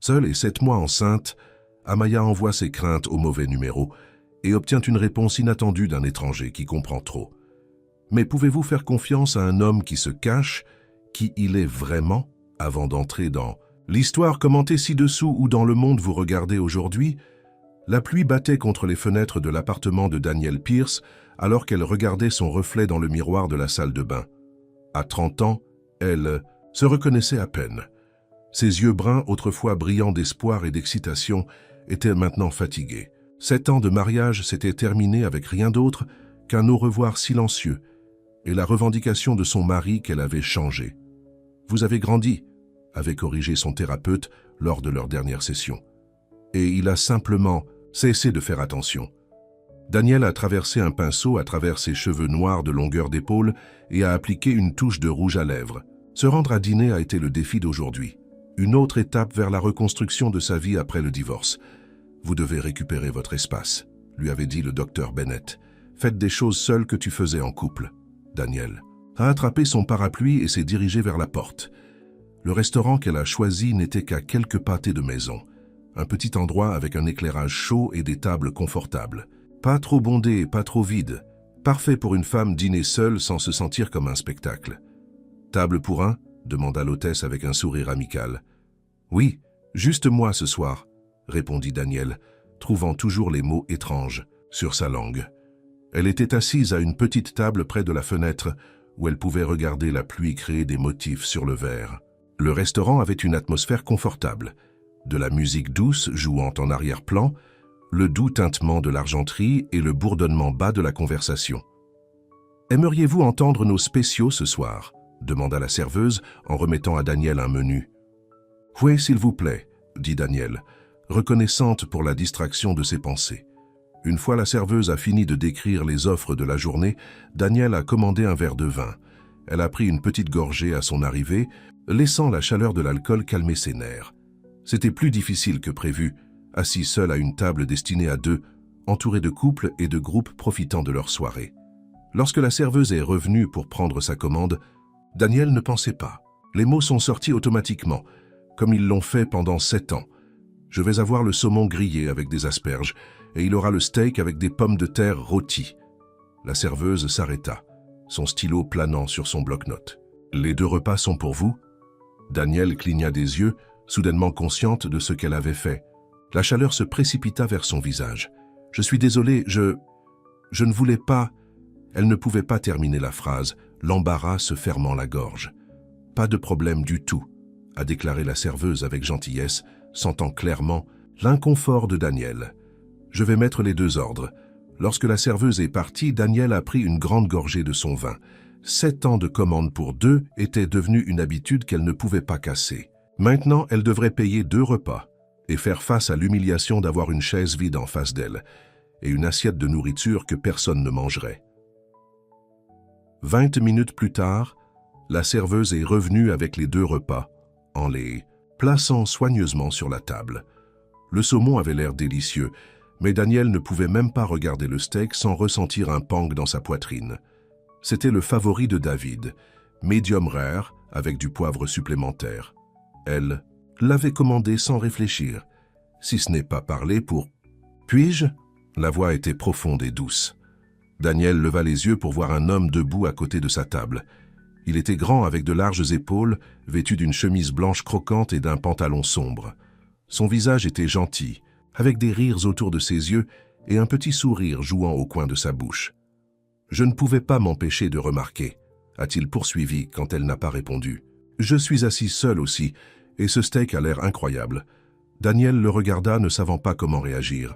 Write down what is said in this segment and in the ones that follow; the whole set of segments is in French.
Seule et 7 mois enceinte, Amaya envoie ses craintes au mauvais numéro et obtient une réponse inattendue d'un étranger qui comprend trop. Mais pouvez-vous faire confiance à un homme qui se cache, qui il est vraiment, avant d'entrer dans l'histoire commentée ci-dessous ou dans le monde vous regardez aujourd'hui? La pluie battait contre les fenêtres de l'appartement de Danielle Pierce alors qu'elle regardait son reflet dans le miroir de la salle de bain. À 30 ans, elle se reconnaissait à peine. Ses yeux bruns, autrefois brillants d'espoir et d'excitation, étaient maintenant fatigués. 7 ans de mariage s'étaient terminés avec rien d'autre qu'un au revoir silencieux et la revendication de son mari qu'elle avait changé. « Vous avez grandi », avait corrigé son thérapeute lors de leur dernière session. Et il a simplement cessé de faire attention. Danielle a traversé un pinceau à travers ses cheveux noirs de longueur d'épaule et a appliqué une touche de rouge à lèvres. Se rendre à dîner a été le défi d'aujourd'hui. Une autre étape vers la reconstruction de sa vie après le divorce. « Vous devez récupérer votre espace », lui avait dit le docteur Bennett. « Faites des choses seules que tu faisais en couple. » Danielle a attrapé son parapluie et s'est dirigée vers la porte. Le restaurant qu'elle a choisi n'était qu'à quelques pâtés de maison. Un petit endroit avec un éclairage chaud et des tables confortables. Pas trop bondé et pas trop vide. Parfait pour une femme dîner seule sans se sentir comme un spectacle. « Table pour un ?» demanda l'hôtesse avec un sourire amical. « Oui, juste moi ce soir », répondit Danielle, trouvant toujours les mots étranges sur sa langue. Elle était assise à une petite table près de la fenêtre où elle pouvait regarder la pluie créer des motifs sur le verre. Le restaurant avait une atmosphère confortable. De la musique douce jouant en arrière-plan, le doux tintement de l'argenterie et le bourdonnement bas de la conversation. « Aimeriez-vous entendre nos spéciaux ce soir ?» demanda la serveuse en remettant à Danielle un menu. « Oui, s'il vous plaît », dit Danielle, reconnaissante pour la distraction de ses pensées. Une fois la serveuse a fini de décrire les offres de la journée, Danielle a commandé un verre de vin. Elle a pris une petite gorgée à son arrivée, laissant la chaleur de l'alcool calmer ses nerfs. C'était plus difficile que prévu, assis seul à une table destinée à deux, entouré de couples et de groupes profitant de leur soirée. Lorsque la serveuse est revenue pour prendre sa commande, Danielle ne pensait pas. Les mots sont sortis automatiquement, comme ils l'ont fait pendant 7 ans. Je vais avoir le saumon grillé avec des asperges, et il aura le steak avec des pommes de terre rôties. La serveuse s'arrêta, son stylo planant sur son bloc-notes. « Les 2 repas sont pour vous ?» Danielle cligna des yeux, soudainement consciente de ce qu'elle avait fait. La chaleur se précipita vers son visage. « Je suis désolée, je ne voulais pas... » Elle ne pouvait pas terminer la phrase, l'embarras se fermant la gorge. « Pas de problème du tout », a déclaré la serveuse avec gentillesse, sentant clairement l'inconfort de Danielle. « Je vais mettre les 2 ordres. » Lorsque la serveuse est partie, Danielle a pris une grande gorgée de son vin. 7 ans de commande pour 2 était devenue une habitude qu'elle ne pouvait pas casser. Maintenant, elle devrait payer 2 repas et faire face à l'humiliation d'avoir une chaise vide en face d'elle et une assiette de nourriture que personne ne mangerait. 20 minutes plus tard, la serveuse est revenue avec les 2 repas, en les plaçant soigneusement sur la table. Le saumon avait l'air délicieux, mais Danielle ne pouvait même pas regarder le steak sans ressentir un pang dans sa poitrine. C'était le favori de David, médium rare avec du poivre supplémentaire. Elle l'avait commandé sans réfléchir, si ce n'est pas parler pour « Puis-je » La voix était profonde et douce. Danielle leva les yeux pour voir un homme debout à côté de sa table. Il était grand avec de larges épaules, vêtu d'une chemise blanche croquante et d'un pantalon sombre. Son visage était gentil, avec des rires autour de ses yeux et un petit sourire jouant au coin de sa bouche. « Je ne pouvais pas m'empêcher de remarquer », a-t-il poursuivi quand elle n'a pas répondu. « Je suis assis seul aussi, et ce steak a l'air incroyable. » Danielle le regarda, ne savant pas comment réagir.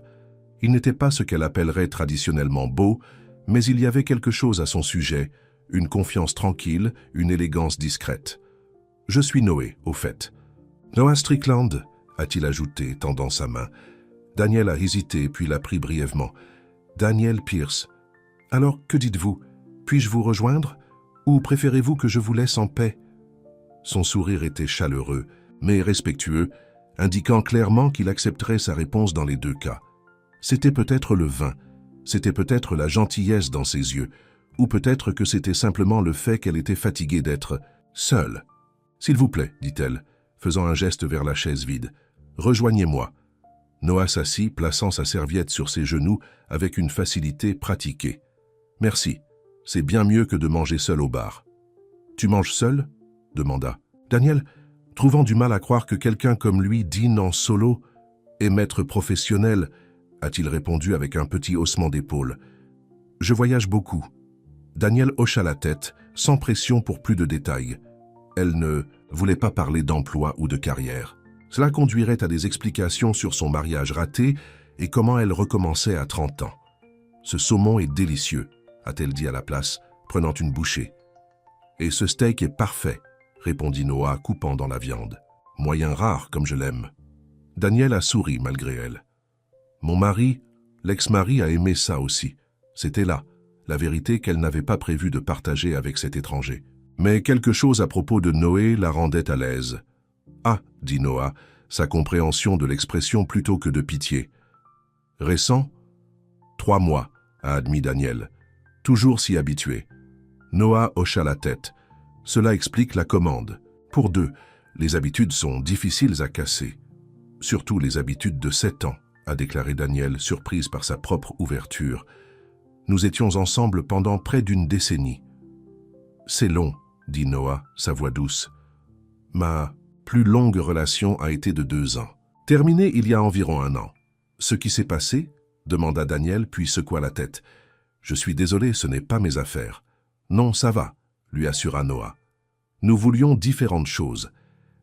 Il n'était pas ce qu'elle appellerait traditionnellement beau, mais il y avait quelque chose à son sujet, une confiance tranquille, une élégance discrète. « Je suis Noé, au fait. »« Noah Strickland » a-t-il ajouté, tendant sa main. Danielle a hésité, puis l'a pris brièvement. « Danielle Pierce. Alors, que dites-vous? Puis-je vous rejoindre? Ou préférez-vous que je vous laisse en paix ?» Son sourire était chaleureux, mais respectueux, indiquant clairement qu'il accepterait sa réponse dans les 2 cas. C'était peut-être le vin, c'était peut-être la gentillesse dans ses yeux, ou peut-être que c'était simplement le fait qu'elle était fatiguée d'être seule. « S'il vous plaît, dit-elle, faisant un geste vers la chaise vide. « Rejoignez-moi. Noah s'assit, plaçant sa serviette sur ses genoux avec une facilité pratiquée. Merci, c'est bien mieux que de manger seul au bar. Tu manges seul? Demanda. Daniel, trouvant du mal à croire que quelqu'un comme lui dîne en solo et maître professionnel, a-t-il répondu avec un petit haussement d'épaule. Je voyage beaucoup. Daniel hocha la tête, sans pression pour plus de détails. Elle ne voulait pas parler d'emploi ou de carrière. Cela conduirait à des explications sur son mariage raté et comment elle recommençait à 30 ans. Ce saumon est délicieux, a-t-elle dit à la place, prenant une bouchée. Et ce steak est parfait, répondit Noah, coupant dans la viande. Moyen rare, comme je l'aime. Daniel a souri malgré elle. Mon mari, l'ex-mari, a aimé ça aussi. C'était là, la vérité qu'elle n'avait pas prévu de partager avec cet étranger. Mais quelque chose à propos de Noé la rendait à l'aise. Ah, dit Noah, sa compréhension de l'expression plutôt que de pitié. Récent? 3 mois, a admis Daniel, toujours si habitué. Noah hocha la tête. Cela explique la commande. Pour 2, les habitudes sont difficiles à casser. Surtout les habitudes de 7 ans, a déclaré Daniel, surprise par sa propre ouverture. Nous étions ensemble pendant près d'une décennie. C'est long, dit Noah, sa voix douce. Ma plus longue relation a été de 2 ans. Terminée il y a environ 1 an. Ce qui s'est passé? Demanda Daniel, puis secoua la tête. Je suis désolé, ce n'est pas mes affaires. Non, ça va, lui assura Noah. Nous voulions différentes choses.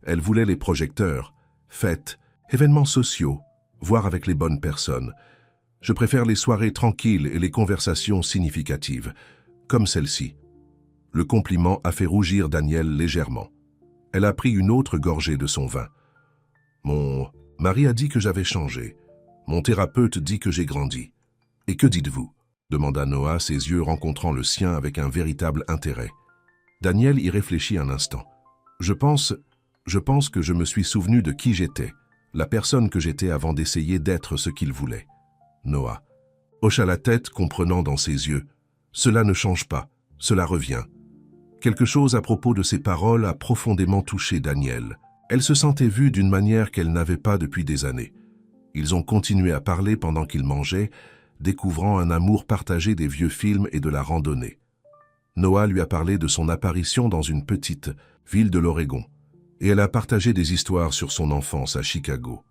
Elle voulait les projecteurs, fêtes, événements sociaux, voir avec les bonnes personnes. Je préfère les soirées tranquilles et les conversations significatives, comme celle-ci. Le compliment a fait rougir Daniel légèrement. Elle a pris une autre gorgée de son vin. Mon mari a dit que j'avais changé. Mon thérapeute dit que j'ai grandi. Et que dites-vous? Demanda Noah, ses yeux rencontrant le sien avec un véritable intérêt. Daniel y réfléchit un instant. Je pense que je me suis souvenu de qui j'étais, la personne que j'étais avant d'essayer d'être ce qu'il voulait. Noah hocha la tête, comprenant dans ses yeux. Cela ne change pas, cela revient. Quelque chose à propos de ses paroles a profondément touché Daniel. Elle se sentait vue d'une manière qu'elle n'avait pas depuis des années. Ils ont continué à parler pendant qu'ils mangeaient, découvrant un amour partagé des vieux films et de la randonnée. Noah lui a parlé de son apparition dans une petite ville de l'Oregon, et elle a partagé des histoires sur son enfance à Chicago.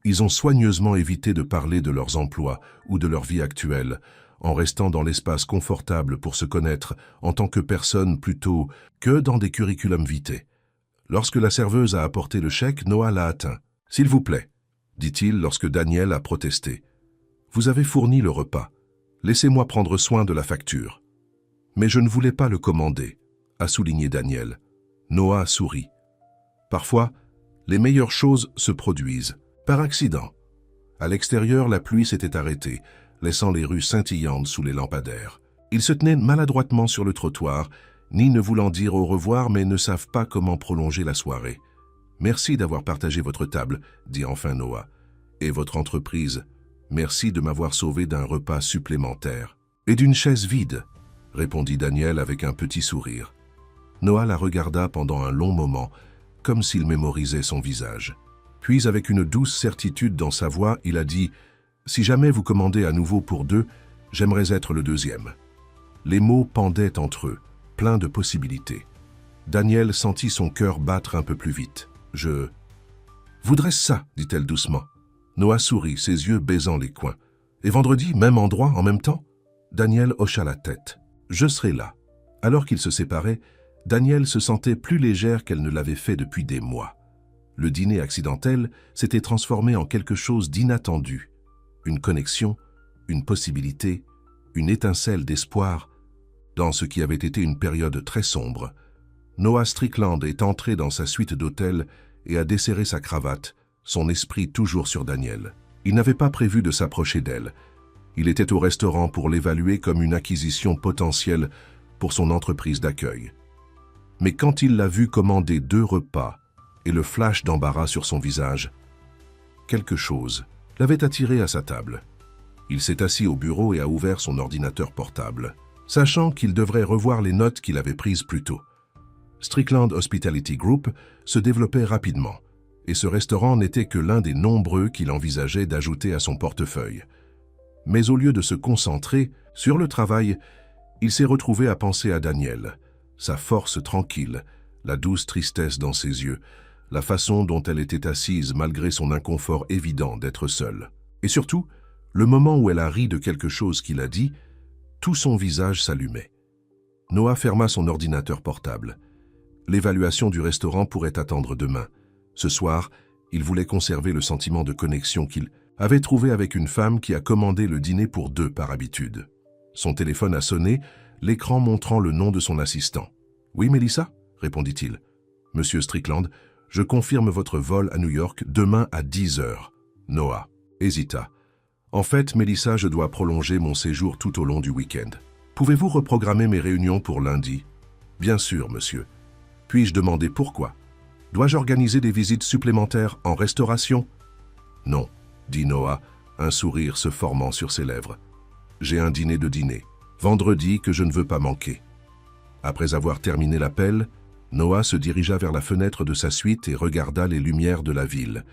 Ils ont soigneusement évité de parler de leurs emplois ou de leur vie actuelle, en restant dans l'espace confortable pour se connaître en tant que personne plutôt que dans des curriculums vitae. Lorsque la serveuse a apporté le chèque, Noah l'a atteint. « S'il vous plaît », dit-il lorsque Daniel a protesté. « Vous avez fourni le repas. Laissez-moi prendre soin de la facture. » « Mais je ne voulais pas le commander, » a souligné Daniel. Noah sourit. « Parfois, les meilleures choses se produisent, par accident. » À l'extérieur, la pluie s'était arrêtée, laissant les rues scintillantes sous les lampadaires. Ils se tenaient maladroitement sur le trottoir, ni ne voulant dire au revoir, mais ne savent pas comment prolonger la soirée. « Merci d'avoir partagé votre table, » dit enfin Noah. « Et votre entreprise, merci de m'avoir sauvé d'un repas supplémentaire. »« Et d'une chaise vide, » répondit Daniel avec un petit sourire. Noah la regarda pendant un long moment, comme s'il mémorisait son visage. Puis, avec une douce certitude dans sa voix, il a dit « Si jamais vous commandez à nouveau pour 2, j'aimerais être le 2e. » Les mots pendaient entre eux, pleins de possibilités. Daniel sentit son cœur battre un peu plus vite. « Je voudrais ça, dit-elle doucement. Noah sourit, ses yeux baisant les coins. « Et vendredi, même endroit, en même temps ?» Daniel hocha la tête. « Je serai là. » Alors qu'ils se séparaient, Daniel se sentait plus légère qu'elle ne l'avait fait depuis des mois. Le dîner accidentel s'était transformé en quelque chose d'inattendu. Une connexion, une possibilité, une étincelle d'espoir. Dans ce qui avait été une période très sombre, Noah Strickland est entré dans sa suite d'hôtel et a desserré sa cravate, son esprit toujours sur Daniel. Il n'avait pas prévu de s'approcher d'elle. Il était au restaurant pour l'évaluer comme une acquisition potentielle pour son entreprise d'accueil. Mais quand il l'a vu commander 2 repas et le flash d'embarras sur son visage, quelque chose l'avait attiré à sa table. Il s'est assis au bureau et a ouvert son ordinateur portable, sachant qu'il devrait revoir les notes qu'il avait prises plus tôt. Strickland Hospitality Group se développait rapidement, et ce restaurant n'était que l'un des nombreux qu'il envisageait d'ajouter à son portefeuille. Mais au lieu de se concentrer sur le travail, il s'est retrouvé à penser à Danielle, sa force tranquille, la douce tristesse dans ses yeux, la façon dont elle était assise malgré son inconfort évident d'être seule. Et surtout, le moment où elle a ri de quelque chose qu'il a dit, tout son visage s'allumait. Noah ferma son ordinateur portable. L'évaluation du restaurant pourrait attendre demain. Ce soir, il voulait conserver le sentiment de connexion qu'il avait trouvé avec une femme qui a commandé le dîner pour deux par habitude. Son téléphone a sonné, l'écran montrant le nom de son assistant. « Oui, Mélissa ?» répondit-il. « Monsieur Strickland, je confirme votre vol à New York demain à 10 heures. » Noah hésita. « En fait, Mélissa, je dois prolonger mon séjour tout au long du week-end. Pouvez-vous reprogrammer mes réunions pour lundi ?»« Bien sûr, monsieur. Puis-je demander pourquoi? Dois-je organiser des visites supplémentaires en restauration ?»« Non, » dit Noah, un sourire se formant sur ses lèvres. « J'ai un dîner de dîner, vendredi que je ne veux pas manquer. » Après avoir terminé l'appel, Noah se dirigea vers la fenêtre de sa suite et regarda les lumières de la ville.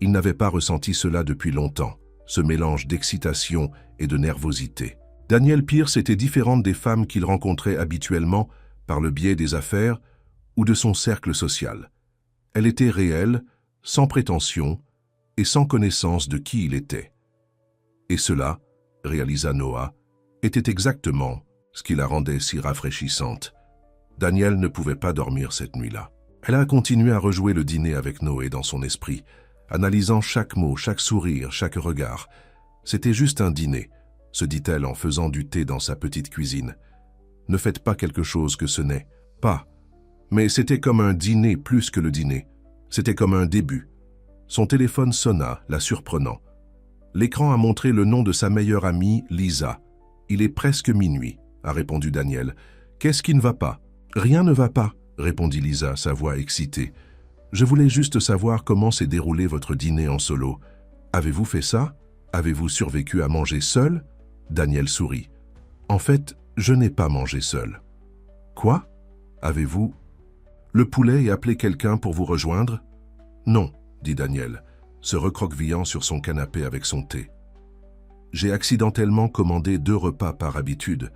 Il n'avait pas ressenti cela depuis longtemps, ce mélange d'excitation et de nervosité. Danielle Pierce était différente des femmes qu'il rencontrait habituellement par le biais des affaires ou de son cercle social. Elle était réelle, sans prétention et sans connaissance de qui il était. Et cela, réalisa Noah, était exactement ce qui la rendait si rafraîchissante. Danielle ne pouvait pas dormir cette nuit-là. Elle a continué à rejouer le dîner avec Noé dans son esprit, analysant chaque mot, chaque sourire, chaque regard. C'était juste un dîner, se dit-elle en faisant du thé dans sa petite cuisine. Ne faites pas quelque chose que ce n'est pas. Mais c'était comme un dîner plus que le dîner. C'était comme un début. Son téléphone sonna, la surprenant. L'écran a montré le nom de sa meilleure amie, Lisa. « Il est presque minuit », a répondu Danielle. « Qu'est-ce qui ne va pas ?»« Rien ne va pas », répondit Lisa, sa voix excitée. « Je voulais juste savoir comment s'est déroulé votre dîner en solo. Avez-vous fait ça? Avez-vous survécu à manger seul ?» Danielle sourit. « En fait, je n'ai pas mangé seul. »« Quoi? Avez-vous le poulet et appelé quelqu'un pour vous rejoindre ?»« Non, » dit Danielle, se recroquevillant sur son canapé avec son thé. « J'ai accidentellement commandé 2 repas par habitude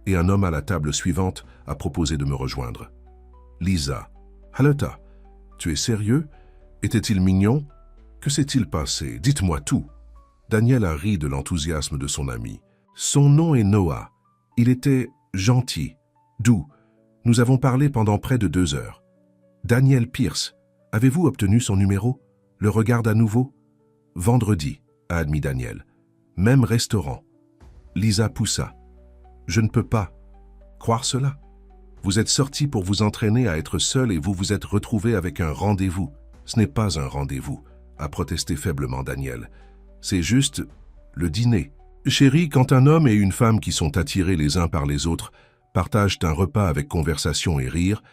et un homme à la table suivante a proposé de me rejoindre. » Lisa. « Halota, tu es sérieux? Était-il mignon? Que s'est-il passé? Dites-moi tout. » Danielle a ri de l'enthousiasme de son ami. « Son nom est Noah. Il était gentil, doux. Nous avons parlé pendant près de 2 heures. Danielle Pierce, avez-vous obtenu son numéro? Le regarde à nouveau? »« Vendredi, » a admis Danielle. « Même restaurant. » Lisa poussa. « Je ne peux pas croire cela. Vous êtes sorti pour vous entraîner à être seul et vous vous êtes retrouvé avec un rendez-vous. Ce n'est pas un rendez-vous, » a protesté faiblement Danielle. « C'est juste le dîner. » Chérie, quand un homme et une femme qui sont attirés les uns par les autres partagent un repas avec conversation et rire,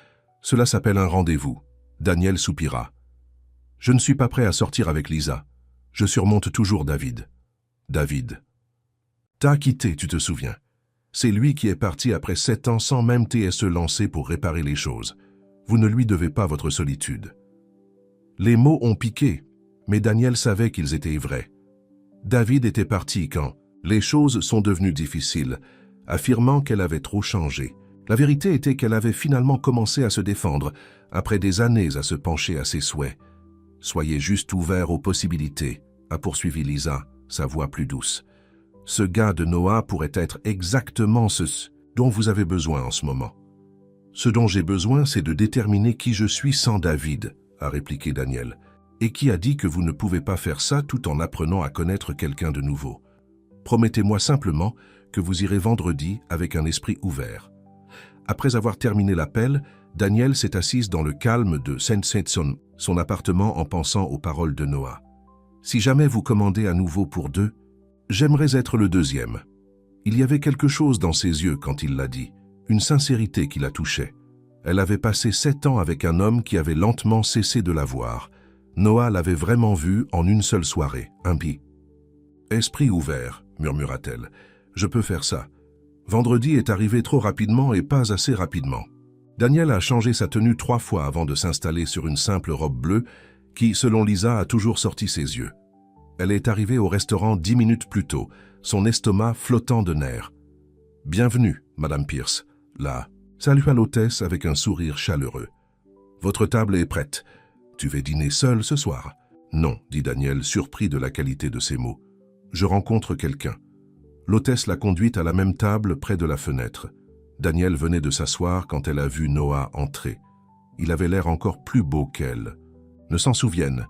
cela s'appelle un rendez-vous. Danielle soupira. « Je ne suis pas prêt à sortir avec Lisa. Je surmonte toujours David. » David. « T'as quitté, tu te souviens. C'est lui qui est parti après 7 ans sans même se lancer pour réparer les choses. Vous ne lui devez pas votre solitude. » Les mots ont piqué, mais Danielle savait qu'ils étaient vrais. David était parti quand les choses sont devenues difficiles, affirmant qu'elle avait trop changé. La vérité était qu'elle avait finalement commencé à se défendre, après des années à se pencher à ses souhaits. « Soyez juste ouverts aux possibilités », a poursuivi Lisa, sa voix plus douce. « Ce gars de Noah pourrait être exactement ce dont vous avez besoin en ce moment. »« Ce dont j'ai besoin, c'est de déterminer qui je suis sans David, » a répliqué Danielle. « Et qui a dit que vous ne pouvez pas faire ça tout en apprenant à connaître quelqu'un de nouveau? Promettez-moi simplement que vous irez vendredi avec un esprit ouvert. » Après avoir terminé l'appel, Danielle s'est assise dans le calme de Saint-Saënson, son appartement, en pensant aux paroles de Noah. « Si jamais vous commandez à nouveau pour 2, j'aimerais être le deuxième. » Il y avait quelque chose dans ses yeux quand il l'a dit, une sincérité qui la touchait. Elle avait passé 7 ans avec un homme qui avait lentement cessé de la voir. Noah l'avait vraiment vu en une seule soirée, impie. « Esprit ouvert, » murmura-t-elle. « Je peux faire ça. Vendredi est arrivé trop rapidement et pas assez rapidement. » Danielle a changé sa tenue 3 fois avant de s'installer sur une simple robe bleue qui, selon Lisa, a toujours sorti ses yeux. Elle est arrivée au restaurant 10 minutes plus tôt, son estomac flottant de nerfs. « Bienvenue, Madame Pierce. » Là, salua l'hôtesse avec un sourire chaleureux. « Votre table est prête. Tu vas dîner seul ce soir ?»« Non, » dit Daniel, surpris de la qualité de ses mots. « Je rencontre quelqu'un. » L'hôtesse l'a conduite à la même table près de la fenêtre. Daniel venait de s'asseoir quand elle a vu Noah entrer. Il avait l'air encore plus beau qu'elle. Ne s'en souvienne,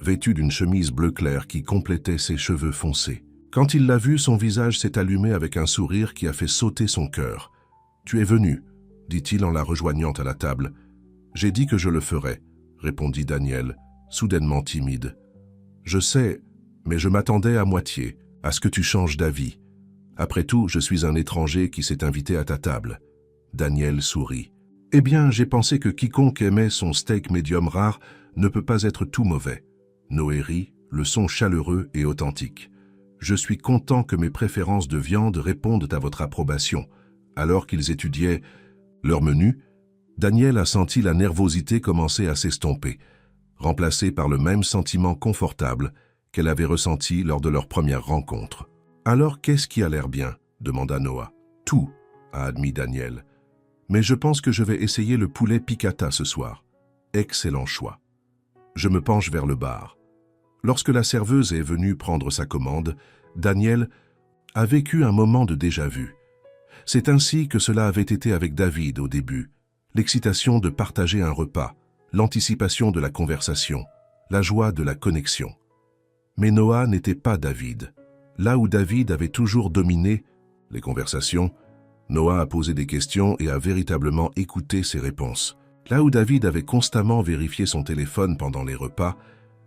vêtu d'une chemise bleu clair qui complétait ses cheveux foncés. Quand il l'a vue, son visage s'est allumé avec un sourire qui a fait sauter son cœur. « Tu es venu, » dit-il en la rejoignant à la table. « J'ai dit que je le ferais, » répondit Daniel, soudainement timide. « Je sais, mais je m'attendais à moitié, à ce que tu changes d'avis. Après tout, je suis un étranger qui s'est invité à ta table. » Daniel sourit. « Eh bien, j'ai pensé que quiconque aimait son steak médium rare ne peut pas être tout mauvais. » Noé rit, le son chaleureux et authentique. « Je suis content que mes préférences de viande répondent à votre approbation. » Alors qu'ils étudiaient leur menu, Daniel a senti la nervosité commencer à s'estomper, remplacée par le même sentiment confortable qu'elle avait ressenti lors de leur première rencontre. « Alors, qu'est-ce qui a l'air bien ?» demanda Noah. « Tout, » a admis Daniel. « Mais je pense que je vais essayer le poulet piccata ce soir. » Excellent choix. Je me penche vers le bar. Lorsque la serveuse est venue prendre sa commande, Daniel a vécu un moment de déjà-vu. C'est ainsi que cela avait été avec David au début. L'excitation de partager un repas, l'anticipation de la conversation, la joie de la connexion. Mais Noah n'était pas David. Là où David avait toujours dominé les conversations, Noah a posé des questions et a véritablement écouté ses réponses. Là où David avait constamment vérifié son téléphone pendant les repas,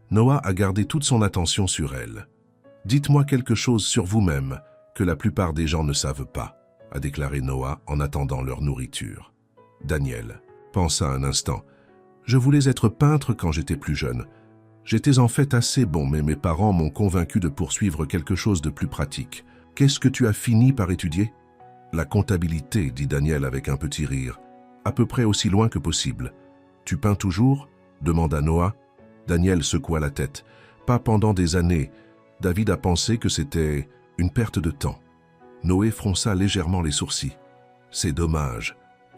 Noah a gardé toute son attention sur elle. « Dites-moi quelque chose sur vous-même que la plupart des gens ne savent pas », a déclaré Noah en attendant leur nourriture. Daniel pensa un instant. « Je voulais être peintre quand j'étais plus jeune. J'étais en fait assez bon, mais mes parents m'ont convaincu de poursuivre quelque chose de plus pratique. Qu'est-ce que tu as fini par étudier ?»« La comptabilité, » dit Daniel avec un petit rire. « À peu près aussi loin que possible. »« Tu peins toujours ?» demanda Noah. Daniel secoua la tête. « Pas pendant des années. David a pensé que c'était une perte de temps. » Noé fronça légèrement les sourcils. « C'est dommage.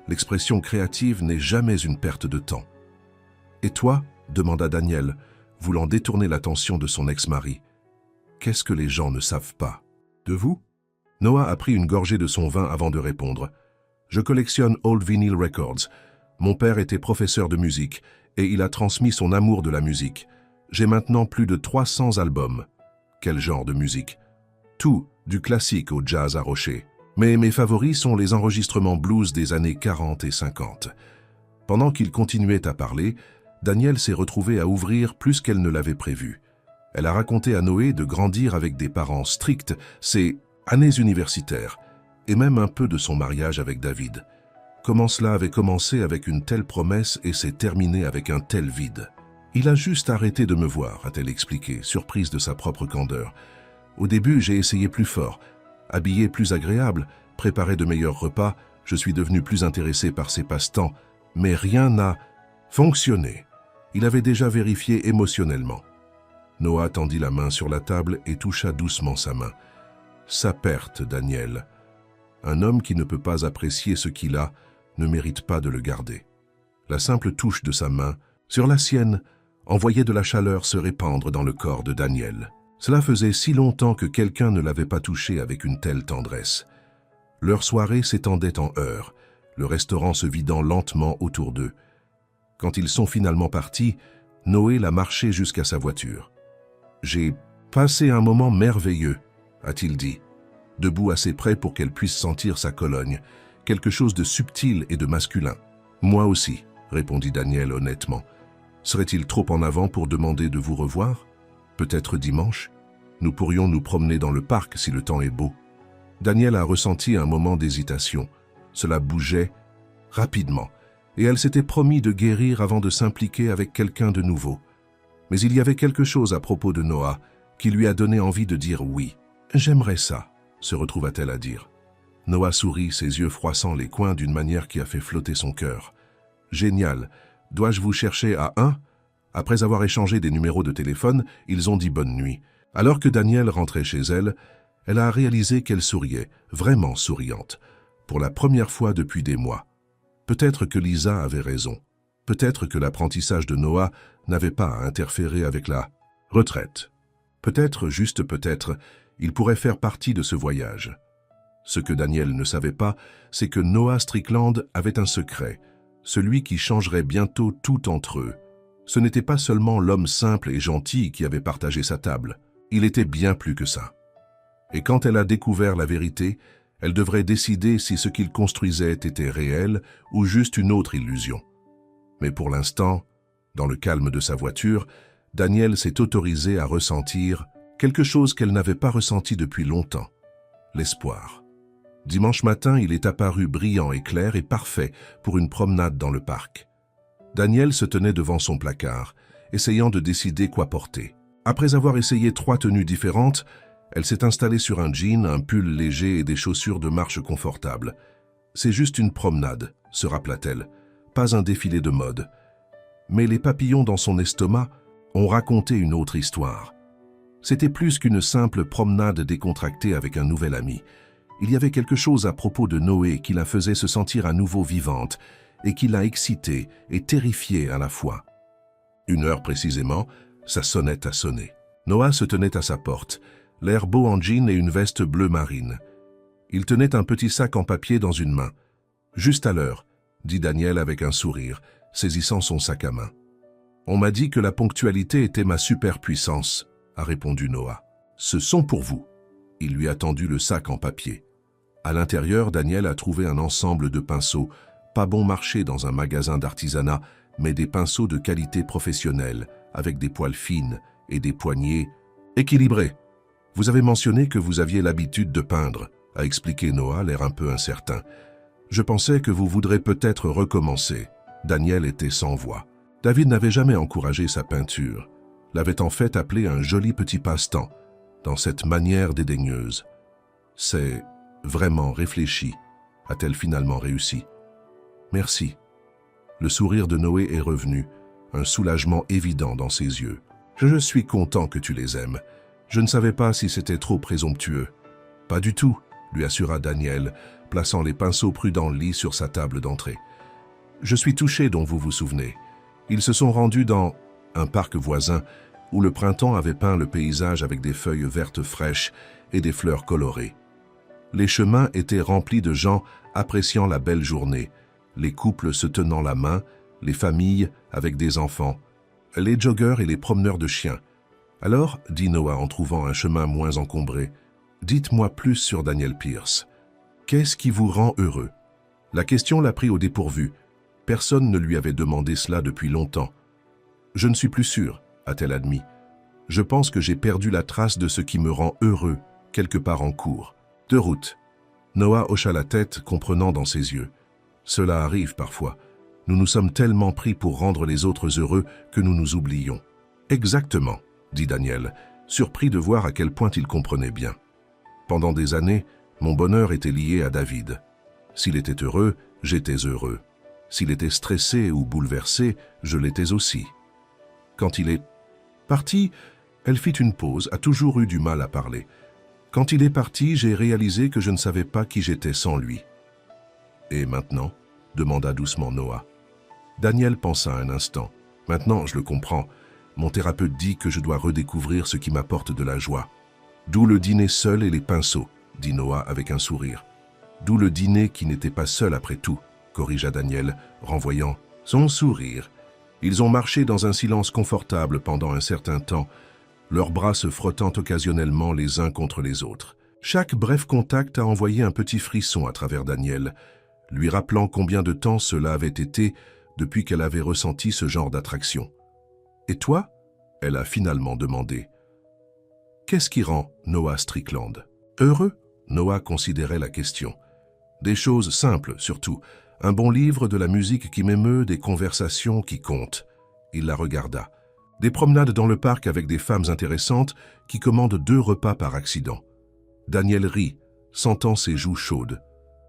L'expression créative n'est jamais une perte de temps. »« Et toi ?» demanda Daniel, voulant détourner l'attention de son ex-mari. « Qu'est-ce que les gens ne savent pas ?»« De vous ?» Noah a pris une gorgée de son vin avant de répondre. « Je collectionne Old Vinyl Records. Mon père était professeur de musique et il a transmis son amour de la musique. J'ai maintenant plus de 300 albums. » « Quel genre de musique ?»« Tout, du classique au jazz à rocher. Mais mes favoris sont les enregistrements blues des années 40 et 50. » Pendant qu'il continuait à parler, Daniel s'est retrouvée à ouvrir plus qu'elle ne l'avait prévu. Elle a raconté à Noé de grandir avec des parents stricts, ses années universitaires, et même un peu de son mariage avec David. Comment cela avait commencé avec une telle promesse et s'est terminé avec un tel vide. « Il a juste arrêté de me voir », a-t-elle expliqué, surprise de sa propre candeur. « Au début, j'ai essayé plus fort, habillé plus agréable, préparé de meilleurs repas, je suis devenu plus intéressé par ses passe-temps, mais rien n'a fonctionné. Il avait déjà vérifié émotionnellement. » Noah tendit la main sur la table et toucha doucement sa main. « Sa perte, Daniel. Un homme qui ne peut pas apprécier ce qu'il a ne mérite pas de le garder. » La simple touche de sa main sur la sienne envoyait de la chaleur se répandre dans le corps de Daniel. Cela faisait si longtemps que quelqu'un ne l'avait pas touché avec une telle tendresse. Leur soirée s'étendait en heures, le restaurant se vidant lentement autour d'eux. Quand ils sont finalement partis, Noé l'a marché jusqu'à sa voiture. « J'ai passé un moment merveilleux, » a-t-il dit, debout assez près pour qu'elle puisse sentir sa Cologne, quelque chose de subtil et de masculin. « Moi aussi, » répondit Daniel honnêtement. « Serait-il trop en avant pour demander de vous revoir? Peut-être dimanche? Nous pourrions nous promener dans le parc si le temps est beau. » Daniel a ressenti un moment d'hésitation. Cela bougeait rapidement, et elle s'était promis de guérir avant de s'impliquer avec quelqu'un de nouveau. Mais il y avait quelque chose à propos de Noah qui lui a donné envie de dire oui. « J'aimerais ça », se retrouva-t-elle à dire. Noah sourit, ses yeux froissant les coins d'une manière qui a fait flotter son cœur. « Génial. Dois-je vous chercher à un ?» Après avoir échangé des numéros de téléphone, ils ont dit bonne nuit. Alors que Daniel rentrait chez elle, elle a réalisé qu'elle souriait, vraiment souriante, pour la première fois depuis des mois. Peut-être que Lisa avait raison. Peut-être que l'apprentissage de Noah n'avait pas à interférer avec la retraite. Peut-être, juste peut-être, il pourrait faire partie de ce voyage. Ce que Daniel ne savait pas, c'est que Noah Strickland avait un secret, celui qui changerait bientôt tout entre eux. Ce n'était pas seulement l'homme simple et gentil qui avait partagé sa table, il était bien plus que ça. Et quand elle a découvert la vérité, elle devrait décider si ce qu'il construisait était réel ou juste une autre illusion. Mais pour l'instant, dans le calme de sa voiture, Daniel s'est autorisé à ressentir quelque chose qu'elle n'avait pas ressenti depuis longtemps, l'espoir. Dimanche matin, il est apparu brillant et clair et parfait pour une promenade dans le parc. Daniel se tenait devant son placard, essayant de décider quoi porter. Après avoir essayé 3 tenues différentes, elle s'est installée sur un jean, un pull léger et des chaussures de marche confortables. C'est juste une promenade, se rappela-t-elle, pas un défilé de mode. Mais les papillons dans son estomac ont raconté une autre histoire. C'était plus qu'une simple promenade décontractée avec un nouvel ami. Il y avait quelque chose à propos de Noé qui la faisait se sentir à nouveau vivante et qui l'a excitée et terrifiée à la fois. 1 heure précisément, sa sonnette a sonné. Noah se tenait à sa porte, l'air beau en jean et une veste bleu marine. Il tenait un petit sac en papier dans une main. « Juste à l'heure », dit Daniel avec un sourire, saisissant son sac à main. « On m'a dit que la ponctualité était ma superpuissance », a répondu Noah. « Ce sont pour vous. » Il lui a tendu le sac en papier. À l'intérieur, Daniel a trouvé un ensemble de pinceaux, pas bon marché dans un magasin d'artisanat, mais des pinceaux de qualité professionnelle, avec des poils fines et des poignées équilibrées. « Vous avez mentionné que vous aviez l'habitude de peindre », a expliqué Noah, l'air un peu incertain. « Je pensais que vous voudrez peut-être recommencer. » Daniel était sans voix. David n'avait jamais encouragé sa peinture, l'avait en fait appelé un joli petit passe-temps, dans cette manière dédaigneuse. « C'est vraiment réfléchi », a-t-elle finalement réussi. « Merci. » Le sourire de Noé est revenu, un soulagement évident dans ses yeux. « Je suis content que tu les aimes. Je ne savais pas si c'était trop présomptueux. »« Pas du tout, » lui assura Daniel, plaçant les pinceaux prudents lits sur sa table d'entrée. « Je suis touché dont vous vous souvenez. Ils se sont rendus dans un parc voisin où le printemps avait peint le paysage avec des feuilles vertes fraîches et des fleurs colorées. Les chemins étaient remplis de gens appréciant la belle journée, les couples se tenant la main, les familles avec des enfants, les joggeurs et les promeneurs de chiens. Alors, dit Noah en trouvant un chemin moins encombré, dites-moi plus sur Daniel Pierce. Qu'est-ce qui vous rend heureux? La question l'a pris au dépourvu. Personne ne lui avait demandé cela depuis longtemps. Je ne suis plus sûr, a-t-elle admis. Je pense que j'ai perdu la trace de ce qui me rend heureux, quelque part en cours. De route. Noah hocha la tête, comprenant dans ses yeux. Cela arrive parfois. Nous nous sommes tellement pris pour rendre les autres heureux que nous nous oublions. Exactement, dit Daniel, surpris de voir à quel point il comprenait bien. Pendant des années, mon bonheur était lié à David. S'il était heureux, j'étais heureux. S'il était stressé ou bouleversé, je l'étais aussi. Quand il est parti, elle fit une pause, a toujours eu du mal à parler. Quand il est parti, j'ai réalisé que je ne savais pas qui j'étais sans lui. Et maintenant, demanda doucement Noah. Daniel pensa un instant. Maintenant, je le comprends. Mon thérapeute dit que je dois redécouvrir ce qui m'apporte de la joie. D'où le dîner seul et les pinceaux, dit Noah avec un sourire. D'où le dîner qui n'était pas seul après tout, corrigea Daniel, renvoyant son sourire. Ils ont marché dans un silence confortable pendant un certain temps, leurs bras se frottant occasionnellement les uns contre les autres. Chaque bref contact a envoyé un petit frisson à travers Daniel, lui rappelant combien de temps cela avait été depuis qu'elle avait ressenti ce genre d'attraction. « Et toi ?» elle a finalement demandé. « Qu'est-ce qui rend Noah Strickland heureux ?» Noah considérait la question. « Des choses simples, surtout. Un bon livre, de la musique qui m'émeut, des conversations qui comptent. » Il la regarda. « Des promenades dans le parc avec des femmes intéressantes qui commandent 2 repas par accident. » Daniel rit, sentant ses joues chaudes.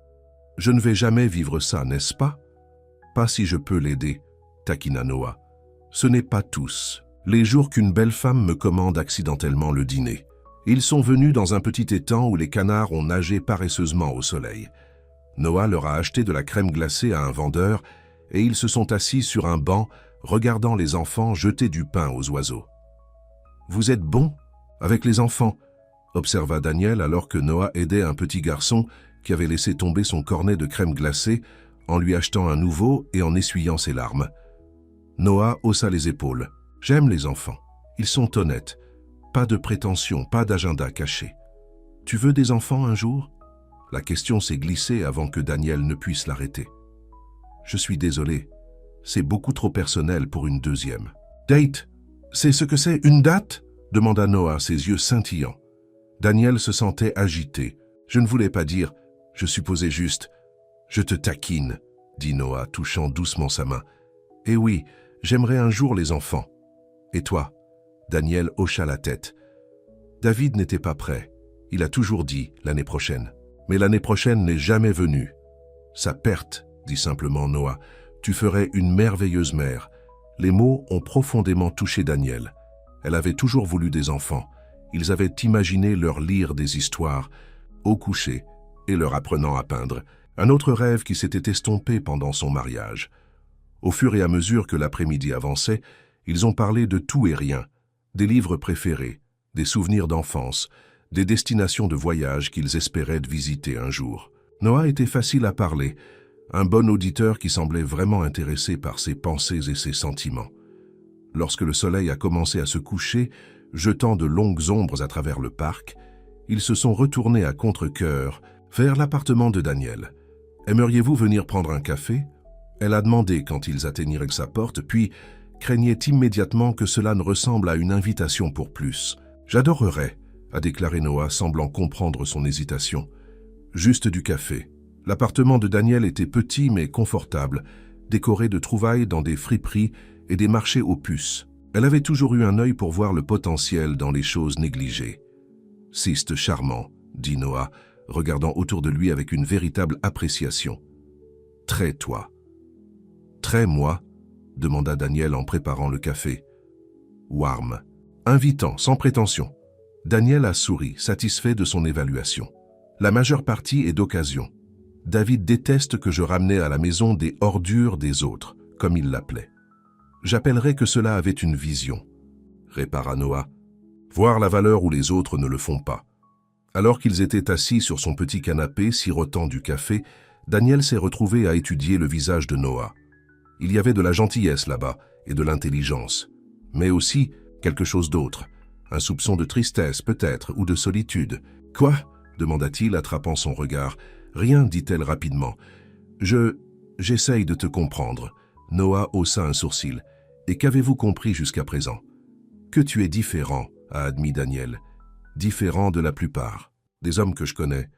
« Je ne vais jamais vivre ça, n'est-ce pas ? » « Pas si je peux l'aider, » taquina Noah. « Ce n'est pas tous. Les jours qu'une belle femme me commande accidentellement le dîner. Ils sont venus dans un petit étang où les canards ont nagé paresseusement au soleil. Noah leur a acheté de la crème glacée à un vendeur et ils se sont assis sur un banc, regardant les enfants jeter du pain aux oiseaux. « Vous êtes bon avec les enfants ?» observa Daniel alors que Noah aidait un petit garçon qui avait laissé tomber son cornet de crème glacée en lui achetant un nouveau et en essuyant ses larmes. Noah haussa les épaules. « J'aime les enfants. Ils sont honnêtes. Pas de prétention, pas d'agenda caché. Tu veux des enfants un jour ?» La question s'est glissée avant que Daniel ne puisse l'arrêter. « Je suis désolé. C'est beaucoup trop personnel pour une deuxième. »« Date, c'est ce que c'est, une date ?» demanda Noah, ses yeux scintillants. Daniel se sentait agité. « Je ne voulais pas dire, je supposais juste. Je te taquine, » dit Noah, touchant doucement sa main. « Eh oui, j'aimerais un jour les enfants. »« Et toi ?» Daniel hocha la tête. David n'était pas prêt. Il a toujours dit l'année prochaine. Mais l'année prochaine n'est jamais venue. « Sa perte, » dit simplement Noah. « Tu ferais une merveilleuse mère. » Les mots ont profondément touché Daniel. Elle avait toujours voulu des enfants. Ils avaient imaginé leur lire des histoires, au coucher, et leur apprenant à peindre. Un autre rêve qui s'était estompé pendant son mariage. Au fur et à mesure que l'après-midi avançait, ils ont parlé de tout et rien, des livres préférés, des souvenirs d'enfance, des destinations de voyage qu'ils espéraient visiter un jour. Noah était facile à parler, un bon auditeur qui semblait vraiment intéressé par ses pensées et ses sentiments. Lorsque le soleil a commencé à se coucher, jetant de longues ombres à travers le parc, ils se sont retournés à contre-cœur vers l'appartement de Daniel. « Aimeriez-vous venir prendre un café ?» Elle a demandé quand ils atteignirent sa porte, puis craignait immédiatement que cela ne ressemble à une invitation pour plus. « J'adorerais », a déclaré Noah, semblant comprendre son hésitation. « Juste du café. » L'appartement de Daniel était petit mais confortable, décoré de trouvailles dans des friperies et des marchés aux puces. Elle avait toujours eu un œil pour voir le potentiel dans les choses négligées. « Siste charmant, » dit Noah, regardant autour de lui avec une véritable appréciation. « Très toi. »« Très moi ?» demanda Daniel en préparant le café. « Warm. » Invitant, sans prétention. Daniel a souri, satisfait de son évaluation. La majeure partie est d'occasion. David déteste que je ramenais à la maison des ordures des autres, comme il l'appelait. J'appellerais que cela avait une vision, répara Noah. Voir la valeur où les autres ne le font pas. Alors qu'ils étaient assis sur son petit canapé, sirotant du café, Daniel s'est retrouvé à étudier le visage de Noah. Il y avait de la gentillesse là-bas et de l'intelligence, mais aussi quelque chose d'autre. Un soupçon de tristesse peut-être, ou de solitude. « Quoi ?» demanda-t-il, attrapant son regard. « Rien, dit-elle rapidement. J'essaye de te comprendre. » Noah haussa un sourcil. « Et qu'avez-vous compris jusqu'à présent ?»« Que tu es différent, » a admis Daniel. « Différent de la plupart, des hommes que je connais.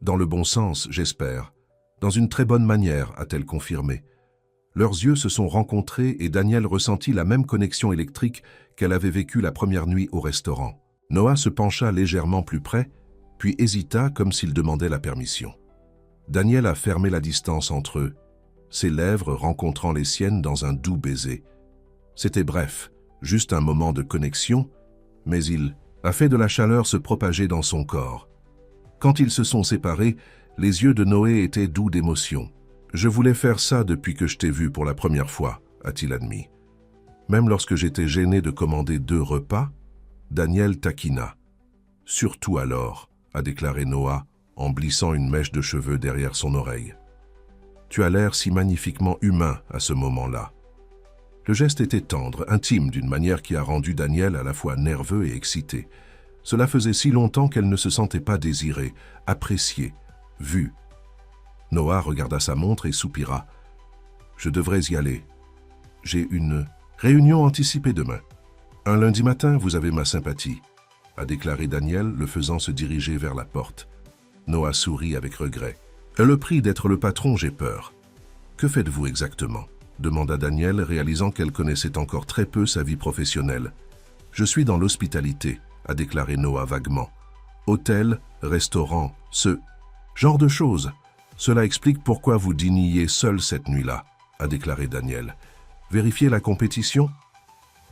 Dans le bon sens, j'espère. Dans une très bonne manière, a-t-elle confirmé. Leurs yeux se sont rencontrés et Daniel ressentit la même connexion électrique qu'elle avait vécue la première nuit au restaurant. Noah se pencha légèrement plus près, puis hésita comme s'il demandait la permission. Daniel a fermé la distance entre eux, ses lèvres rencontrant les siennes dans un doux baiser. C'était bref, juste un moment de connexion, mais il a fait de la chaleur se propager dans son corps. Quand ils se sont séparés, les yeux de Noé étaient doux d'émotion. « Je voulais faire ça depuis que je t'ai vu pour la première fois », a-t-il admis. Même lorsque j'étais gêné de commander 2 repas, Daniel taquina. « Surtout alors », a déclaré Noah, en blissant une mèche de cheveux derrière son oreille. « Tu as l'air si magnifiquement humain à ce moment-là. » Le geste était tendre, intime, d'une manière qui a rendu Daniel à la fois nerveux et excité. Cela faisait si longtemps qu'elle ne se sentait pas désirée, appréciée, vue. Noah regarda sa montre et soupira. « Je devrais y aller. J'ai une réunion anticipée demain. Un lundi matin, vous avez ma sympathie, » a déclaré Daniel, le faisant se diriger vers la porte. Noah sourit avec regret. « Le prix d'être le patron, j'ai peur. »« Que faites-vous exactement ?» demanda Daniel, réalisant qu'elle connaissait encore très peu sa vie professionnelle. « Je suis dans l'hospitalité, » a déclaré Noah vaguement. « Hôtel, restaurant, ce genre de choses. Cela explique pourquoi vous dîniez seul cette nuit-là, » a déclaré Daniel. « Vérifiez la compétition ?»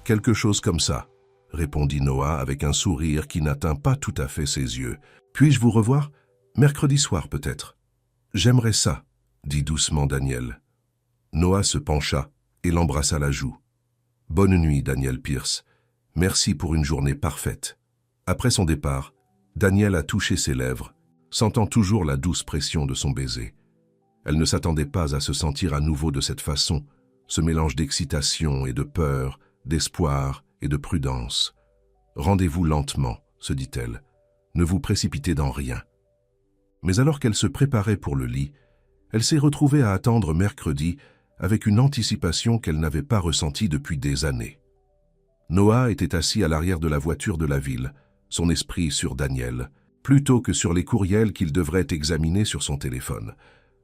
Quelque chose comme ça, répondit Noah avec un sourire qui n'atteint pas tout à fait ses yeux. Puis-je vous revoir? Mercredi soir peut-être. J'aimerais ça, dit doucement Daniel. Noah se pencha et l'embrassa la joue. Bonne nuit, Daniel Pierce. Merci pour une journée parfaite. Après son départ, Daniel a touché ses lèvres, sentant toujours la douce pression de son baiser. Elle ne s'attendait pas à se sentir à nouveau de cette façon, ce mélange d'excitation et de peur, d'espoir et de prudence. Rendez-vous lentement, se dit-elle. Ne vous précipitez dans rien. Mais alors qu'elle se préparait pour le lit, elle s'est retrouvée à attendre mercredi avec une anticipation qu'elle n'avait pas ressentie depuis des années. Noah était assis à l'arrière de la voiture de la ville, son esprit sur Daniel, plutôt que sur les courriels qu'il devrait examiner sur son téléphone.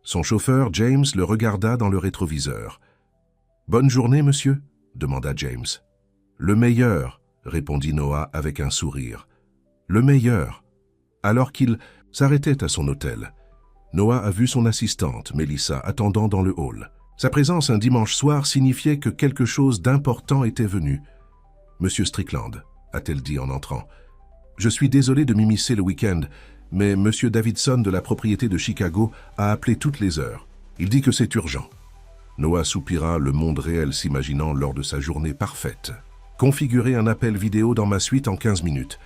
Son chauffeur, James, le regarda dans le rétroviseur. « Bonne journée, monsieur ?» demanda James. « Le meilleur », répondit Noah avec un sourire. « Le meilleur ». Alors qu'il s'arrêtait à son hôtel, Noah a vu son assistante, Melissa, attendant dans le hall. Sa présence un dimanche soir signifiait que quelque chose d'important était venu. « Monsieur Strickland », a-t-elle dit en entrant. « Je suis désolé de m'immiscer le week-end, mais Monsieur Davidson de la propriété de Chicago a appelé toutes les heures. Il dit que c'est urgent. » Noah soupira, le monde réel s'imaginant lors de sa journée parfaite. « Configurer un appel vidéo dans ma suite en 15 minutes. »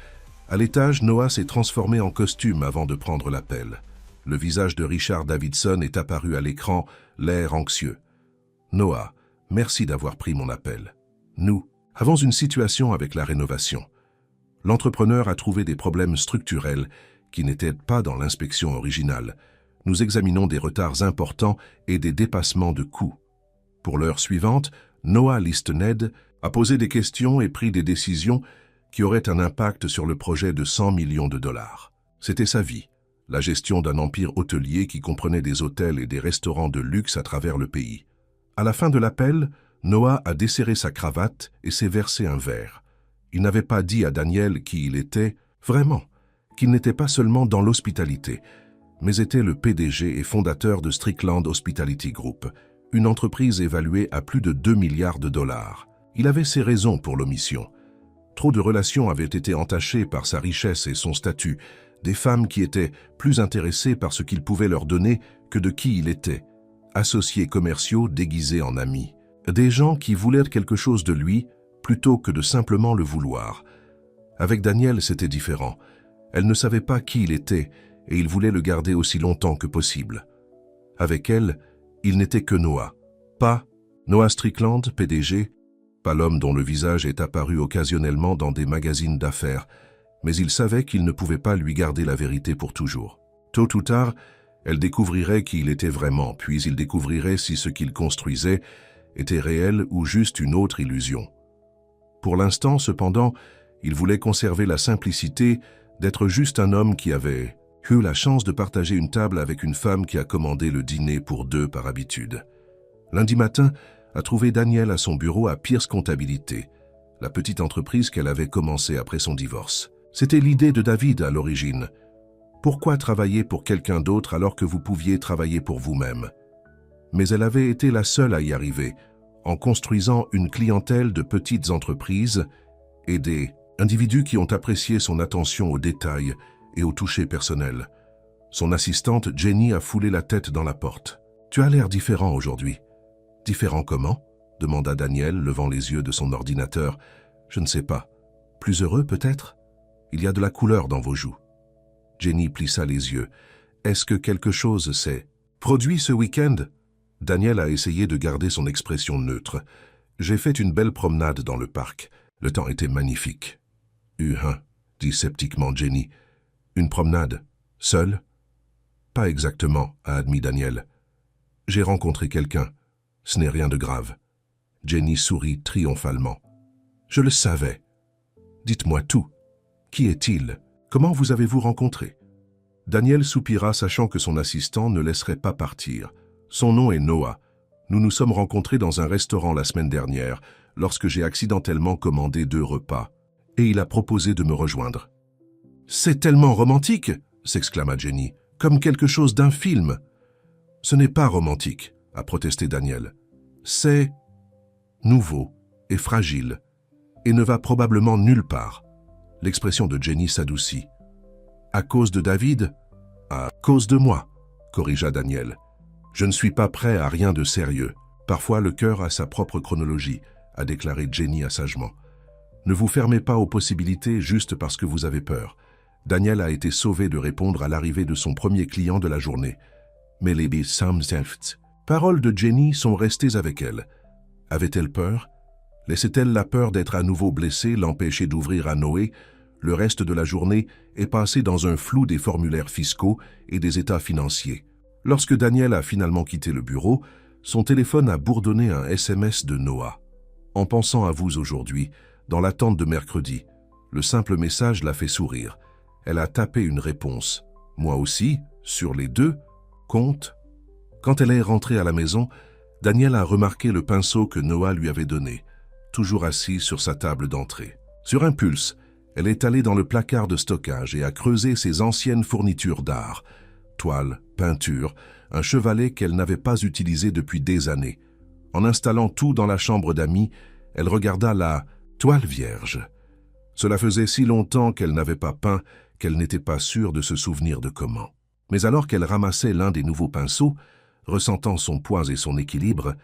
À l'étage, Noah s'est transformé en costume avant de prendre l'appel. Le visage de Richard Davidson est apparu à l'écran, l'air anxieux. « Noah, merci d'avoir pris mon appel. Nous avons une situation avec la rénovation. L'entrepreneur a trouvé des problèmes structurels qui n'étaient pas dans l'inspection originale. Nous examinons des retards importants et des dépassements de coûts. Pour l'heure suivante, Noah Listened a posé des questions et pris des décisions qui auraient un impact sur le projet de 100 millions de dollars. C'était sa vie, la gestion d'un empire hôtelier qui comprenait des hôtels et des restaurants de luxe à travers le pays. À la fin de l'appel, Noah a desserré sa cravate et s'est versé un verre. Il n'avait pas dit à Daniel qui il était, vraiment, qu'il n'était pas seulement dans l'hospitalité, mais était le PDG et fondateur de Strickland Hospitality Group, une entreprise évaluée à plus de 2 milliards de dollars. Il avait ses raisons pour l'omission. Trop de relations avaient été entachées par sa richesse et son statut, des femmes qui étaient plus intéressées par ce qu'il pouvait leur donner que de qui il était, associés commerciaux déguisés en amis, des gens qui voulaient quelque chose de lui plutôt que de simplement le vouloir. Avec Daniel, c'était différent. Elle ne savait pas qui il était et il voulait le garder aussi longtemps que possible. Avec elle, il n'était que Noah. Pas Noah Strickland, PDG, pas l'homme dont le visage est apparu occasionnellement dans des magazines d'affaires, mais il savait qu'il ne pouvait pas lui garder la vérité pour toujours. Tôt ou tard, elle découvrirait qui il était vraiment, puis il découvrirait si ce qu'il construisait était réel ou juste une autre illusion. Pour l'instant, cependant, il voulait conserver la simplicité d'être juste un homme qui avait eu la chance de partager une table avec une femme qui a commandé le dîner pour deux par habitude. Lundi matin, a trouvé Daniel à son bureau à Pierce Comptabilité, la petite entreprise qu'elle avait commencée après son divorce. C'était l'idée de David à l'origine. Pourquoi travailler pour quelqu'un d'autre alors que vous pouviez travailler pour vous-même? Mais elle avait été la seule à y arriver, en construisant une clientèle de petites entreprises et des individus qui ont apprécié son attention aux détails et au toucher personnel. Son assistante Jenny a foulé la tête dans la porte. « Tu as l'air différent aujourd'hui. » « Différent comment ?» demanda Daniel, levant les yeux de son ordinateur. « Je ne sais pas. Plus heureux peut-être? Il y a de la couleur dans vos joues. » Jenny plissa les yeux. « Est-ce que quelque chose s'est produit ce week-end ?» Daniel a essayé de garder son expression neutre. « J'ai fait une belle promenade dans le parc. Le temps était magnifique. »« dit sceptiquement Jenny. « Une promenade? Seule ?»« Pas exactement, » a admis Daniel. « J'ai rencontré quelqu'un. Ce n'est rien de grave. » Jenny sourit triomphalement. « Je le savais. Dites-moi tout. Qui est-il? Comment vous avez-vous rencontré ?» Daniel soupira, sachant que son assistant ne laisserait pas partir. « Son nom est Noah. Nous nous sommes rencontrés dans un restaurant la semaine dernière, lorsque j'ai accidentellement commandé 2 repas, et il a proposé de me rejoindre. »« C'est tellement romantique !» s'exclama Jenny. « Comme quelque chose d'un film. »« Ce n'est pas romantique, » a protesté Daniel. « C'est nouveau et fragile. et ne va probablement nulle part. L'expression de Jenny s'adoucit. À cause de David? À cause de moi, corrigea Daniel. Je ne suis pas prêt à rien de sérieux. Parfois, le cœur a sa propre chronologie, a déclaré Jenny assagement. Ne vous fermez pas aux possibilités juste parce que vous avez peur. Daniel a été sauvé de répondre à l'arrivée de son premier client de la journée. Mais les paroles de Jenny sont restées avec elle. Avait-elle peur? Laissait-elle la peur d'être à nouveau blessée l'empêcher d'ouvrir à Noé? Le reste de la journée est passé dans un flou des formulaires fiscaux et des états financiers. Lorsque Daniel a finalement quitté le bureau, son téléphone a bourdonné un SMS de Noah. En pensant à vous aujourd'hui, dans l'attente de mercredi, le simple message l'a fait sourire. Elle a tapé une réponse. Moi aussi, sur les deux, compte. Quand elle est rentrée à la maison, Daniel a remarqué le pinceau que Noah lui avait donné, toujours assis sur sa table d'entrée. Sur impulse, elle est allée dans le placard de stockage et a creusé ses anciennes fournitures d'art, toiles, peintures, un chevalet qu'elle n'avait pas utilisé depuis des années. En installant tout dans la chambre d'amis, elle regarda la toile vierge. Cela faisait si longtemps qu'elle n'avait pas peint qu'elle n'était pas sûre de se souvenir de comment. Mais alors qu'elle ramassait l'un des nouveaux pinceaux, ressentant son poids et son équilibre,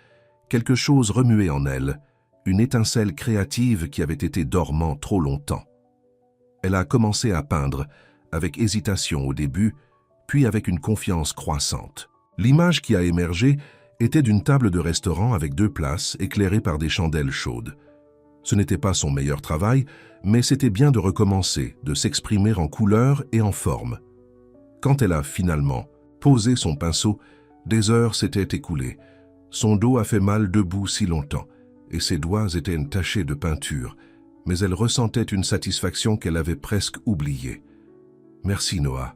quelque chose remuait en elle, une étincelle créative qui avait été dormant trop longtemps. Elle a commencé à peindre, avec hésitation au début, puis avec une confiance croissante. L'image qui a émergé était d'une table de restaurant avec 2 places éclairées par des chandelles chaudes. Ce n'était pas son meilleur travail, mais c'était bien de recommencer, de s'exprimer en couleurs et en forme. Quand elle a finalement posé son pinceau, des heures s'étaient écoulées. Son dos a fait mal debout si longtemps, et ses doigts étaient entachés de peinture, mais elle ressentait une satisfaction qu'elle avait presque oubliée. « Merci, Noah »,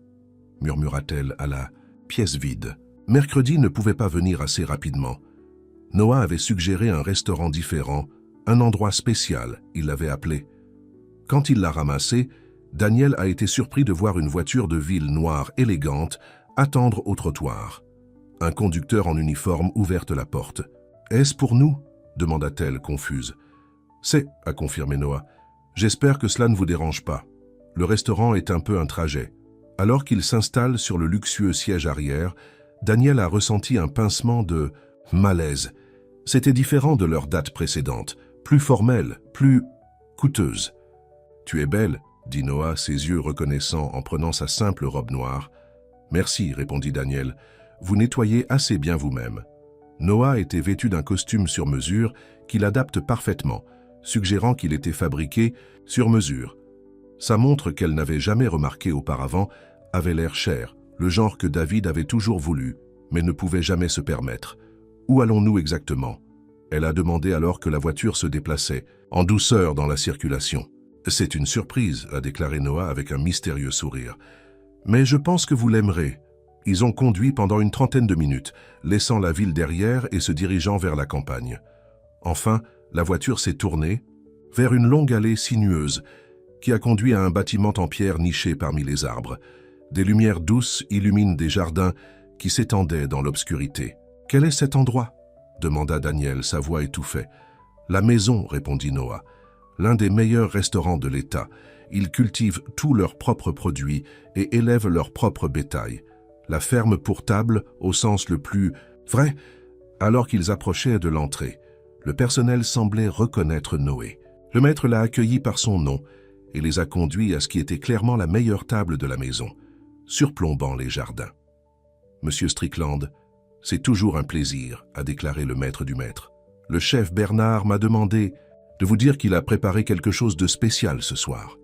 murmura-t-elle à la pièce vide. Mercredi ne pouvait pas venir assez rapidement. Noah avait suggéré un restaurant différent, un endroit spécial, il l'avait appelé. Quand il l'a ramassé, Daniel a été surpris de voir une voiture de ville noire élégante attendre au trottoir. Un conducteur en uniforme ouverte la porte. « Est-ce pour nous ?» demanda-t-elle, confuse. « C'est », a confirmé Noah. « J'espère que cela ne vous dérange pas. Le restaurant est un peu un trajet. » Alors qu'il s'installe sur le luxueux siège arrière, Daniel a ressenti un pincement de malaise. C'était différent de leur date précédente, plus formelle, plus coûteuse. « Tu es belle », dit Noah, ses yeux reconnaissants en prenant sa simple robe noire. « Merci », répondit Daniel. « Vous nettoyez assez bien vous-même. » Noah était vêtu d'un costume sur mesure qu'il adapte parfaitement, suggérant qu'il était fabriqué sur mesure. Sa montre qu'elle n'avait jamais remarquée auparavant avait l'air cher, le genre que David avait toujours voulu, mais ne pouvait jamais se permettre. « Où allons-nous exactement ?» Elle a demandé alors que la voiture se déplaçait, en douceur dans la circulation. « C'est une surprise », a déclaré Noah avec un mystérieux sourire. « Mais je pense que vous l'aimerez. » Ils ont conduit pendant une 30aine de minutes, laissant la ville derrière et se dirigeant vers la campagne. Enfin, la voiture s'est tournée vers une longue allée sinueuse qui a conduit à un bâtiment en pierre niché parmi les arbres. Des lumières douces illuminent des jardins qui s'étendaient dans l'obscurité. « Quel est cet endroit ?» demanda Daniel, sa voix étouffée. « La maison », répondit Noah. « L'un des meilleurs restaurants de l'État. Ils cultivent tous leurs propres produits et élèvent leur propre bétail. La ferme pour table au sens le plus vrai. » Alors qu'ils approchaient de l'entrée, le personnel semblait reconnaître Noé. Le maître l'a accueilli par son nom et les a conduits à ce qui était clairement la meilleure table de la maison, surplombant les jardins. « Monsieur Strickland, c'est toujours un plaisir », a déclaré le maître du maître. « Le chef Bernard m'a demandé de vous dire qu'il a préparé quelque chose de spécial ce soir. »«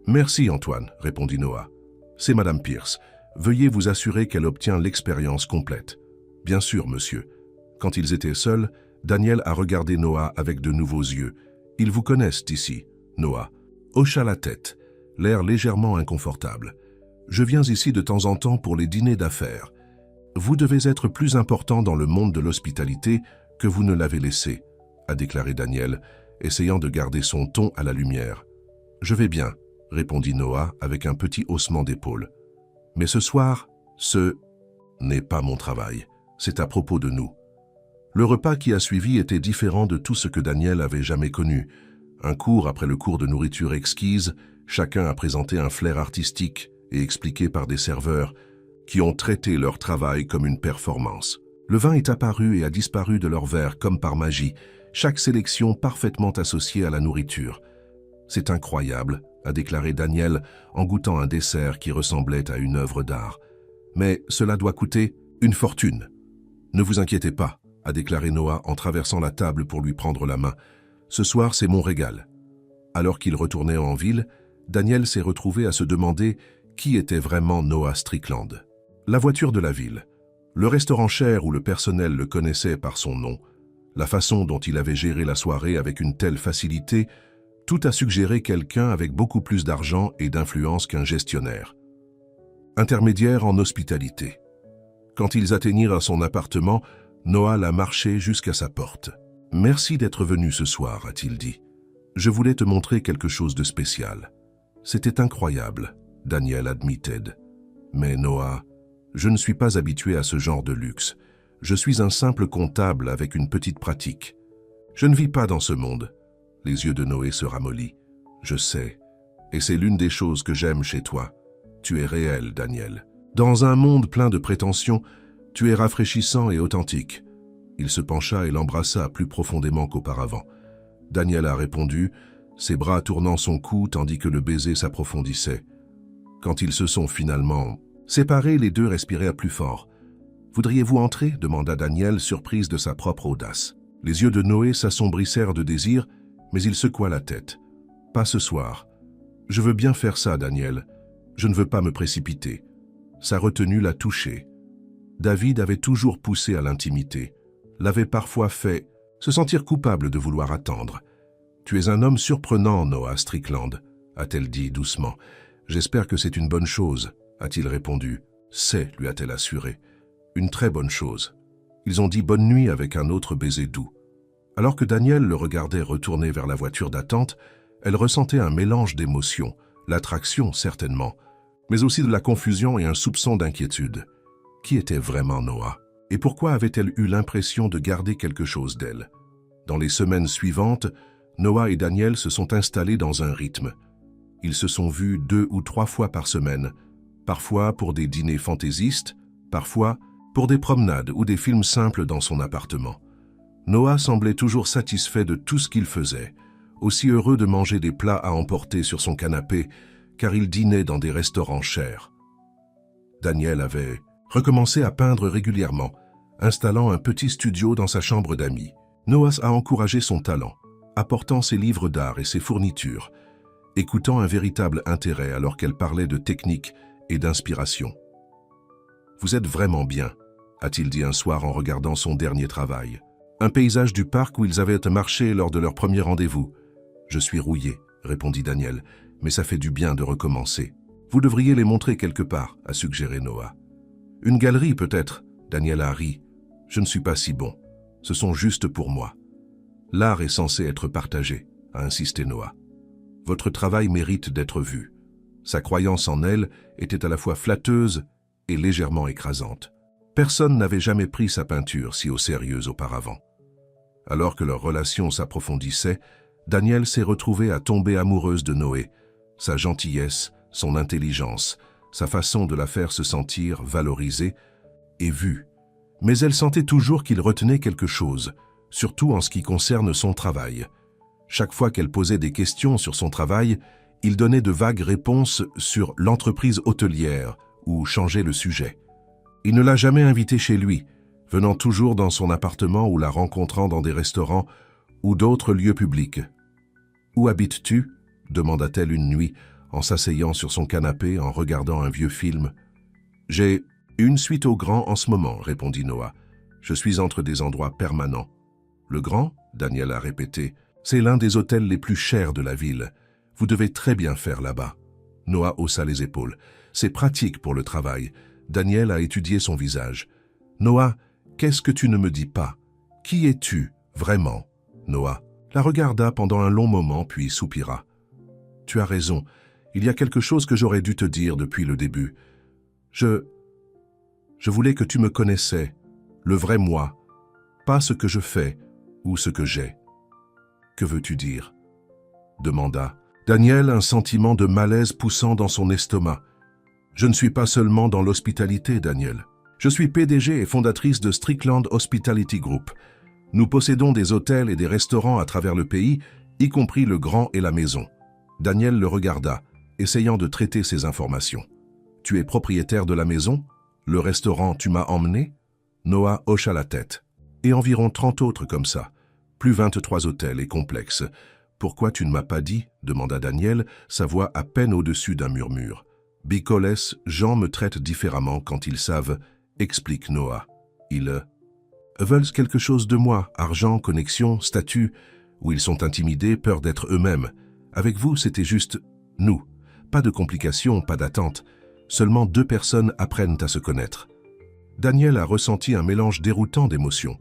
Merci Antoine », répondit Noah. « C'est Madame Pierce. Veuillez vous assurer qu'elle obtient l'expérience complète. »« Bien sûr, monsieur. » Quand ils étaient seuls, Daniel a regardé Noah avec de nouveaux yeux. « Ils vous connaissent ici. » Noah hocha la tête, l'air légèrement inconfortable. « Je viens ici de temps en temps pour les dîners d'affaires. Vous devez être plus important dans le monde de l'hospitalité que vous ne l'avez laissé, » a déclaré Daniel, essayant de garder son ton à la lumière. « Je vais bien, » répondit Noah avec un petit haussement d'épaule. « Mais ce soir, ce n'est pas mon travail, c'est à propos de nous. » Le repas qui a suivi était différent de tout ce que Daniel avait jamais connu. Un cours après le cours de nourriture exquise, chacun a présenté un flair artistique et expliqué par des serveurs qui ont traité leur travail comme une performance. Le vin est apparu et a disparu de leur verre comme par magie, chaque sélection parfaitement associée à la nourriture. C'est incroyable, a déclaré Daniel en goûtant un dessert qui ressemblait à une œuvre d'art. Mais cela doit coûter une fortune. Ne vous inquiétez pas, a déclaré Noah en traversant la table pour lui prendre la main. Ce soir, c'est mon régal. Alors qu'il retournait en ville, Daniel s'est retrouvé à se demander qui était vraiment Noah Strickland. La voiture de la ville, le restaurant cher où le personnel le connaissait par son nom, la façon dont il avait géré la soirée avec une telle facilité, tout a suggéré quelqu'un avec beaucoup plus d'argent et d'influence qu'un gestionnaire. Intermédiaire en hospitalité. Quand ils atteignirent à son appartement, Noah l'a marché jusqu'à sa porte. « Merci d'être venu ce soir », a-t-il dit. « Je voulais te montrer quelque chose de spécial. » C'était incroyable, Daniel admitted. « Mais Noah, je ne suis pas habitué à ce genre de luxe. Je suis un simple comptable avec une petite pratique. Je ne vis pas dans ce monde. » Les yeux de Noé se ramollient. « Je sais, et c'est l'une des choses que j'aime chez toi. Tu es réel, Daniel. Dans un monde plein de prétentions, tu es rafraîchissant et authentique. » Il se pencha et l'embrassa plus profondément qu'auparavant. Daniel a répondu, ses bras tournant son cou tandis que le baiser s'approfondissait. Quand ils se sont finalement séparés, les deux respirèrent plus fort. « Voudriez-vous entrer » demanda Daniel, surprise de sa propre audace. Les yeux de Noé s'assombrissèrent de désir, mais il secoua la tête. « Pas ce soir. Je veux bien faire ça, Daniel. Je ne veux pas me précipiter. » Sa retenue l'a touché. David avait toujours poussé à l'intimité, l'avait parfois fait se sentir coupable de vouloir attendre. « Tu es un homme surprenant, Noah Strickland, » a-t-elle dit doucement. « J'espère que c'est une bonne chose, » a-t-il répondu. « C'est, lui a-t-elle assuré. Une très bonne chose. » Ils ont dit bonne nuit avec un autre baiser doux. Alors que Daniel le regardait retourner vers la voiture d'attente, elle ressentait un mélange d'émotions, l'attraction certainement, mais aussi de la confusion et un soupçon d'inquiétude. Qui était vraiment Noah? Et pourquoi avait-elle eu l'impression de garder quelque chose d'elle? Dans les semaines suivantes, Noah et Daniel se sont installés dans un rythme. Ils se sont vus 2 ou 3 fois par semaine, parfois pour des dîners fantaisistes, parfois pour des promenades ou des films simples dans son appartement. Noah semblait toujours satisfait de tout ce qu'il faisait, aussi heureux de manger des plats à emporter sur son canapé, car il dînait dans des restaurants chers. Daniel avait recommencé à peindre régulièrement, installant un petit studio dans sa chambre d'amis. Noah a encouragé son talent, apportant ses livres d'art et ses fournitures, écoutant un véritable intérêt alors qu'elle parlait de technique et d'inspiration. « Vous êtes vraiment bien », a-t-il dit un soir en regardant son dernier travail. Un paysage du parc où ils avaient marché lors de leur premier rendez-vous. « Je suis rouillé », répondit Daniel, « mais ça fait du bien de recommencer. »« Vous devriez les montrer quelque part », a suggéré Noah. « Une galerie peut-être », Daniel a ri. « Je ne suis pas si bon. Ce sont juste pour moi. »« L'art est censé être partagé », a insisté Noah. « Votre travail mérite d'être vu. » Sa croyance en elle était à la fois flatteuse et légèrement écrasante. Personne n'avait jamais pris sa peinture si au sérieux auparavant. Alors que leur relation s'approfondissait, Daniel s'est retrouvée à tomber amoureuse de Noé, sa gentillesse, son intelligence, sa façon de la faire se sentir valorisée et vue. Mais elle sentait toujours qu'il retenait quelque chose, surtout en ce qui concerne son travail. Chaque fois qu'elle posait des questions sur son travail, il donnait de vagues réponses sur l'entreprise hôtelière ou changeait le sujet. Il ne l'a jamais invitée chez lui, venant toujours dans son appartement ou la rencontrant dans des restaurants ou d'autres lieux publics. « Où habites-tu » demanda-t-elle une nuit, en s'asseyant sur son canapé en regardant un vieux film. « J'ai une suite au Grand en ce moment, » répondit Noah. « Je suis entre des endroits permanents. »« Le Grand » Daniel a répété. « C'est l'un des hôtels les plus chers de la ville. Vous devez très bien faire là-bas. » Noah haussa les épaules. « C'est pratique pour le travail. » Daniel a étudié son visage. « Noah, qu'est-ce que tu ne me dis pas? Qui es-tu, vraiment ?» Noah la regarda pendant un long moment, puis soupira. « Tu as raison. Il y a quelque chose que j'aurais dû te dire depuis le début. Je voulais que tu me connaissais, le vrai moi, pas ce que je fais ou ce que j'ai. » Que veux-tu dire? demanda Daniel, un sentiment de malaise poussant dans son estomac. Je ne suis pas seulement dans l'hospitalité, Daniel. Je suis PDG et fondatrice de Strickland Hospitality Group. Nous possédons des hôtels et des restaurants à travers le pays, y compris le Grand et la Maison. Daniel le regarda, essayant de traiter ces informations. Tu es propriétaire de la maison? Le restaurant tu m'as emmené? Noah hocha la tête. Et environ 30 autres comme ça, plus 23 hôtels et complexes. Pourquoi tu ne m'as pas dit? Demanda Daniel, sa voix à peine au-dessus d'un murmure. Because gens me traitent différemment quand ils savent, explique Noah. Ils veulent quelque chose de moi, argent, connexion, statut, ou ils sont intimidés, peur d'être eux-mêmes. Avec vous, c'était juste nous. Pas de complications, pas d'attente. Seulement 2 personnes apprennent à se connaître. Daniel a ressenti un mélange déroutant d'émotions.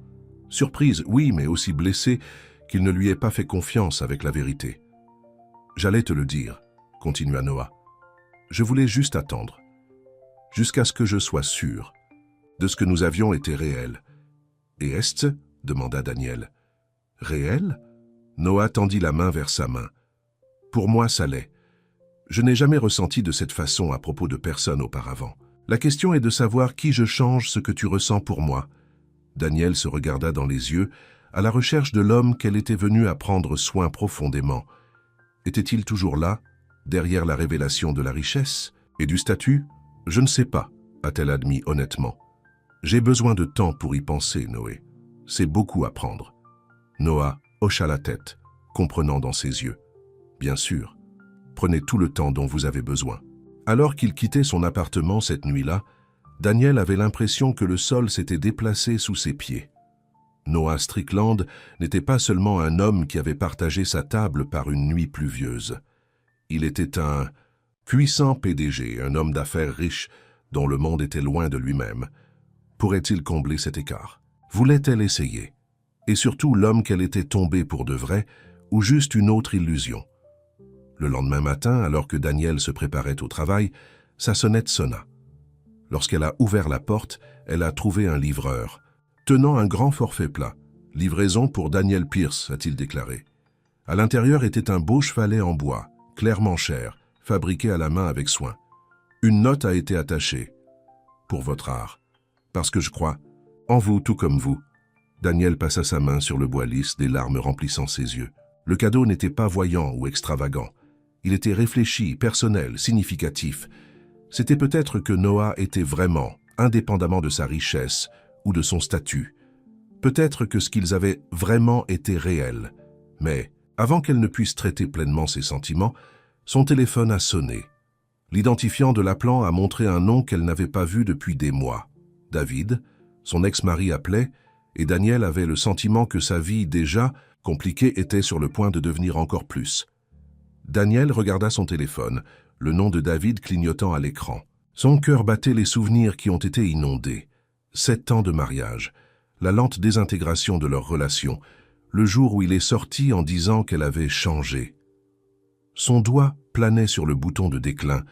Surprise, oui, mais aussi blessé qu'il ne lui ait pas fait confiance avec la vérité. « J'allais te le dire, » continua Noah. « Je voulais juste attendre, jusqu'à ce que je sois sûr de ce que nous avions été réel. »« Et est-ce » demanda Daniel. « Réel » Noah tendit la main vers sa main. « Pour moi, ça l'est. Je n'ai jamais ressenti de cette façon à propos de personne auparavant. La question est de savoir qui je change ce que tu ressens pour moi. » Daniel se regarda dans les yeux, à la recherche de l'homme qu'elle était venue à prendre soin profondément. Était-il toujours là, derrière la révélation de la richesse et du statut? Je ne sais pas, a-t-elle admis honnêtement. J'ai besoin de temps pour y penser, Noé. C'est beaucoup à prendre. Noah hocha la tête, comprenant dans ses yeux. Bien sûr, prenez tout le temps dont vous avez besoin. Alors qu'il quittait son appartement cette nuit-là, Daniel avait l'impression que le sol s'était déplacé sous ses pieds. Noah Strickland n'était pas seulement un homme qui avait partagé sa table par une nuit pluvieuse. Il était un puissant PDG, un homme d'affaires riche dont le monde était loin de lui-même. Pourrait-il combler cet écart? Voulait-elle essayer? Et surtout l'homme qu'elle était tombée pour de vrai, ou juste une autre illusion? Le lendemain matin, alors que Daniel se préparait au travail, sa sonnette sonna. Lorsqu'elle a ouvert la porte, elle a trouvé un livreur, tenant un grand forfait plat. « Livraison pour Daniel Pierce », a-t-il déclaré. À l'intérieur était un beau chevalet en bois, clairement cher, fabriqué à la main avec soin. Une note a été attachée. « Pour votre art. Parce que je crois, en vous tout comme vous. » Daniel passa sa main sur le bois lisse, des larmes remplissant ses yeux. Le cadeau n'était pas voyant ou extravagant. Il était réfléchi, personnel, significatif. C'était peut-être que Noah était vraiment, indépendamment de sa richesse ou de son statut. Peut-être que ce qu'ils avaient vraiment était réel. Mais, avant qu'elle ne puisse traiter pleinement ses sentiments, son téléphone a sonné. L'identifiant de l'appelant a montré un nom qu'elle n'avait pas vu depuis des mois. David, son ex-mari appelait, et Daniel avait le sentiment que sa vie déjà compliquée était sur le point de devenir encore plus. Daniel regarda son téléphone, le nom de David clignotant à l'écran. Son cœur battait les souvenirs qui ont été inondés. 7 ans de mariage, la lente désintégration de leur relation, le jour où il est sorti en disant qu'elle avait changé. Son doigt planait sur le bouton de déclin,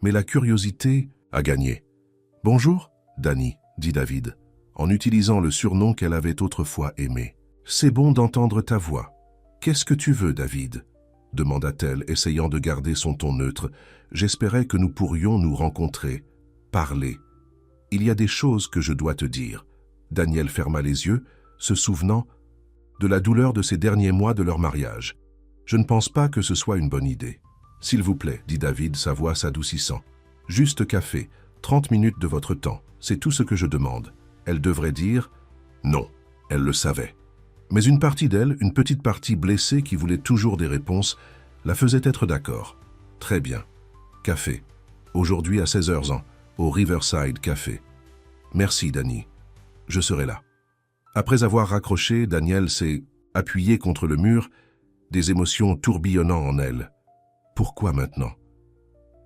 mais la curiosité a gagné. « Bonjour, Danny », dit David, en utilisant le surnom qu'elle avait autrefois aimé. « C'est bon d'entendre ta voix. Qu'est-ce que tu veux, David ?» demanda-t-elle, essayant de garder son ton neutre. « J'espérais que nous pourrions nous rencontrer, parler. Il y a des choses que je dois te dire. » Daniel ferma les yeux, se souvenant de la douleur de ces derniers mois de leur mariage. « Je ne pense pas que ce soit une bonne idée. »« S'il vous plaît, » dit David, sa voix s'adoucissant. « Juste café, 30 minutes de votre temps, c'est tout ce que je demande. » Elle devrait dire « non », elle le savait. Mais une partie d'elle, une petite partie blessée qui voulait toujours des réponses, la faisait être d'accord. « Très bien. Café. Aujourd'hui à 16h, au Riverside Café. Merci, Danny. Je serai là. » Après avoir raccroché, Daniel s'est appuyé contre le mur, des émotions tourbillonnant en elle. Pourquoi maintenant?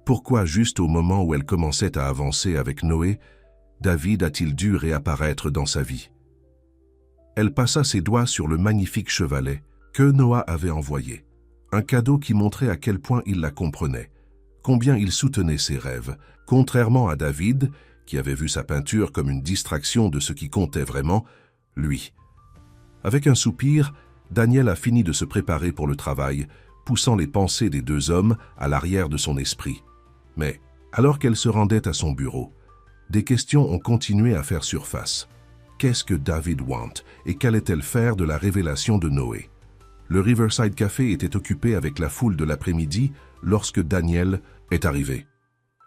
Pourquoi juste au moment où elle commençait à avancer avec Noé, David a-t-il dû réapparaître dans sa vie? Elle passa ses doigts sur le magnifique chevalet que Noah avait envoyé. Un cadeau qui montrait à quel point il la comprenait, combien il soutenait ses rêves, contrairement à David, qui avait vu sa peinture comme une distraction de ce qui comptait vraiment, lui. Avec un soupir, Daniel a fini de se préparer pour le travail, poussant les pensées des deux hommes à l'arrière de son esprit. Mais, alors qu'elle se rendait à son bureau, des questions ont continué à faire surface. Qu'est-ce que David Want et qu'allait-elle faire de la révélation de Noé? Le Riverside Café était occupé avec la foule de l'après-midi lorsque Danielle est arrivée.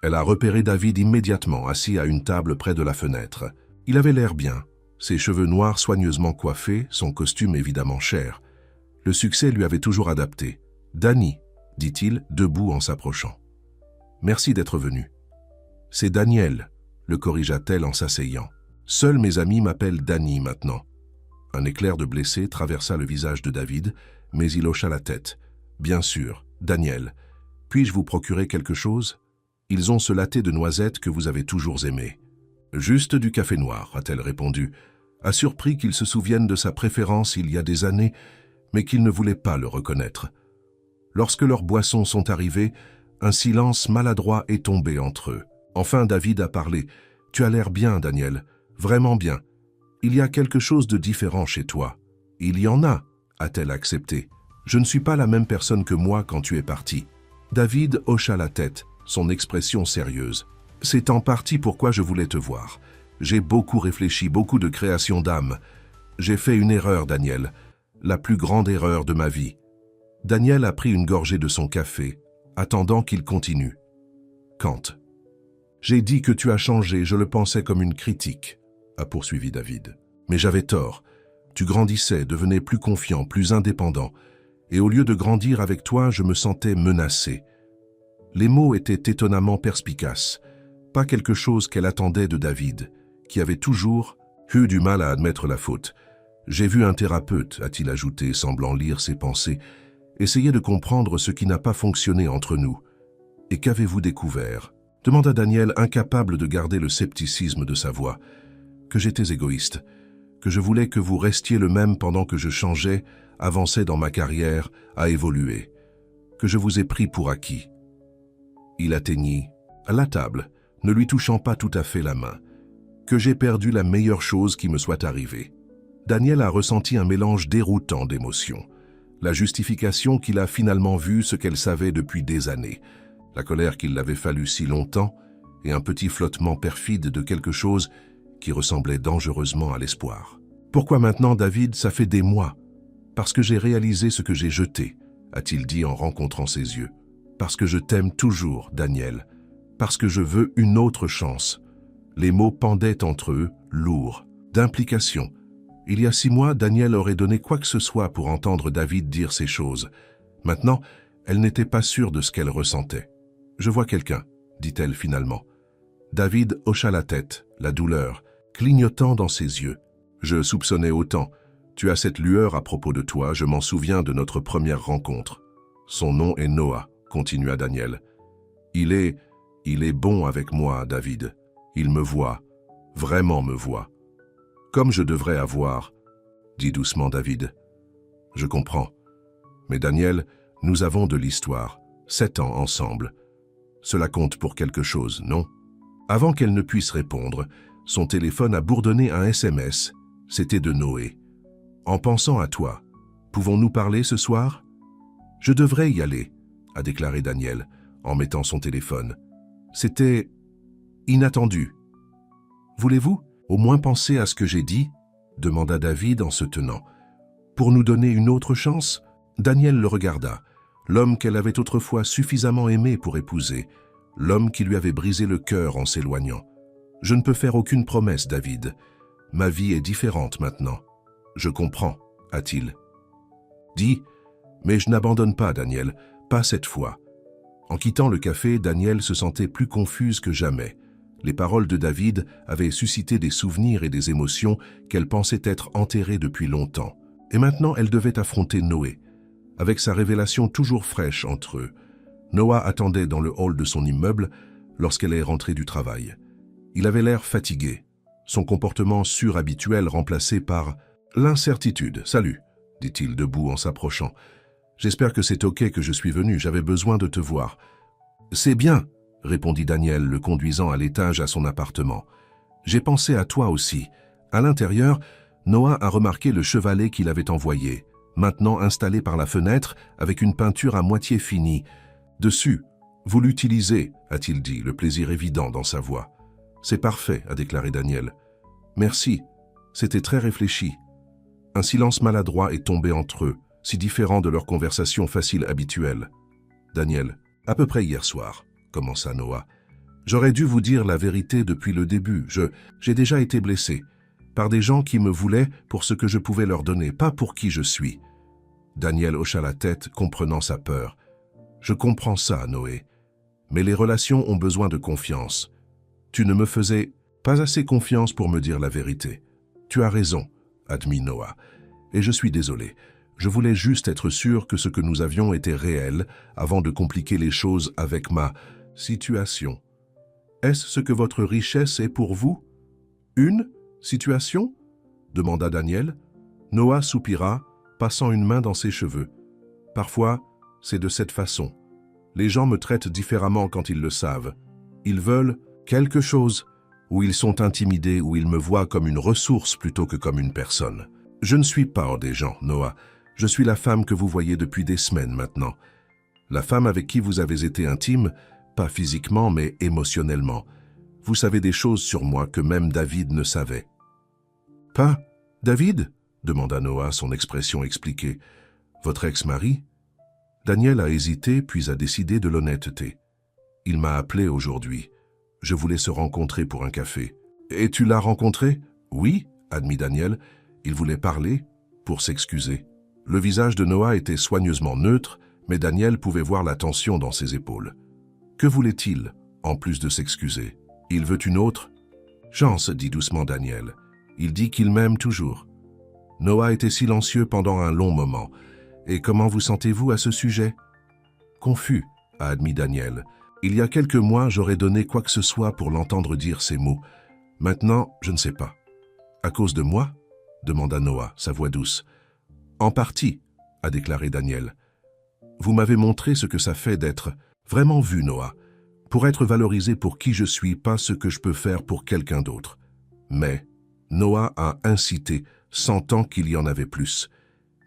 Elle a repéré David immédiatement assis à une table près de la fenêtre. Il avait l'air bien, ses cheveux noirs soigneusement coiffés, son costume évidemment cher. Le succès lui avait toujours adapté. « Danny », dit-il, debout en s'approchant. « Merci d'être venu. »« C'est Daniel », le corrigea-t-elle en s'asseyant. « Seuls mes amis m'appellent Danny maintenant. » Un éclair de blessé traversa le visage de David, mais il hocha la tête. « Bien sûr, Daniel. Puis-je vous procurer quelque chose? Ils ont ce latte de noisettes que vous avez toujours aimé. »« Juste du café noir, a-t-elle répondu, a surpris qu'il se souvienne de sa préférence il y a des années, mais qu'il ne voulait pas le reconnaître. Lorsque leurs boissons sont arrivées, un silence maladroit est tombé entre eux. Enfin, David a parlé. « Tu as l'air bien, Daniel, vraiment bien. Il y a quelque chose de différent chez toi. »« Il y en a, a-t-elle accepté. Je ne suis pas la même personne que moi quand tu es parti. » David hocha la tête, son expression sérieuse. « C'est en partie pourquoi je voulais te voir. J'ai beaucoup réfléchi, beaucoup de création d'âme. J'ai fait une erreur, Daniel, la plus grande erreur de ma vie. » Daniel a pris une gorgée de son café, attendant qu'il continue. « Quand j'ai dit que tu as changé, je le pensais comme une critique, » a poursuivi David. « Mais j'avais tort. Tu grandissais, devenais plus confiant, plus indépendant. Et au lieu de grandir avec toi, je me sentais menacé. » Les mots étaient étonnamment perspicaces. Pas quelque chose qu'elle attendait de David, qui avait toujours eu du mal à admettre la faute. « J'ai vu un thérapeute, » a-t-il ajouté, semblant lire ses pensées. « Essayez de comprendre ce qui n'a pas fonctionné entre nous. »« Et qu'avez-vous découvert ?» demanda Daniel, incapable de garder le scepticisme de sa voix. « Que j'étais égoïste, que je voulais que vous restiez le même pendant que je changeais, avançais dans ma carrière, à évoluer, que je vous ai pris pour acquis. » Il atteignit à la table, ne lui touchant pas tout à fait la main. « Que j'ai perdu la meilleure chose qui me soit arrivée. » Daniel a ressenti un mélange déroutant d'émotions. La justification qu'il a finalement vue ce qu'elle savait depuis des années. La colère qu'il l'avait fallu si longtemps et un petit flottement perfide de quelque chose qui ressemblait dangereusement à l'espoir. « Pourquoi maintenant, David, ça fait des mois? »« Parce que j'ai réalisé ce que j'ai jeté, » a-t-il dit en rencontrant ses yeux. « Parce que je t'aime toujours, Daniel. Parce que je veux une autre chance. » Les mots pendaient entre eux, lourds, d'implication. Il y a 6 mois, Daniel aurait donné quoi que ce soit pour entendre David dire ces choses. Maintenant, elle n'était pas sûre de ce qu'elle ressentait. « Je vois quelqu'un, » dit-elle finalement. David hocha la tête, la douleur, clignotant dans ses yeux. « Je soupçonnais autant. Tu as cette lueur à propos de toi, je m'en souviens de notre première rencontre. »« Son nom est Noah, » continua Daniel. « Il est bon avec moi, David. Il me voit, vraiment me voit. »« Comme je devrais avoir, » dit doucement David. « Je comprends. Mais Daniel, nous avons de l'histoire, 7 ans ensemble. Cela compte pour quelque chose, non ?» Avant qu'elle ne puisse répondre, son téléphone a bourdonné un SMS. C'était de Noé. « En pensant à toi, pouvons-nous parler ce soir ?»« Je devrais y aller, » a déclaré Daniel, en mettant son téléphone. « C'était inattendu. »« Voulez-vous au moins penser à ce que j'ai dit ?» demanda David en se tenant. « Pour nous donner une autre chance ?» Daniel le regarda. L'homme qu'elle avait autrefois suffisamment aimé pour épouser, l'homme qui lui avait brisé le cœur en s'éloignant. « Je ne peux faire aucune promesse, David. Ma vie est différente maintenant. »« Je comprends, » a-t-il dit. « Mais je n'abandonne pas, Daniel, pas cette fois. » En quittant le café, Daniel se sentait plus confuse que jamais. Les paroles de David avaient suscité des souvenirs et des émotions qu'elle pensait être enterrées depuis longtemps. Et maintenant, elle devait affronter Noé, avec sa révélation toujours fraîche entre eux. Noah attendait dans le hall de son immeuble lorsqu'elle est rentrée du travail. Il avait l'air fatigué, son comportement surhabituel remplacé par l'incertitude. « Salut », dit-il debout en s'approchant. « J'espère que c'est ok que je suis venu, j'avais besoin de te voir. »« C'est bien », répondit Daniel, le conduisant à l'étage à son appartement. « J'ai pensé à toi aussi. » À l'intérieur, Noah a remarqué le chevalet qu'il avait envoyé. maintenant installé par la fenêtre avec une peinture à moitié finie. Dessus, vous l'utilisez, a-t-il dit, le plaisir évident dans sa voix. C'est parfait, a déclaré Daniel. Merci, c'était très réfléchi. Un silence maladroit est tombé entre eux, si différent de leur conversation facile habituelle. Daniel, à peu près hier soir, commença Noah. J'aurais dû vous dire la vérité depuis le début. J'ai déjà été blessé par des gens qui me voulaient pour ce que je pouvais leur donner, pas pour qui je suis. Daniel hocha la tête, comprenant sa peur. Je comprends ça, Noé. Mais les relations ont besoin de confiance. Tu ne me faisais pas assez confiance pour me dire la vérité. Tu as raison, admit Noah. Et je suis désolé. Je voulais juste être sûr que ce que nous avions était réel avant de compliquer les choses avec ma situation. Est-ce ce que votre richesse est pour vous? Une situation? Demanda Daniel. Noah soupira, passant une main dans ses cheveux. Parfois, c'est de cette façon. Les gens me traitent différemment quand ils le savent. Ils veulent quelque chose, ou ils sont intimidés, ou ils me voient comme une ressource plutôt que comme une personne. Je ne suis pas hors des gens, Noah. Je suis la femme que vous voyez depuis des semaines maintenant. La femme avec qui vous avez été intime, pas physiquement, mais émotionnellement. Vous savez des choses sur moi que même David ne savait. « Pas David ?» demanda Noah, son expression expliquée. « Votre ex-mari ?» Daniel a hésité, puis a décidé de l'honnêteté. « Il m'a appelé aujourd'hui. Je voulais se rencontrer pour un café. »« Et tu l'as rencontré ?»« Oui, » admit Daniel. Il voulait parler pour s'excuser. Le visage de Noah était soigneusement neutre, mais Daniel pouvait voir la tension dans ses épaules. Que voulait-il, en plus de s'excuser? Il veut une autre? Chance, dit doucement Daniel. Il dit qu'il m'aime toujours. Noah était silencieux pendant un long moment. Et comment vous sentez-vous à ce sujet? Confus, a admis Daniel. Il y a quelques mois, j'aurais donné quoi que ce soit pour l'entendre dire ces mots. Maintenant, je ne sais pas. À cause de moi? Demanda Noah, sa voix douce. En partie, a déclaré Daniel. Vous m'avez montré ce que ça fait d'être vraiment vu, Noah, pour être valorisé pour qui je suis, pas ce que je peux faire pour quelqu'un d'autre. Mais Noah a incité, sentant qu'il y en avait plus.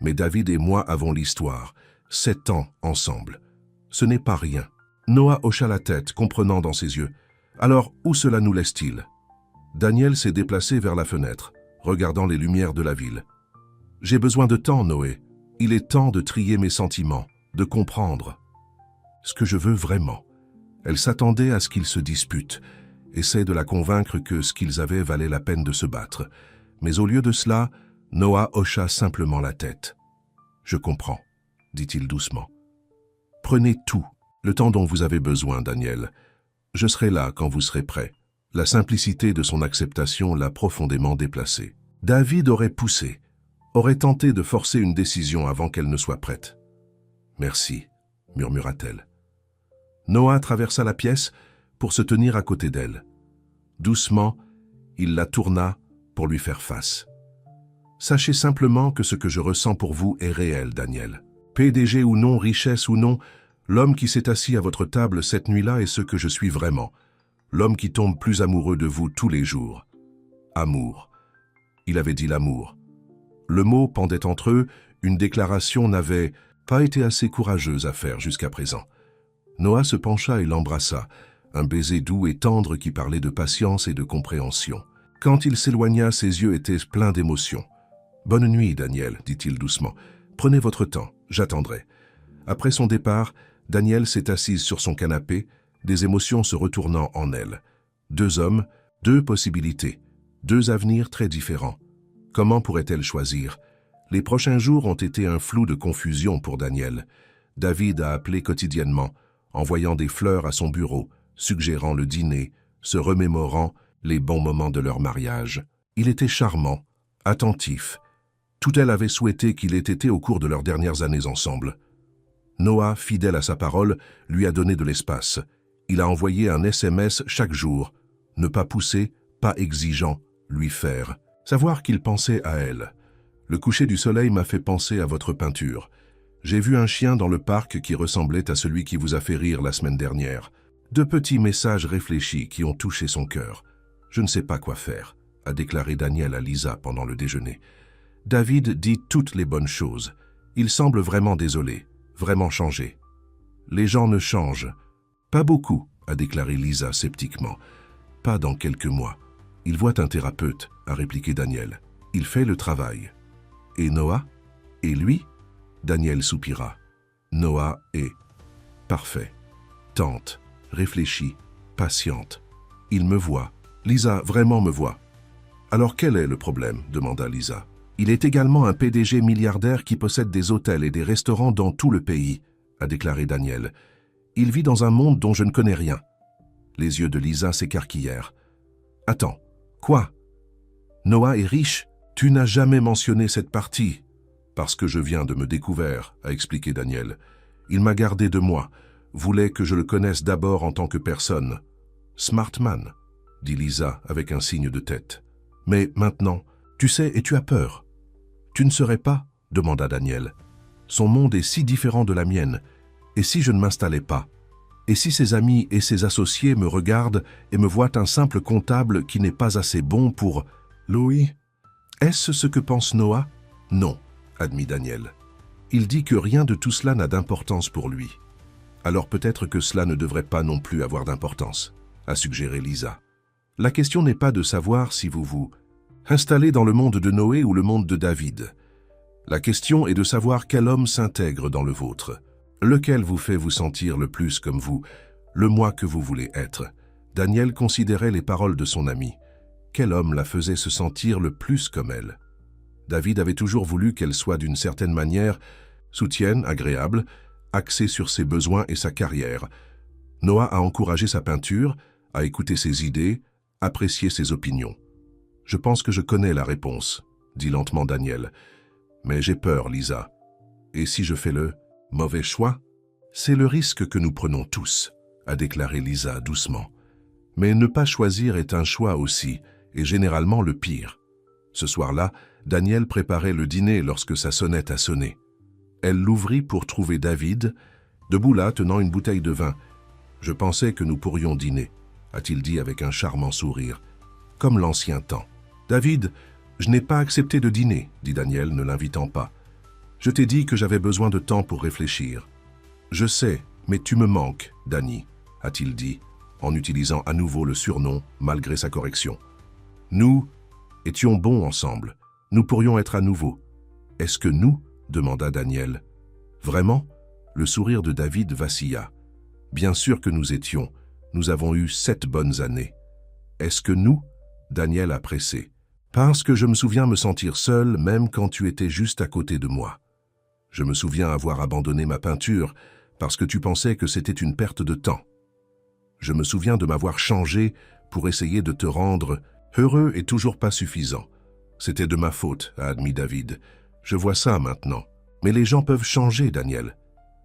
Mais David et moi avons l'histoire, 7 ans ensemble. Ce n'est pas rien. Noah hocha la tête, comprenant dans ses yeux. Alors, où cela nous laisse-t-il? Daniel s'est déplacé vers la fenêtre, regardant les lumières de la ville. J'ai besoin de temps, Noé. Il est temps de trier mes sentiments, de comprendre ce que je veux vraiment. Elle s'attendait à ce qu'ils se disputent, essaie de la convaincre que ce qu'ils avaient valait la peine de se battre. Mais au lieu de cela, Noah hocha simplement la tête. « Je comprends », dit-il doucement. « Prenez tout, le temps dont vous avez besoin, Daniel. Je serai là quand vous serez prêt. » La simplicité de son acceptation l'a profondément déplacée. David aurait poussé, aurait tenté de forcer une décision avant qu'elle ne soit prête. « Merci », murmura-t-elle. Noah traversa la pièce pour se tenir à côté d'elle. Doucement, il la tourna pour lui faire face. « Sachez simplement que ce que je ressens pour vous est réel, Daniel. PDG ou non, richesse ou non, l'homme qui s'est assis à votre table cette nuit-là est ce que je suis vraiment. L'homme qui tombe plus amoureux de vous tous les jours. Amour. » Il avait dit l'amour. Le mot pendait entre eux, une déclaration n'avait pas été assez courageuse à faire jusqu'à présent. Noah se pencha et l'embrassa, un baiser doux et tendre qui parlait de patience et de compréhension. Quand il s'éloigna, ses yeux étaient pleins d'émotion. « Bonne nuit, Daniel, dit-il doucement. Prenez votre temps, j'attendrai. » Après son départ, Daniel s'est assise sur son canapé, des émotions se retournant en elle. 2 hommes, 2 possibilités, 2 avenirs très différents. Comment pourrait-elle choisir? Les prochains jours ont été un flou de confusion pour Daniel. David a appelé quotidiennement, envoyant des fleurs à son bureau, suggérant le dîner, se remémorant les bons moments de leur mariage. Il était charmant, attentif. Tout elle avait souhaité qu'il ait été au cours de leurs dernières années ensemble. Noah, fidèle à sa parole, lui a donné de l'espace. Il a envoyé un SMS chaque jour. Ne pas pousser, pas exigeant, lui faire. Savoir qu'il pensait à elle. Le coucher du soleil m'a fait penser à votre peinture. J'ai vu un chien dans le parc qui ressemblait à celui qui vous a fait rire la semaine dernière. 2 petits messages réfléchis qui ont touché son cœur. Je ne sais pas quoi faire, a déclaré Daniel à Lisa pendant le déjeuner. David dit toutes les bonnes choses. Il semble vraiment désolé, vraiment changé. Les gens ne changent. Pas beaucoup, a déclaré Lisa sceptiquement. Pas dans quelques mois. Il voit un thérapeute, a répliqué Daniel. Il fait le travail. Et Noah? Et lui? Daniel soupira. Noah est parfait. Tente, réfléchit, patiente. Il me voit. Lisa vraiment me voit. Alors quel est le problème? Demanda Lisa. Il est également un PDG milliardaire qui possède des hôtels et des restaurants dans tout le pays, a déclaré Daniel. Il vit dans un monde dont je ne connais rien. Les yeux de Lisa s'écarquillèrent. Attends, quoi? Noah est riche? Tu n'as jamais mentionné cette partie. Parce que je viens de me découvrir, a expliqué Daniel. Il m'a gardé de moi, voulait que je le connaisse d'abord en tant que personne. Smartman, dit Lisa avec un signe de tête. Mais maintenant, tu sais et tu as peur. Tu ne serais pas? Demanda Daniel. Son monde est si différent de la mienne. Et si je ne m'installais pas? Et si ses amis et ses associés me regardent et me voient un simple comptable qui n'est pas assez bon pour... Louis? Est-ce ce que pense Noah? Non, admit Daniel. Il dit que rien de tout cela n'a d'importance pour lui. Alors peut-être que cela ne devrait pas non plus avoir d'importance, a suggéré Lisa. La question n'est pas de savoir si vous vous installez dans le monde de Noé ou le monde de David. La question est de savoir quel homme s'intègre dans le vôtre. Lequel vous fait vous sentir le plus comme vous, le moi que vous voulez être. Daniel considérait les paroles de son ami. Quel homme la faisait se sentir le plus comme elle? David avait toujours voulu qu'elle soit d'une certaine manière soutienne, agréable, axée sur ses besoins et sa carrière. Noah a encouragé sa peinture, a écouté ses idées, apprécié ses opinions. Je pense que je connais la réponse, dit lentement Daniel. Mais j'ai peur, Lisa. Et si je fais le mauvais choix? C'est le risque que nous prenons tous, a déclaré Lisa doucement. Mais ne pas choisir est un choix aussi, et généralement le pire. Ce soir-là, Daniel préparait le dîner lorsque sa sonnette a sonné. Elle l'ouvrit pour trouver David, debout là, tenant une bouteille de vin. « Je pensais que nous pourrions dîner », a-t-il dit avec un charmant sourire, comme l'ancien temps. « David, je n'ai pas accepté de dîner, » dit Daniel, ne l'invitant pas. « Je t'ai dit que j'avais besoin de temps pour réfléchir. »« Je sais, mais tu me manques, Danny, » a-t-il dit, en utilisant à nouveau le surnom, malgré sa correction. « Nous étions bons ensemble. Nous pourrions être à nouveau. »« Est-ce que nous ?» demanda Daniel. « Vraiment ?» Le sourire de David vacilla. « Bien sûr que nous étions. Nous avons eu 7 bonnes années. »« Est-ce que nous ?» Daniel a pressé. « Parce que je me souviens me sentir seul, même quand tu étais juste à côté de moi. Je me souviens avoir abandonné ma peinture parce que tu pensais que c'était une perte de temps. Je me souviens de m'avoir changé pour essayer de te rendre heureux et toujours pas suffisant. C'était de ma faute, a admis David. Je vois ça maintenant. Mais les gens peuvent changer, Daniel.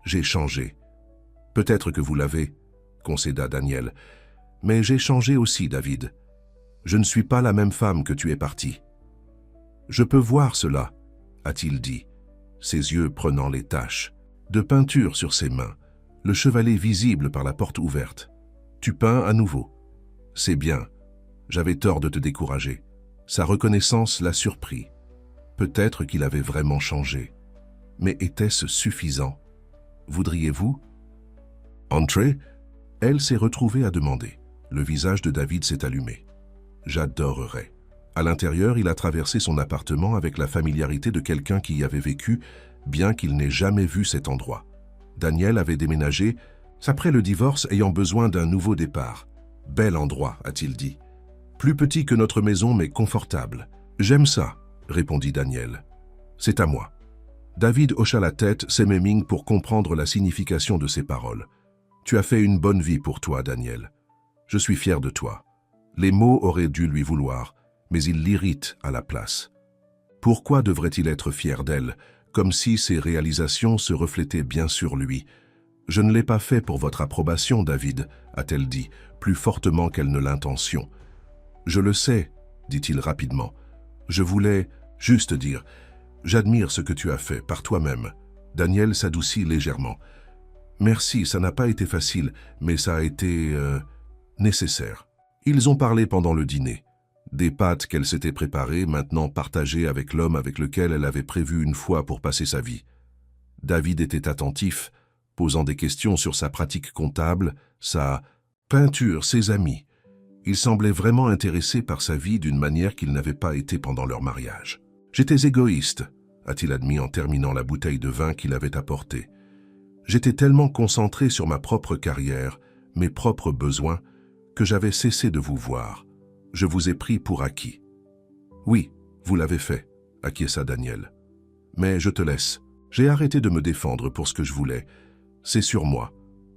J'ai changé. Peut-être que vous l'avez, concéda Daniel. Mais j'ai changé aussi, David. Je ne suis pas la même femme que tu es partie. Je peux voir cela, a-t-il dit, ses yeux prenant les taches de peinture sur ses mains, le chevalet visible par la porte ouverte. Tu peins à nouveau. C'est bien. J'avais tort de te décourager. Sa reconnaissance l'a surpris. Peut-être qu'il avait vraiment changé. Mais était-ce suffisant? Voudriez-vous? Entrez? Elle s'est retrouvée à demander. Le visage de David s'est allumé. J'adorerais. À l'intérieur, il a traversé son appartement avec la familiarité de quelqu'un qui y avait vécu, bien qu'il n'ait jamais vu cet endroit. Daniel avait déménagé, après le divorce ayant besoin d'un nouveau départ. Bel endroit, a-t-il dit. Plus petit que notre maison, mais confortable. J'aime ça, répondit Daniel. C'est à moi. David hocha la tête, s'aiming pour comprendre la signification de ces paroles. Tu as fait une bonne vie pour toi, Daniel. Je suis fier de toi. Les mots auraient dû lui vouloir, mais il l'irrite à la place. Pourquoi devrait-il être fier d'elle, comme si ses réalisations se reflétaient bien sur lui? Je ne l'ai pas fait pour votre approbation, David, a-t-elle dit, plus fortement qu'elle ne l'intention. Je le sais, dit-il rapidement. Je voulais juste dire, j'admire ce que tu as fait par toi-même. Daniel s'adoucit légèrement. Merci, ça n'a pas été facile, mais ça a été nécessaire. Ils ont parlé pendant le dîner. Des pâtes qu'elle s'était préparées, maintenant partagées avec l'homme avec lequel elle avait prévu une fois pour passer sa vie. David était attentif, posant des questions sur sa pratique comptable, sa peinture, ses amis. Il semblait vraiment intéressé par sa vie d'une manière qu'il n'avait pas été pendant leur mariage. « J'étais égoïste », a-t-il admis en terminant la bouteille de vin qu'il avait apportée. « J'étais tellement concentré sur ma propre carrière, mes propres besoins, que j'avais cessé de vous voir. Je vous ai pris pour acquis. »« Oui, vous l'avez fait », acquiesça Daniel. « Mais je te laisse. J'ai arrêté de me défendre pour ce que je voulais. C'est sur moi.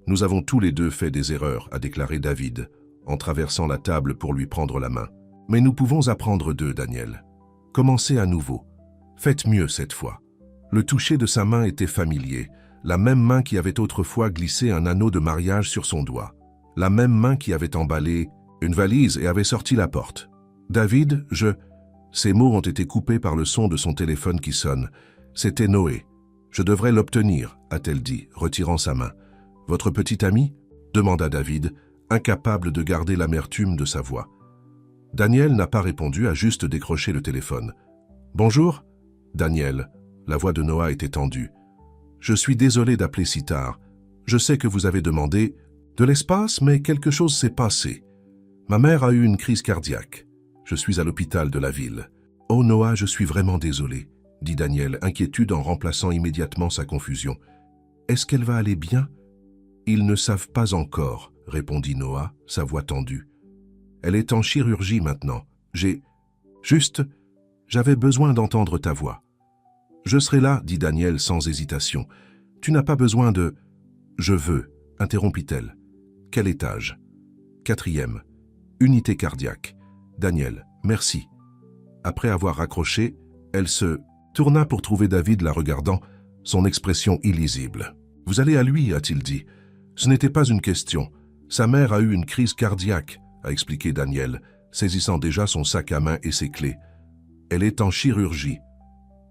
Nous avons tous les deux fait des erreurs, a déclaré David, en traversant la table pour lui prendre la main. Mais nous pouvons apprendre d'eux, Daniel. Commencez à nouveau. Faites mieux cette fois. Le toucher de sa main était familier, la même main qui avait autrefois glissé un anneau de mariage sur son doigt, la même main qui avait emballé une valise et avait sorti la porte. « David, Ces mots ont été coupés par le son de son téléphone qui sonne. C'était Noé. « Je devrais l'obtenir, a-t-elle dit, retirant sa main. « Votre petit ami ?» demanda David, incapable de garder l'amertume de sa voix. Daniel n'a pas répondu, a juste décroché le téléphone. « Bonjour ?» Daniel, la voix de Noah était tendue. « Je suis désolé d'appeler si tard. Je sais que vous avez demandé de l'espace, mais quelque chose s'est passé. Ma mère a eu une crise cardiaque. Je suis à l'hôpital de la ville. »« Oh Noah, je suis vraiment désolé, » dit Daniel, inquiétude en remplaçant immédiatement sa confusion. « Est-ce qu'elle va aller bien ?»« Ils ne savent pas encore, » répondit Noah, sa voix tendue. « Elle est en chirurgie maintenant. J'avais besoin d'entendre ta voix. »« Je serai là, » dit Daniel sans hésitation. « Tu n'as pas besoin de... »« Je veux, » interrompit-elle. « Quel étage ?»« 4e. Unité cardiaque. »« Daniel, merci. » Après avoir raccroché, elle se tourna pour trouver David la regardant, son expression illisible. « Vous allez à lui, a-t-il dit. Ce n'était pas une question. Sa mère a eu une crise cardiaque, a expliqué Daniel, saisissant déjà son sac à main et ses clés. Elle est en chirurgie.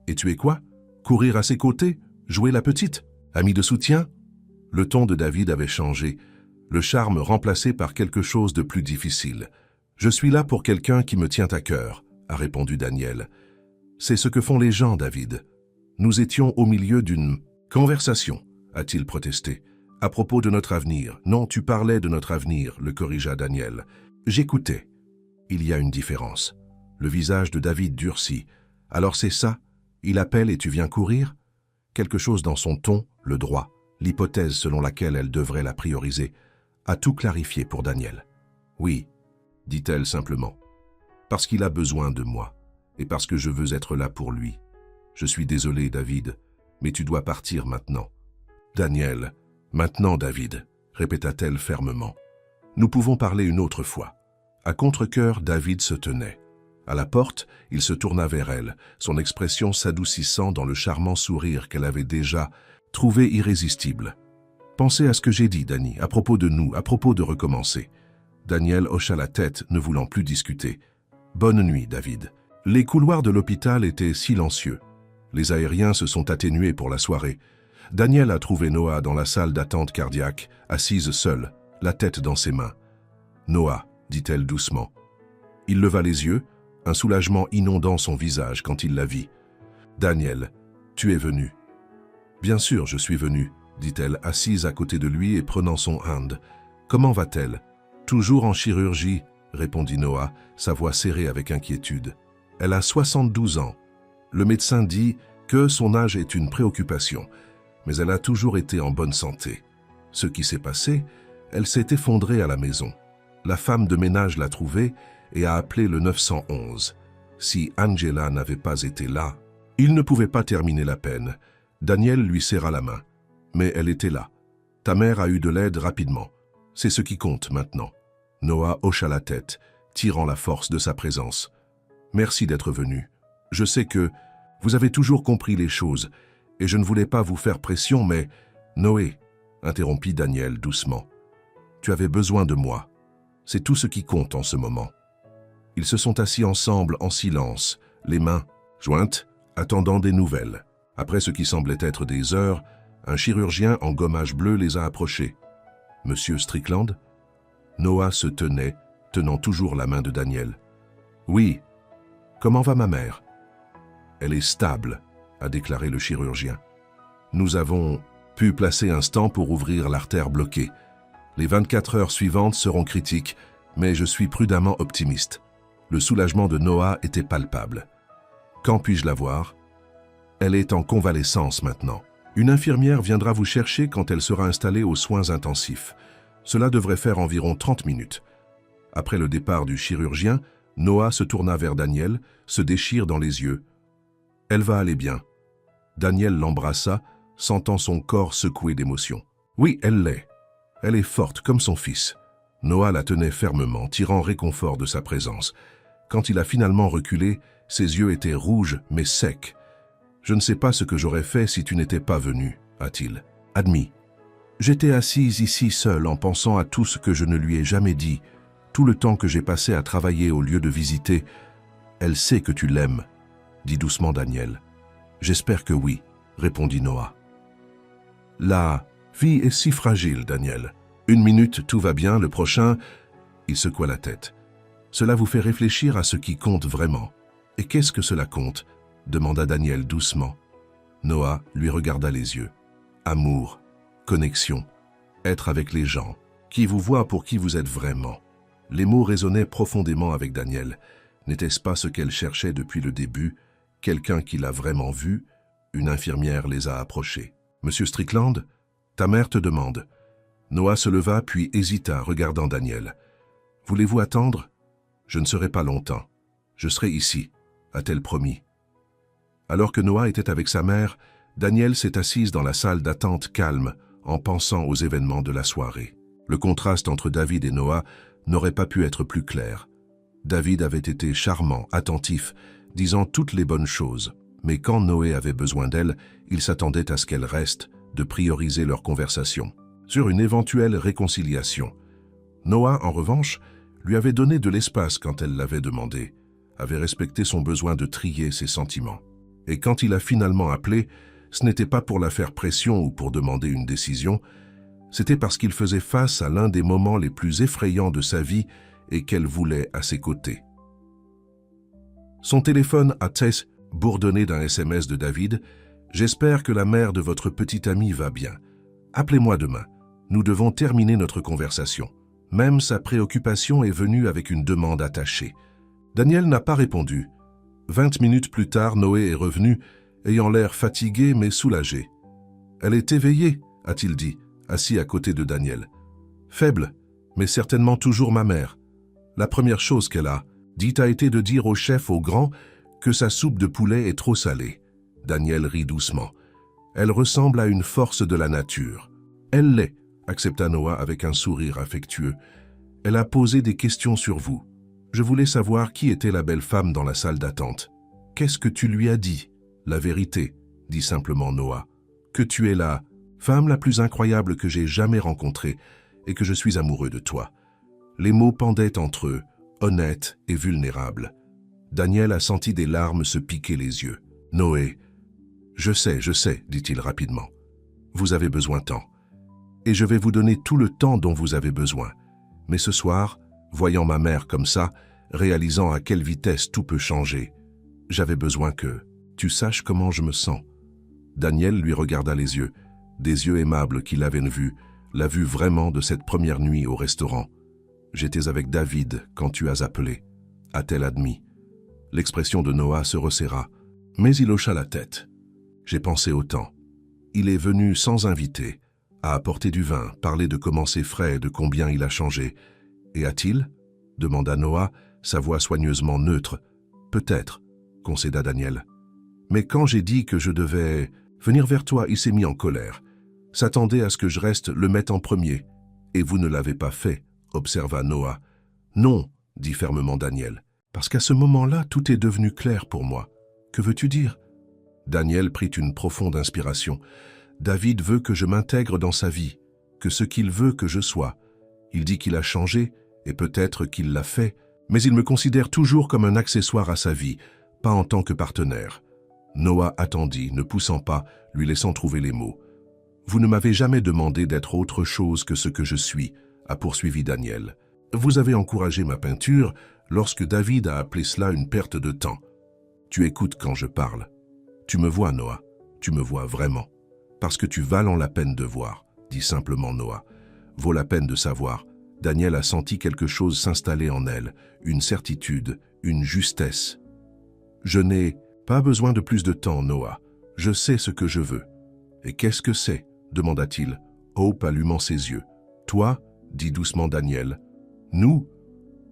Et tu es quoi? Courir à ses côtés? Jouer la petite? Ami de soutien? Le ton de David avait changé, le charme remplacé par quelque chose de plus difficile. Je suis là pour quelqu'un qui me tient à cœur, a répondu Daniel. C'est ce que font les gens, David. Nous étions au milieu d'une conversation, a-t-il protesté. À propos de notre avenir. Non, tu parlais de notre avenir, le corrigea Daniel. J'écoutais. Il y a une différence. Le visage de David durcit. Alors c'est ça? Il appelle et tu viens courir? Quelque chose dans son ton, le droit, l'hypothèse selon laquelle elle devrait la prioriser, a tout clarifié pour Daniel. Oui, dit-elle simplement. Parce qu'il a besoin de moi, et parce que je veux être là pour lui. Je suis désolé, David, mais tu dois partir maintenant. Daniel, maintenant, David, répéta-t-elle fermement. Nous pouvons parler une autre fois. À contre-cœur, David se tenait. À la porte, il se tourna vers elle, son expression s'adoucissant dans le charmant sourire qu'elle avait déjà trouvé irrésistible. Pensez à ce que j'ai dit, Dani, à propos de nous, à propos de recommencer. Daniel hocha la tête, ne voulant plus discuter. Bonne nuit, David. Les couloirs de l'hôpital étaient silencieux. Les aériens se sont atténués pour la soirée. Daniel a trouvé Noah dans la salle d'attente cardiaque, assise seule, la tête dans ses mains. « Noah », dit-elle doucement. Il leva les yeux, un soulagement inondant son visage quand il la vit. « Daniel, tu es venu. »« Bien sûr, je suis venu, » dit-elle, assise à côté de lui et prenant son hand. « Comment va-t-elle ?»« Toujours en chirurgie, » répondit Noah, sa voix serrée avec inquiétude. « Elle a 72 ans. Le médecin dit que son âge est une préoccupation, mais elle a toujours été en bonne santé. Ce qui s'est passé, elle s'est effondrée à la maison. La femme de ménage l'a trouvée et a appelé le 911. Si Angela n'avait pas été là, il ne pouvait pas terminer la peine. Daniel lui serra la main. Mais elle était là. Ta mère a eu de l'aide rapidement. C'est ce qui compte maintenant. Noah hocha la tête, tirant la force de sa présence. Merci d'être venu. Je sais que vous avez toujours compris les choses, et je ne voulais pas vous faire pression, mais... Noé, interrompit Daniel doucement. Tu avais besoin de moi. C'est tout ce qui compte en ce moment. Ils se sont assis ensemble en silence, les mains jointes, attendant des nouvelles. Après ce qui semblait être des heures, un chirurgien en gommage bleu les a approchés. « Monsieur Strickland ?» Noah se tenait, tenant toujours la main de Daniel. « Oui. Comment va ma mère ?»« Elle est stable, » a déclaré le chirurgien. « Nous avons pu placer un stand pour ouvrir l'artère bloquée. Les 24 heures suivantes seront critiques, mais je suis prudemment optimiste. Le soulagement de Noah était palpable. Quand puis-je la voir? Elle est en convalescence maintenant. Une infirmière viendra vous chercher quand elle sera installée aux soins intensifs. Cela devrait faire environ 30 minutes. Après le départ du chirurgien, Noah se tourna vers Daniel, se déchire dans les yeux. « Elle va aller bien. » Daniel l'embrassa, sentant son corps secoué d'émotion. « Oui, elle l'est. Elle est forte comme son fils. » Noah la tenait fermement, tirant réconfort de sa présence. Quand il a finalement reculé, ses yeux étaient rouges mais secs. « Je ne sais pas ce que j'aurais fait si tu n'étais pas venu, » a-t-il admis. J'étais assise ici seule en pensant à tout ce que je ne lui ai jamais dit, tout le temps que j'ai passé à travailler au lieu de visiter. Elle sait que tu l'aimes, dit doucement Daniel. J'espère que oui, répondit Noah. La vie est si fragile, Daniel. Une minute, tout va bien, le prochain, il secoua la tête. Cela vous fait réfléchir à ce qui compte vraiment. Et qu'est-ce que cela compte? Demanda Daniel doucement. Noah lui regarda les yeux. Amour, connexion, être avec les gens, qui vous voient pour qui vous êtes vraiment. Les mots résonnaient profondément avec Daniel. N'était-ce pas ce qu'elle cherchait depuis le début? Quelqu'un qui l'a vraiment vu? Une infirmière les a approchés. « Monsieur Strickland, ta mère te demande. » Noah se leva puis hésita, regardant Daniel. « Voulez-vous attendre? Je ne serai pas longtemps. Je serai ici, a-t-elle promis. » Alors que Noah était avec sa mère, Daniel s'est assise dans la salle d'attente calme, en pensant aux événements de la soirée. Le contraste entre David et Noah n'aurait pas pu être plus clair. David avait été charmant, attentif, disant toutes les bonnes choses. Mais quand Noé avait besoin d'elle, il s'attendait à ce qu'elle reste, de prioriser leur conversation, sur une éventuelle réconciliation. Noah, en revanche, lui avait donné de l'espace quand elle l'avait demandé, avait respecté son besoin de trier ses sentiments. Et quand il a finalement appelé, ce n'était pas pour la faire pression ou pour demander une décision, c'était parce qu'il faisait face à l'un des moments les plus effrayants de sa vie et qu'elle voulait à ses côtés. Son téléphone a bourdonné d'un SMS de David. « J'espère que la mère de votre petite amie va bien. Appelez-moi demain. Nous devons terminer notre conversation. » Même sa préoccupation est venue avec une demande attachée. Daniel n'a pas répondu. 20 minutes plus tard, Noé est revenu, ayant l'air fatigué mais soulagé. « Elle est éveillée, a-t-il dit, assis à côté de Daniel. Faible, mais certainement toujours ma mère. La première chose qu'elle a dit a été de dire au chef au grand que sa soupe de poulet est trop salée. Daniel rit doucement. Elle ressemble à une force de la nature. Elle l'est, accepta Noah avec un sourire affectueux. Elle a posé des questions sur vous. Je voulais savoir qui était la belle femme dans la salle d'attente. Qu'est-ce que tu lui as dit? La vérité, dit simplement Noah. Que tu es la femme la plus incroyable que j'ai jamais rencontrée et que je suis amoureux de toi. Les mots pendaient entre eux, honnêtes et vulnérables. Daniel a senti des larmes se piquer les yeux. Noé, je sais, dit-il rapidement. Vous avez besoin de temps. Et je vais vous donner tout le temps dont vous avez besoin. Mais ce soir, voyant ma mère comme ça, réalisant à quelle vitesse tout peut changer, j'avais besoin que tu saches comment je me sens. Daniel lui regarda les yeux, des yeux aimables qu'il avait vus, la vue vraiment de cette première nuit au restaurant. J'étais avec David quand tu as appelé, a-t-elle admis. L'expression de Noah se resserra, mais il hocha la tête. J'ai pensé au temps. Il est venu sans inviter, a apporté du vin, parler de comment c'est frais et de combien il a changé. Et a-t-il? Demanda Noah, sa voix soigneusement neutre. Peut-être, concéda Daniel. Mais quand j'ai dit que je devais venir vers toi, il s'est mis en colère. S'attendait à ce que je reste le mettre en premier. Et vous ne l'avez pas fait, observa Noah. Non, dit fermement Daniel, parce qu'à ce moment-là, tout est devenu clair pour moi. Que veux-tu dire? Daniel prit une profonde inspiration. David veut que je m'intègre dans sa vie, que ce qu'il veut que je sois. Il dit qu'il a changé, et peut-être qu'il l'a fait, mais il me considère toujours comme un accessoire à sa vie, pas en tant que partenaire. Noah attendit, ne poussant pas, lui laissant trouver les mots. « Vous ne m'avez jamais demandé d'être autre chose que ce que je suis », a poursuivi Daniel. « Vous avez encouragé ma peinture lorsque David a appelé cela une perte de temps. Tu écoutes quand je parle. Tu me vois, Noah, tu me vois vraiment. Parce que tu vales la peine de voir, dit simplement Noah. Vaut la peine de savoir. Daniel a senti quelque chose s'installer en elle, une certitude, une justesse. Je n'ai pas besoin de plus de temps, Noah. Je sais ce que je veux. Et qu'est-ce que c'est? Demanda-t-il, Hope allumant ses yeux. Toi, dit doucement Daniel. Nous?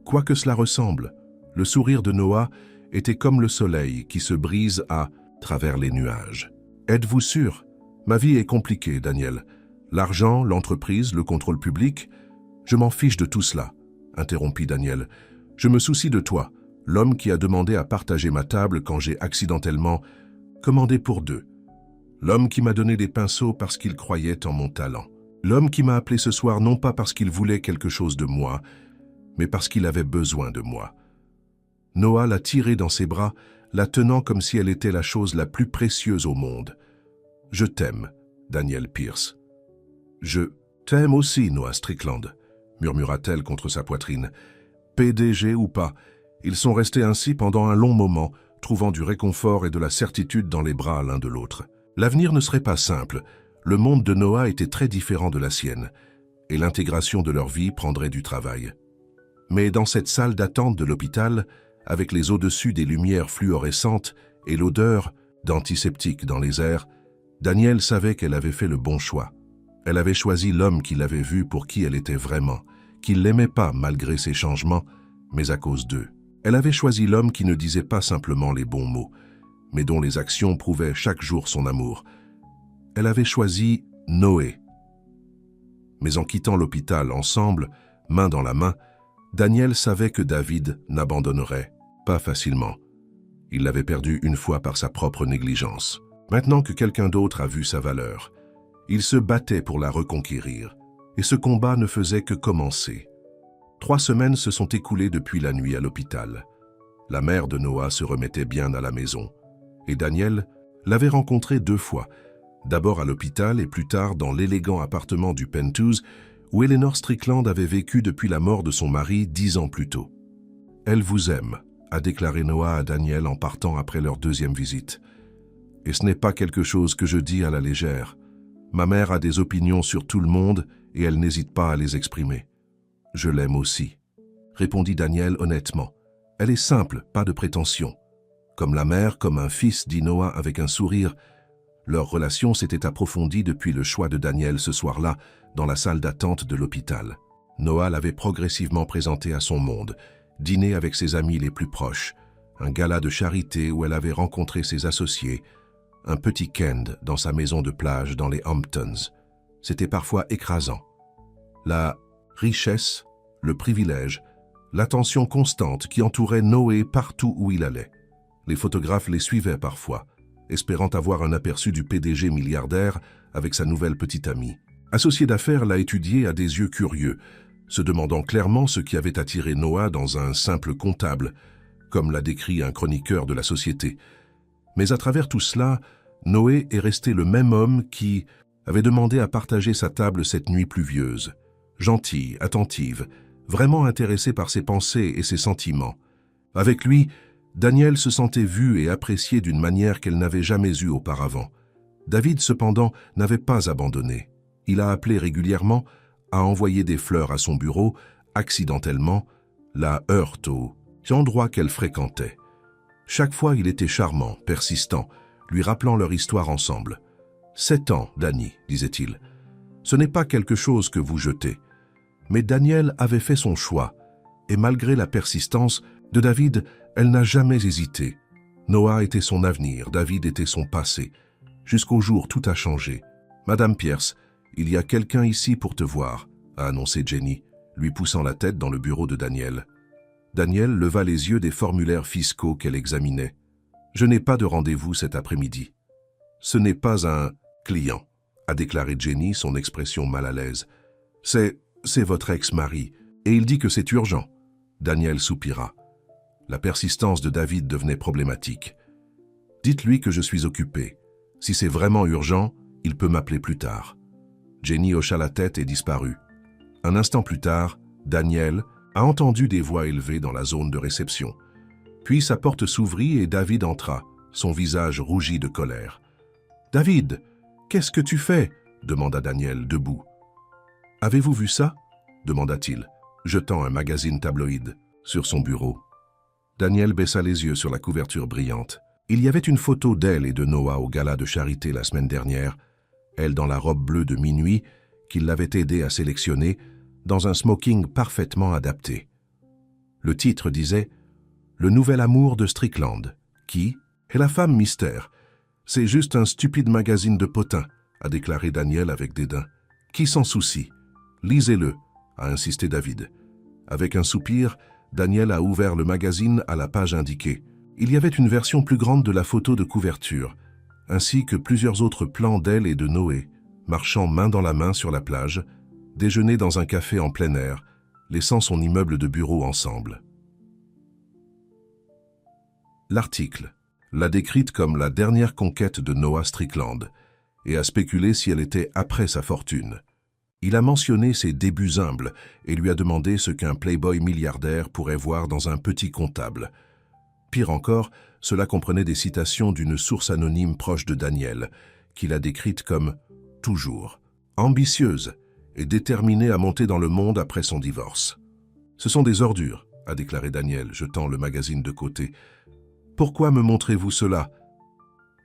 Quoi que cela ressemble, le sourire de Noah était comme le soleil qui se brise à travers les nuages. Êtes-vous sûr? Ma vie est compliquée, Daniel. L'argent, l'entreprise, le contrôle public, je m'en fiche de tout cela, interrompit Daniel. Je me soucie de toi, l'homme qui a demandé à partager ma table quand j'ai accidentellement commandé pour deux. L'homme qui m'a donné des pinceaux parce qu'il croyait en mon talent. L'homme qui m'a appelé ce soir non pas parce qu'il voulait quelque chose de moi, mais parce qu'il avait besoin de moi. Noah l'a tirée dans ses bras, la tenant comme si elle était la chose la plus précieuse au monde. « Je t'aime, Daniel Pierce. »« Je t'aime aussi, Noah Strickland, » murmura-t-elle contre sa poitrine. PDG ou pas, ils sont restés ainsi pendant un long moment, trouvant du réconfort et de la certitude dans les bras l'un de l'autre. L'avenir ne serait pas simple. Le monde de Noah était très différent de la sienne, et l'intégration de leur vie prendrait du travail. Mais dans cette salle d'attente de l'hôpital, avec les au-dessus des lumières fluorescentes et l'odeur d'antiseptique dans les airs, Daniel savait qu'elle avait fait le bon choix. Elle avait choisi l'homme qui l'avait vu pour qui elle était vraiment, qui ne l'aimait pas malgré ses changements, mais à cause d'eux. Elle avait choisi l'homme qui ne disait pas simplement les bons mots, mais dont les actions prouvaient chaque jour son amour. Elle avait choisi Noé. Mais en quittant l'hôpital ensemble, main dans la main, Daniel savait que David n'abandonnerait pas facilement. Il l'avait perdu une fois par sa propre négligence. Maintenant que quelqu'un d'autre a vu sa valeur, il se battait pour la reconquérir, et ce combat ne faisait que commencer. 3 semaines se sont écoulées depuis la nuit à l'hôpital. La mère de Noah se remettait bien à la maison, et Daniel l'avait rencontrée 2 fois, d'abord à l'hôpital et plus tard dans l'élégant appartement du Penthouse où Eleanor Strickland avait vécu depuis la mort de son mari 10 ans plus tôt. « Elle vous aime », a déclaré Noah à Daniel en partant après leur 2e visite. « Et ce n'est pas quelque chose que je dis à la légère. Ma mère a des opinions sur tout le monde et elle n'hésite pas à les exprimer. Je l'aime aussi, » répondit Daniel honnêtement. « Elle est simple, pas de prétention. Comme la mère, comme un fils, dit Noah avec un sourire. Leur relation s'était approfondie depuis le choix de Daniel ce soir-là, dans la salle d'attente de l'hôpital. Noah l'avait progressivement présenté à son monde, dîner avec ses amis les plus proches, un gala de charité où elle avait rencontré ses associés, un petit week-end dans sa maison de plage dans les Hamptons. C'était parfois écrasant. La richesse, le privilège, l'attention constante qui entourait Noé partout où il allait. Les photographes les suivaient parfois, espérant avoir un aperçu du PDG milliardaire avec sa nouvelle petite amie. Associé d'affaires l'a étudié à des yeux curieux, se demandant clairement ce qui avait attiré Noah dans un simple comptable, comme l'a décrit un chroniqueur de la société. Mais à travers tout cela, Noé est resté le même homme qui avait demandé à partager sa table cette nuit pluvieuse. Gentille, attentive, vraiment intéressée par ses pensées et ses sentiments. Avec lui, Daniel se sentait vue et appréciée d'une manière qu'elle n'avait jamais eue auparavant. David, cependant, n'avait pas abandonné. Il a appelé régulièrement, a envoyé des fleurs à son bureau, accidentellement, la heurte au endroit qu'elle fréquentait. Chaque fois, il était charmant, persistant, lui rappelant leur histoire ensemble. « 7 ans, Danny, disait-il. Ce n'est pas quelque chose que vous jetez. » Mais Daniel avait fait son choix, et malgré la persistance de David, elle n'a jamais hésité. Noah était son avenir, David était son passé. Jusqu'au jour, tout a changé. « Madame Pierce, il y a quelqu'un ici pour te voir, » a annoncé Jenny, lui poussant la tête dans le bureau de Daniel. Daniel leva les yeux des formulaires fiscaux qu'elle examinait. « Je n'ai pas de rendez-vous cet après-midi. »« Ce n'est pas un client, » a déclaré Jenny, son expression mal à l'aise. « C'est votre ex-mari, et il dit que c'est urgent. » Daniel soupira. La persistance de David devenait problématique. « Dites-lui que je suis occupé. Si c'est vraiment urgent, il peut m'appeler plus tard. » Jenny hocha la tête et disparut. Un instant plus tard, Daniel a entendu des voix élevées dans la zone de réception. Puis sa porte s'ouvrit et David entra, son visage rougi de colère. « David, « Qu'est-ce que tu fais » demanda Daniel, debout. « Avez-vous vu ça » demanda-t-il, jetant un magazine tabloïd sur son bureau. Daniel baissa les yeux sur la couverture brillante. Il y avait une photo d'elle et de Noah au gala de charité la semaine dernière, elle dans la robe bleue de minuit qu'il l'avait aidé à sélectionner, dans un smoking parfaitement adapté. Le titre disait « Le nouvel amour de Strickland, qui est la femme mystère. C'est juste un stupide magazine de potins », a déclaré Daniel avec dédain. « Qui s'en soucie? Lisez-le », a insisté David. Avec un soupir, Daniel a ouvert le magazine à la page indiquée. Il y avait une version plus grande de la photo de couverture, ainsi que plusieurs autres plans d'elle et de Noé, marchant main dans la main sur la plage, déjeuner dans un café en plein air, laissant son immeuble de bureau ensemble. L'article l'a décrite comme la dernière conquête de Noah Strickland et a spéculé si elle était après sa fortune. Il a mentionné ses débuts humbles et lui a demandé ce qu'un playboy milliardaire pourrait voir dans un petit comptable. Pire encore, cela comprenait des citations d'une source anonyme proche de Daniel, qu'il a décrite comme « toujours, ambitieuse et déterminée à monter dans le monde après son divorce ». « Ce sont des ordures », a déclaré Daniel, jetant le magazine de côté. « Pourquoi me montrez-vous cela ?»«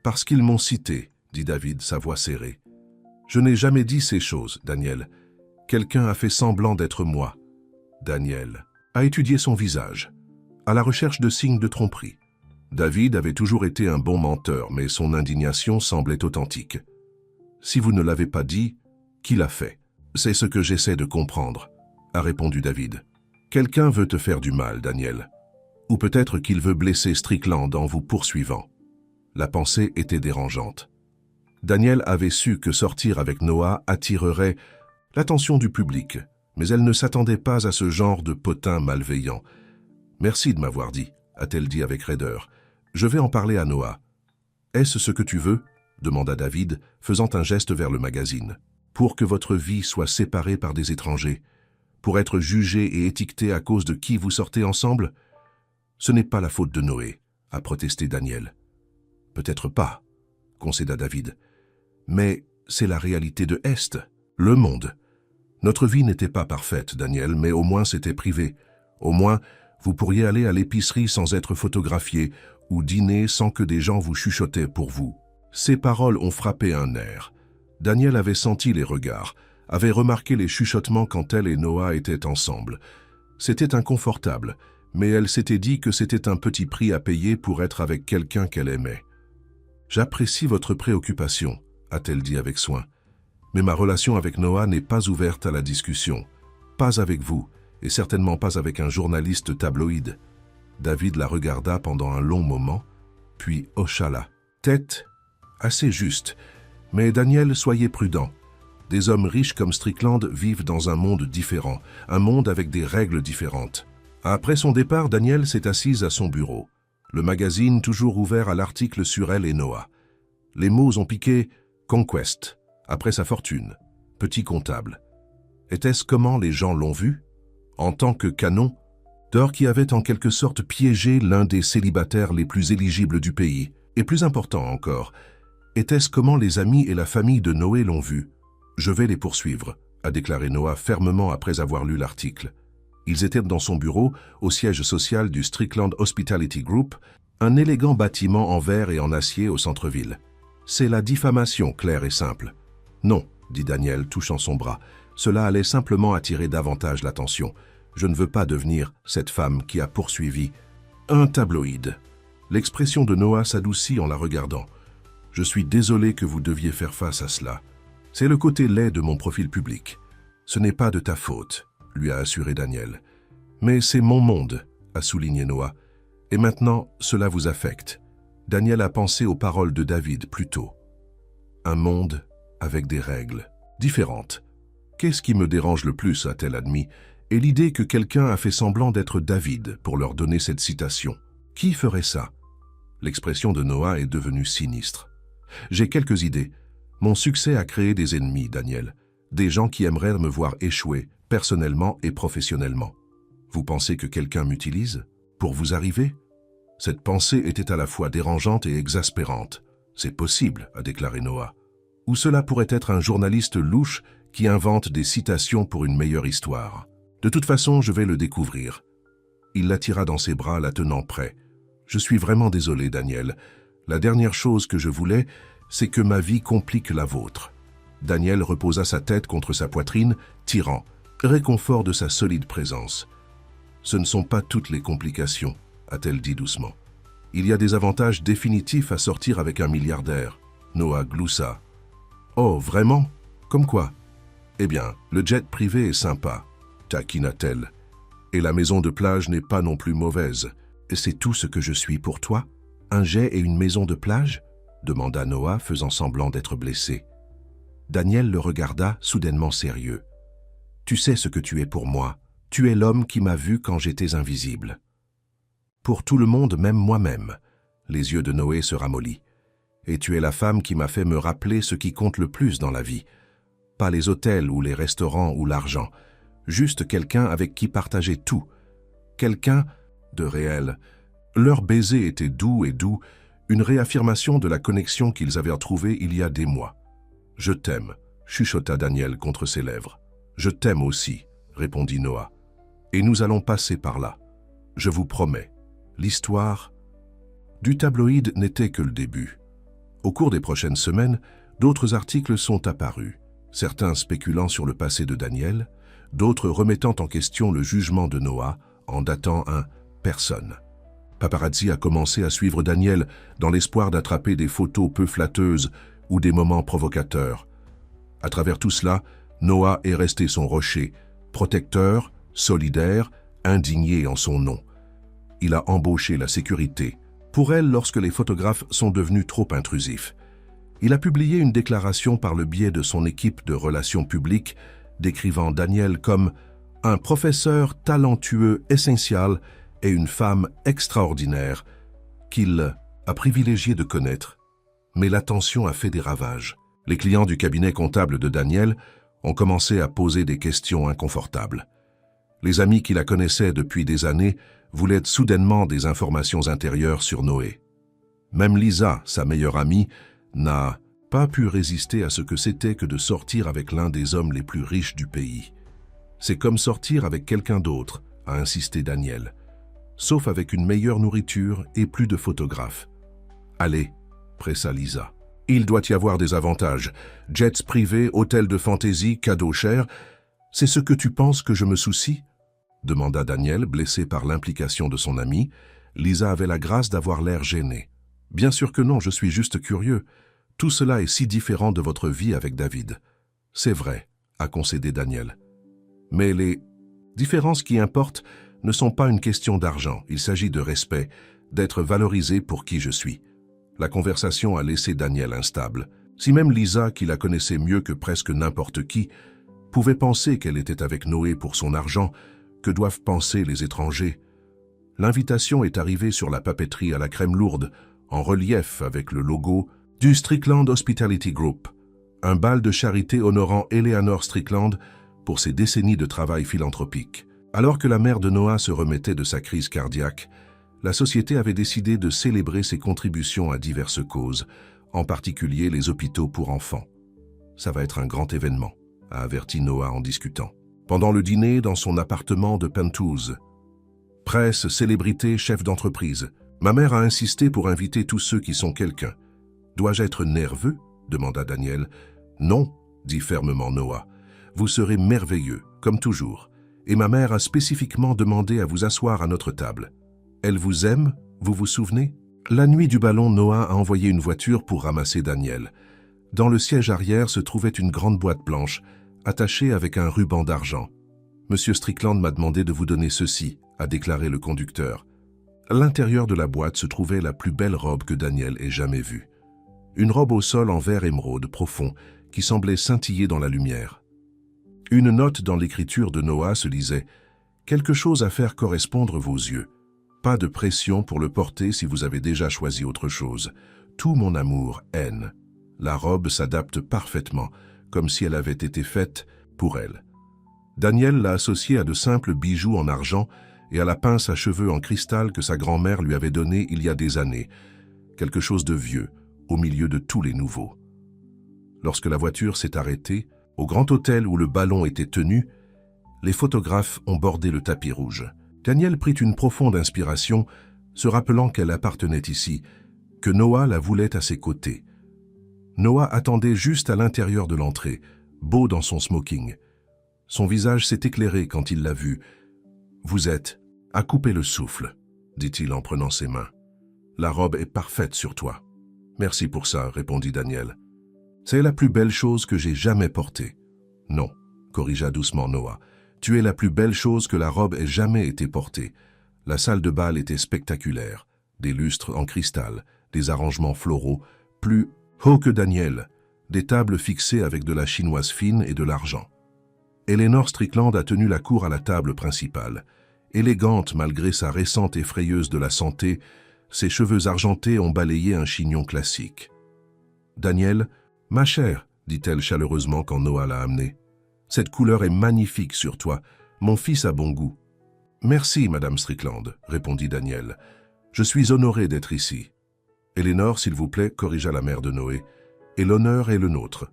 Parce qu'ils m'ont cité, » dit David, sa voix serrée. « Je n'ai jamais dit ces choses, Daniel. Quelqu'un a fait semblant d'être moi. » Daniel a étudié son visage, à la recherche de signes de tromperie. David avait toujours été un bon menteur, mais son indignation semblait authentique. « Si vous ne l'avez pas dit, qui l'a fait ?»« C'est ce que j'essaie de comprendre, » a répondu David. « Quelqu'un veut te faire du mal, Daniel. Ou peut-être qu'il veut blesser Strickland en vous poursuivant. » La pensée était dérangeante. Daniel avait su que sortir avec Noah attirerait l'attention du public, mais elle ne s'attendait pas à ce genre de potin malveillant. « Merci de m'avoir dit, » a-t-elle dit avec raideur. « Je vais en parler à Noah. »« Est-ce ce que tu veux ?» demanda David, faisant un geste vers le magazine. « Pour que votre vie soit séparée par des étrangers, pour être jugé et étiqueté à cause de qui vous sortez ensemble ? Ce n'est pas la faute de Noé, » a protesté Daniel. « Peut-être pas, » concéda David. « Mais c'est la réalité de Est, le monde. Notre vie n'était pas parfaite, Daniel, mais au moins c'était privé. Au moins, vous pourriez aller à l'épicerie sans être photographié ou dîner sans que des gens vous chuchotaient pour vous. » Ces paroles ont frappé un nerf. Daniel avait senti les regards, avait remarqué les chuchotements quand elle et Noah étaient ensemble. C'était inconfortable, mais elle s'était dit que c'était un petit prix à payer pour être avec quelqu'un qu'elle aimait. « J'apprécie votre préoccupation, » a-t-elle dit avec soin. « Mais ma relation avec Noah n'est pas ouverte à la discussion. Pas avec vous, et certainement pas avec un journaliste tabloïd. » David la regarda pendant un long moment, puis hocha la tête, assez juste. « Mais Daniel, soyez prudent. Des hommes riches comme Strickland vivent dans un monde différent, un monde avec des règles différentes. » Après son départ, Daniel s'est assise à son bureau, le magazine toujours ouvert à l'article sur elle et Noah. Les mots ont piqué « Conquest », après sa fortune, « petit comptable ». Était-ce comment les gens l'ont vu? En tant que canon, d'or qui avait en quelque sorte piégé l'un des célibataires les plus éligibles du pays. Et plus important encore, était-ce comment les amis et la famille de Noé l'ont vu? « Je vais les poursuivre », a déclaré Noah fermement après avoir lu l'article. Ils étaient dans son bureau, au siège social du Strickland Hospitality Group, un élégant bâtiment en verre et en acier au centre-ville. « C'est la diffamation, claire et simple. »« Non, » dit Daniel, touchant son bras. « Cela allait simplement attirer davantage l'attention. Je ne veux pas devenir cette femme qui a poursuivi un tabloïd. » L'expression de Noah s'adoucit en la regardant. « Je suis désolé que vous deviez faire face à cela. C'est le côté laid de mon profil public. Ce n'est pas de ta faute, » lui a assuré Daniel. « Mais c'est mon monde, » a souligné Noah. « Et maintenant, cela vous affecte. » Daniel a pensé aux paroles de David plus tôt. Un monde avec des règles différentes. Qu'est-ce qui me dérange le plus, a-t-elle admis, et l'idée que quelqu'un a fait semblant d'être David pour leur donner cette citation. Qui ferait ça? L'expression de Noah est devenue sinistre. J'ai quelques idées. Mon succès a créé des ennemis, Daniel. Des gens qui aimeraient me voir échouer, personnellement et professionnellement. Vous pensez que quelqu'un m'utilise pour vous arriver? Cette pensée était à la fois dérangeante et exaspérante. C'est possible, a déclaré Noah. Ou cela pourrait être un journaliste louche qui invente des citations pour une meilleure histoire. De toute façon, je vais le découvrir. Il l'attira dans ses bras, la tenant près. Je suis vraiment désolé, Daniel. La dernière chose que je voulais, c'est que ma vie complique la vôtre. Daniel reposa sa tête contre sa poitrine, tirant, réconfort de sa solide présence. Ce ne sont pas toutes les complications, a-t-elle dit doucement. Il y a des avantages définitifs à sortir avec un milliardaire. Noah gloussa. Oh, vraiment? Comme quoi? Eh bien, le jet privé est sympa, taquina-t-elle. Et la maison de plage n'est pas non plus mauvaise. Et c'est tout ce que je suis pour toi? Un jet et une maison de plage? Demanda Noah, faisant semblant d'être blessé. Daniel le regarda, soudainement sérieux. Tu sais ce que tu es pour moi. Tu es l'homme qui m'a vu quand j'étais invisible. Pour tout le monde, même moi-même. Les yeux de Noé se ramollirent. Et tu es la femme qui m'a fait me rappeler ce qui compte le plus dans la vie. Pas les hôtels ou les restaurants ou l'argent. Juste quelqu'un avec qui partager tout. Quelqu'un de réel. Leur baiser était doux et doux, une réaffirmation de la connexion qu'ils avaient retrouvée il y a des mois. « Je t'aime », chuchota Daniel contre ses lèvres. « Je t'aime aussi », répondit Noah. « Et nous allons passer par là. Je vous promets. L'histoire du tabloïd n'était que le début. Au cours des prochaines semaines, d'autres articles sont apparus, certains spéculant sur le passé de Daniel, d'autres remettant en question le jugement de Noah en datant un « personne ». Paparazzi a commencé à suivre Daniel dans l'espoir d'attraper des photos peu flatteuses ou des moments provocateurs. À travers tout cela, Noah est resté son rocher, protecteur, solidaire, indigné en son nom. Il a embauché la sécurité, pour elle lorsque les photographes sont devenus trop intrusifs. Il a publié une déclaration par le biais de son équipe de relations publiques, décrivant Daniel comme « un professeur talentueux essentiel et une femme extraordinaire qu'il a privilégié de connaître. » Mais l'attention a fait des ravages. Les clients du cabinet comptable de Daniel ont commencé à poser des questions inconfortables. Les amis qui la connaissaient depuis des années voulaient soudainement des informations intérieures sur Noé. Même Lisa, sa meilleure amie, n'a pas pu résister à ce que c'était que de sortir avec l'un des hommes les plus riches du pays. C'est comme sortir avec quelqu'un d'autre, a insisté Daniel. Sauf avec une meilleure nourriture et plus de photographes. Allez, pressa Lisa. Il doit y avoir des avantages. Jets privés, hôtels de fantaisie, cadeaux chers. C'est ce que tu penses que je me soucie? Demanda Daniel, blessé par l'implication de son ami. Lisa avait la grâce d'avoir l'air gênée. Bien sûr que non, je suis juste curieux. Tout cela est si différent de votre vie avec David. C'est vrai, a concédé Daniel. Mais les différences qui importent ne sont pas une question d'argent. Il s'agit de respect, d'être valorisé pour qui je suis. La conversation a laissé Daniel instable. Si même Lisa, qui la connaissait mieux que presque n'importe qui, pouvait penser qu'elle était avec Noé pour son argent, que doivent penser les étrangers? L'invitation est arrivée sur la papeterie à la crème lourde, en relief avec le logo du Strickland Hospitality Group, un bal de charité honorant Eleanor Strickland pour ses décennies de travail philanthropique. Alors que la mère de Noah se remettait de sa crise cardiaque, la société avait décidé de célébrer ses contributions à diverses causes, en particulier les hôpitaux pour enfants. Ça va être un grand événement, a averti Noah en discutant. Pendant le dîner dans son appartement de Penthouse. Presse, célébrité, chef d'entreprise. Ma mère a insisté pour inviter tous ceux qui sont quelqu'un. Dois-je être nerveux? Demanda Daniel. Non, dit fermement Noah. Vous serez merveilleux, comme toujours. Et ma mère a spécifiquement demandé à vous asseoir à notre table. Elle vous aime, vous vous souvenez? La nuit du ballon, Noah a envoyé une voiture pour ramasser Daniel. Dans le siège arrière se trouvait une grande boîte blanche, attachée avec un ruban d'argent. « Monsieur Strickland m'a demandé de vous donner ceci », a déclaré le conducteur. À l'intérieur de la boîte se trouvait la plus belle robe que Daniel ait jamais vue. Une robe au sol en vert émeraude profond qui semblait scintiller dans la lumière. Une note dans l'écriture de Noah se lisait « Quelque chose à faire correspondre vos yeux. Pas de pression pour le porter si vous avez déjà choisi autre chose. Tout mon amour, N. » La robe s'adapte parfaitement, comme si elle avait été faite pour elle. Daniel l'a associée à de simples bijoux en argent et à la pince à cheveux en cristal que sa grand-mère lui avait donnée il y a des années. Quelque chose de vieux, au milieu de tous les nouveaux. Lorsque la voiture s'est arrêtée, au grand hôtel où le ballon était tenu, les photographes ont bordé le tapis rouge. Danielle prit une profonde inspiration, se rappelant qu'elle appartenait ici, que Noah la voulait à ses côtés. Noah attendait juste à l'intérieur de l'entrée, beau dans son smoking. Son visage s'est éclairé quand il l'a vue. « Vous êtes à couper le souffle », dit-il en prenant ses mains. « La robe est parfaite sur toi. »« Merci pour ça, » répondit Danielle. « C'est la plus belle chose que j'ai jamais portée. »« Non, » corrigea doucement Noah. « Tu es la plus belle chose que la robe ait jamais été portée. La salle de bal était spectaculaire. Des lustres en cristal, des arrangements floraux, plus haut que Danielle, des tables fixées avec de la chinoise fine et de l'argent. Eleanor Strickland a tenu la cour à la table principale. Élégante malgré sa récente effrayeuse de la santé, ses cheveux argentés ont balayé un chignon classique. Danielle, « Ma chère, » dit-elle chaleureusement quand Noah l'a amenée. « Cette couleur est magnifique sur toi. Mon fils a bon goût. »« Merci, Madame Strickland, » répondit Danielle. « Je suis honoré d'être ici. »« Eleanor, s'il vous plaît, » corrigea la mère de Noé, « et l'honneur est le nôtre.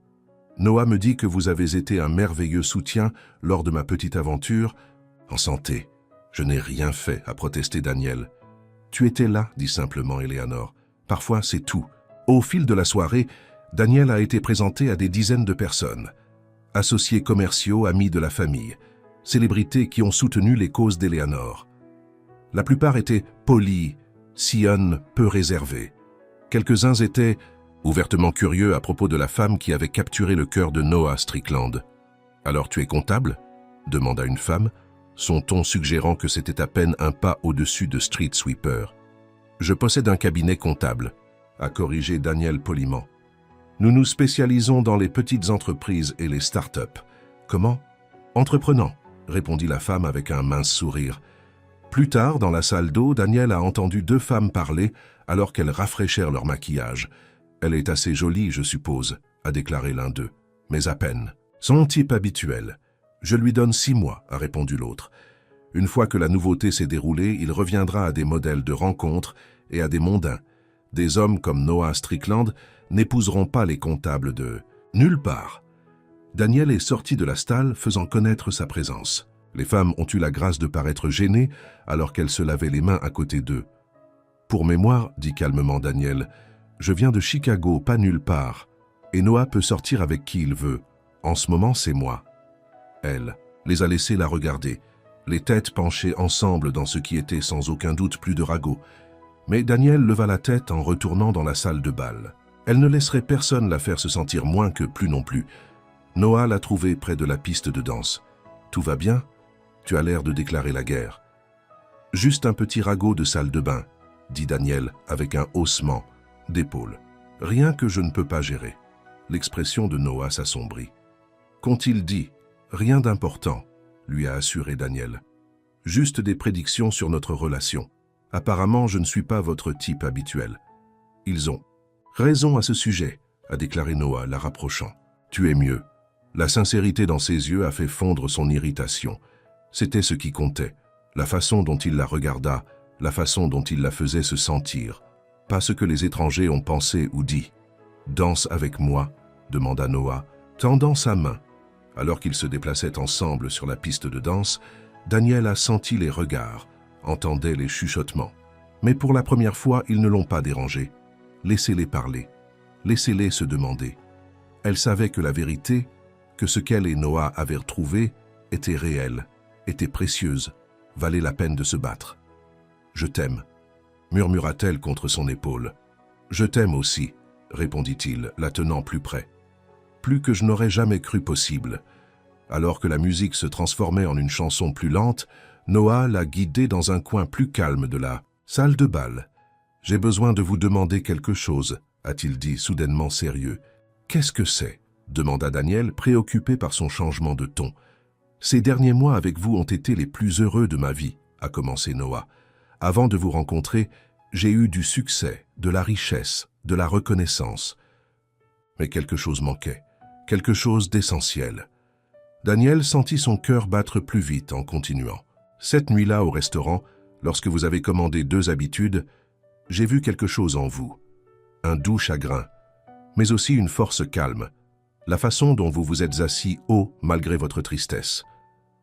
Noah me dit que vous avez été un merveilleux soutien lors de ma petite aventure. »« En santé. Je n'ai rien fait, » a protesté Danielle. « Tu étais là, » dit simplement Eleanor. « Parfois, c'est tout. » Au fil de la soirée, Danielle a été présentée à des dizaines de personnes. Associés commerciaux, amis de la famille, célébrités qui ont soutenu les causes d'Eleanor. La plupart étaient polis, sillonnes, peu réservés. Quelques-uns étaient ouvertement curieux à propos de la femme qui avait capturé le cœur de Noah Strickland. « Alors tu es comptable ?» demanda une femme, son ton suggérant que c'était à peine un pas au-dessus de street sweeper. « Je possède un cabinet comptable », a corrigé Danielle poliment. « Nous nous spécialisons dans les petites entreprises et les start-up. »« Comment ? » ?»« Entreprenant », répondit la femme avec un mince sourire. Plus tard, dans la salle d'eau, Danielle a entendu deux femmes parler alors qu'elles rafraîchirent leur maquillage. « Elle est assez jolie, je suppose », a déclaré l'un d'eux. « Mais à peine. Son type habituel. Je lui donne 6 mois, a répondu l'autre. Une fois que la nouveauté s'est déroulée, il reviendra à des modèles de rencontres et à des mondains. Des hommes comme Noah Strickland n'épouseront pas les comptables de nulle part. » Danielle est sortie de la stalle, faisant connaître sa présence. Les femmes ont eu la grâce de paraître gênées alors qu'elles se lavaient les mains à côté d'eux. « Pour mémoire, dit calmement Danielle, je viens de Chicago, pas nulle part, et Noah peut sortir avec qui il veut. En ce moment, c'est moi. » Elle les a laissés la regarder, les têtes penchées ensemble dans ce qui était sans aucun doute plus de ragots. Mais Danielle leva la tête en retournant dans la salle de bal. Elle ne laisserait personne la faire se sentir moins que plus non plus. Noah l'a trouvée près de la piste de danse. « Tout va bien ? Tu as l'air de déclarer la guerre. »« Juste un petit ragot de salle de bain, » dit Danielle avec un haussement d'épaule. « Rien que je ne peux pas gérer. » L'expression de Noah s'assombrit. « Qu'ont-ils dit ? Rien d'important, » lui a assuré Danielle. « Juste des prédictions sur notre relation. Apparemment, je ne suis pas votre type habituel. »« Ils ont raison à ce sujet, » a déclaré Noah, la rapprochant. « Tu es mieux. » La sincérité dans ses yeux a fait fondre son irritation. C'était ce qui comptait, la façon dont il la regarda, la façon dont il la faisait se sentir, pas ce que les étrangers ont pensé ou dit. « Danse avec moi ?» demanda Noah, tendant sa main. Alors qu'ils se déplaçaient ensemble sur la piste de danse, Danielle a senti les regards, entendait les chuchotements. Mais pour la première fois, ils ne l'ont pas dérangé. Laissez-les parler, laissez-les se demander. Elle savait que la vérité, que ce qu'elle et Noah avaient retrouvé, était réel, était précieuse, valait la peine de se battre. « Je t'aime », murmura-t-elle contre son épaule. « Je t'aime aussi », répondit-il, la tenant plus près. Plus que je n'aurais jamais cru possible. Alors que la musique se transformait en une chanson plus lente, Noah l'a guidée dans un coin plus calme de la salle de bal. « J'ai besoin de vous demander quelque chose », a-t-il dit soudainement sérieux. « Qu'est-ce que c'est ?» demanda Danielle, préoccupée par son changement de ton. « Ces derniers mois avec vous ont été les plus heureux de ma vie, » a commencé Noah. « Avant de vous rencontrer, j'ai eu du succès, de la richesse, de la reconnaissance. » Mais quelque chose manquait, quelque chose d'essentiel. Danielle sentit son cœur battre plus vite en continuant. « Cette nuit-là au restaurant, lorsque vous avez commandé 2 habitudes, j'ai vu quelque chose en vous. Un doux chagrin, mais aussi une force calme, La façon dont vous vous êtes assis haut malgré votre tristesse.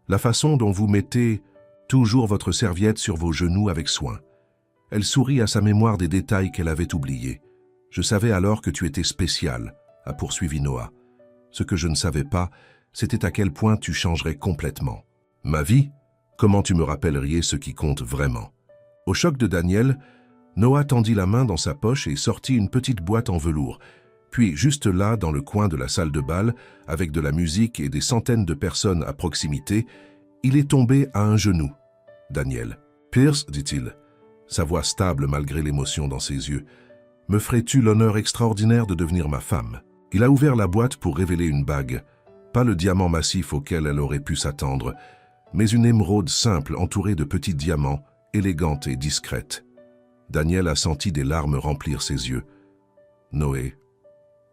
La façon dont vous mettez toujours votre serviette sur vos genoux avec soin. Elle sourit à sa mémoire des détails qu'elle avait oubliés. Je savais alors que tu étais spécial, a poursuivi Noah. Ce que je ne savais pas, c'était à quel point tu changerais complètement. Ma vie? Comment tu me rappelleriez ce qui compte vraiment? Au choc de Daniel, Noah tendit la main dans sa poche et sortit une petite boîte en velours. Puis, juste là, dans le coin de la salle de bal, avec de la musique et des centaines de personnes à proximité, il est tombé à un genou. « Daniel. »« Pierce, dit-il, sa voix stable malgré l'émotion dans ses yeux, me ferais-tu l'honneur extraordinaire de devenir ma femme ?» Il a ouvert la boîte pour révéler une bague, pas le diamant massif auquel elle aurait pu s'attendre, mais une émeraude simple entourée de petits diamants, élégante et discrète. Daniel a senti des larmes remplir ses yeux. « Noé. »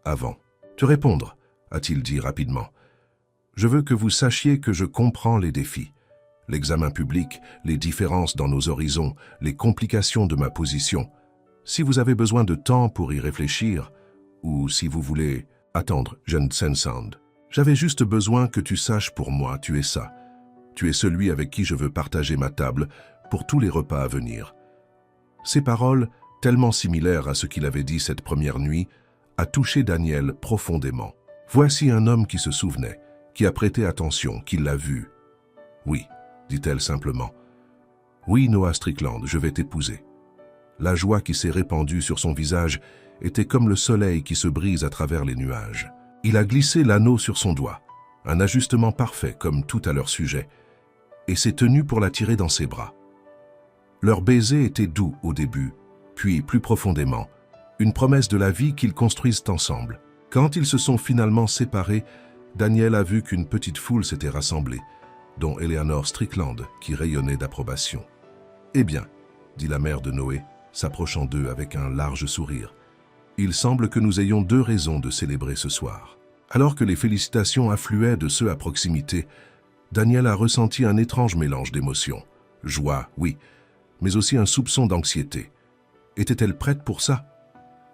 Avant. « Te répondre, a-t-il dit rapidement. Je veux que vous sachiez que je comprends les défis. L'examen public, les différences dans nos horizons, les complications de ma position. Si vous avez besoin de temps pour y réfléchir, ou si vous voulez attendre, je ne sais sound. J'avais juste besoin que tu saches pour moi, tu es ça. Tu es celui avec qui je veux partager ma table pour tous les repas à venir. » Ces paroles, tellement similaires à ce qu'il avait dit cette première nuit, a touché Daniel profondément. Voici un homme qui se souvenait, qui a prêté attention, qui l'a vu. « Oui, » dit-elle simplement. « Oui, Noah Strickland, je vais t'épouser. » La joie qui s'est répandue sur son visage était comme le soleil qui se brise à travers les nuages. Il a glissé l'anneau sur son doigt, un ajustement parfait comme tout à leur sujet, et s'est tenu pour la tirer dans ses bras. Leur baiser était doux au début, puis plus profondément, une promesse de la vie qu'ils construisent ensemble. Quand ils se sont finalement séparés, Daniel a vu qu'une petite foule s'était rassemblée, dont Eleanor Strickland, qui rayonnait d'approbation. « Eh bien, » dit la mère de Noé, s'approchant d'eux avec un large sourire, « il semble que nous ayons 2 raisons de célébrer ce soir. » Alors que les félicitations affluaient de ceux à proximité, Daniel a ressenti un étrange mélange d'émotions. Joie, oui, mais aussi un soupçon d'anxiété. Était-elle prête pour ça?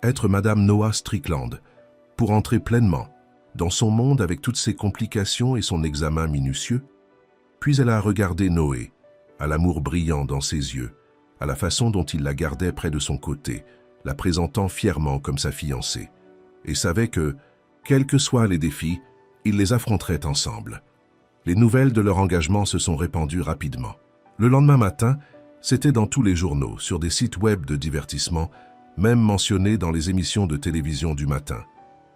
Être Madame Noah Strickland, pour entrer pleinement dans son monde avec toutes ses complications et son examen minutieux? Puis elle a regardé Noé, à l'amour brillant dans ses yeux, à la façon dont il la gardait près de son côté, la présentant fièrement comme sa fiancée, et savait que, quels que soient les défis, ils les affronteraient ensemble. Les nouvelles de leur engagement se sont répandues rapidement. Le lendemain matin, c'était dans tous les journaux, sur des sites web de divertissement, même mentionné dans les émissions de télévision du matin.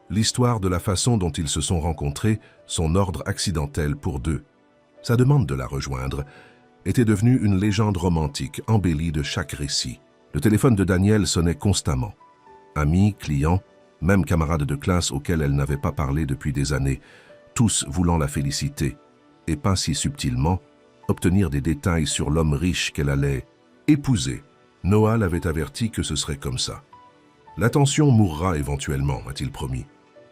L'histoire de la façon dont ils se sont rencontrés, son ordre accidentel pour 2. Sa demande de la rejoindre était devenue une légende romantique embellie de chaque récit. Le téléphone de Daniel sonnait constamment. Amis, clients, même camarades de classe auxquels elle n'avait pas parlé depuis des années, tous voulant la féliciter, et pas si subtilement, obtenir des détails sur l'homme riche qu'elle allait épouser. Noah l'avait averti que ce serait comme ça. L'attention mourra éventuellement, a-t-il promis.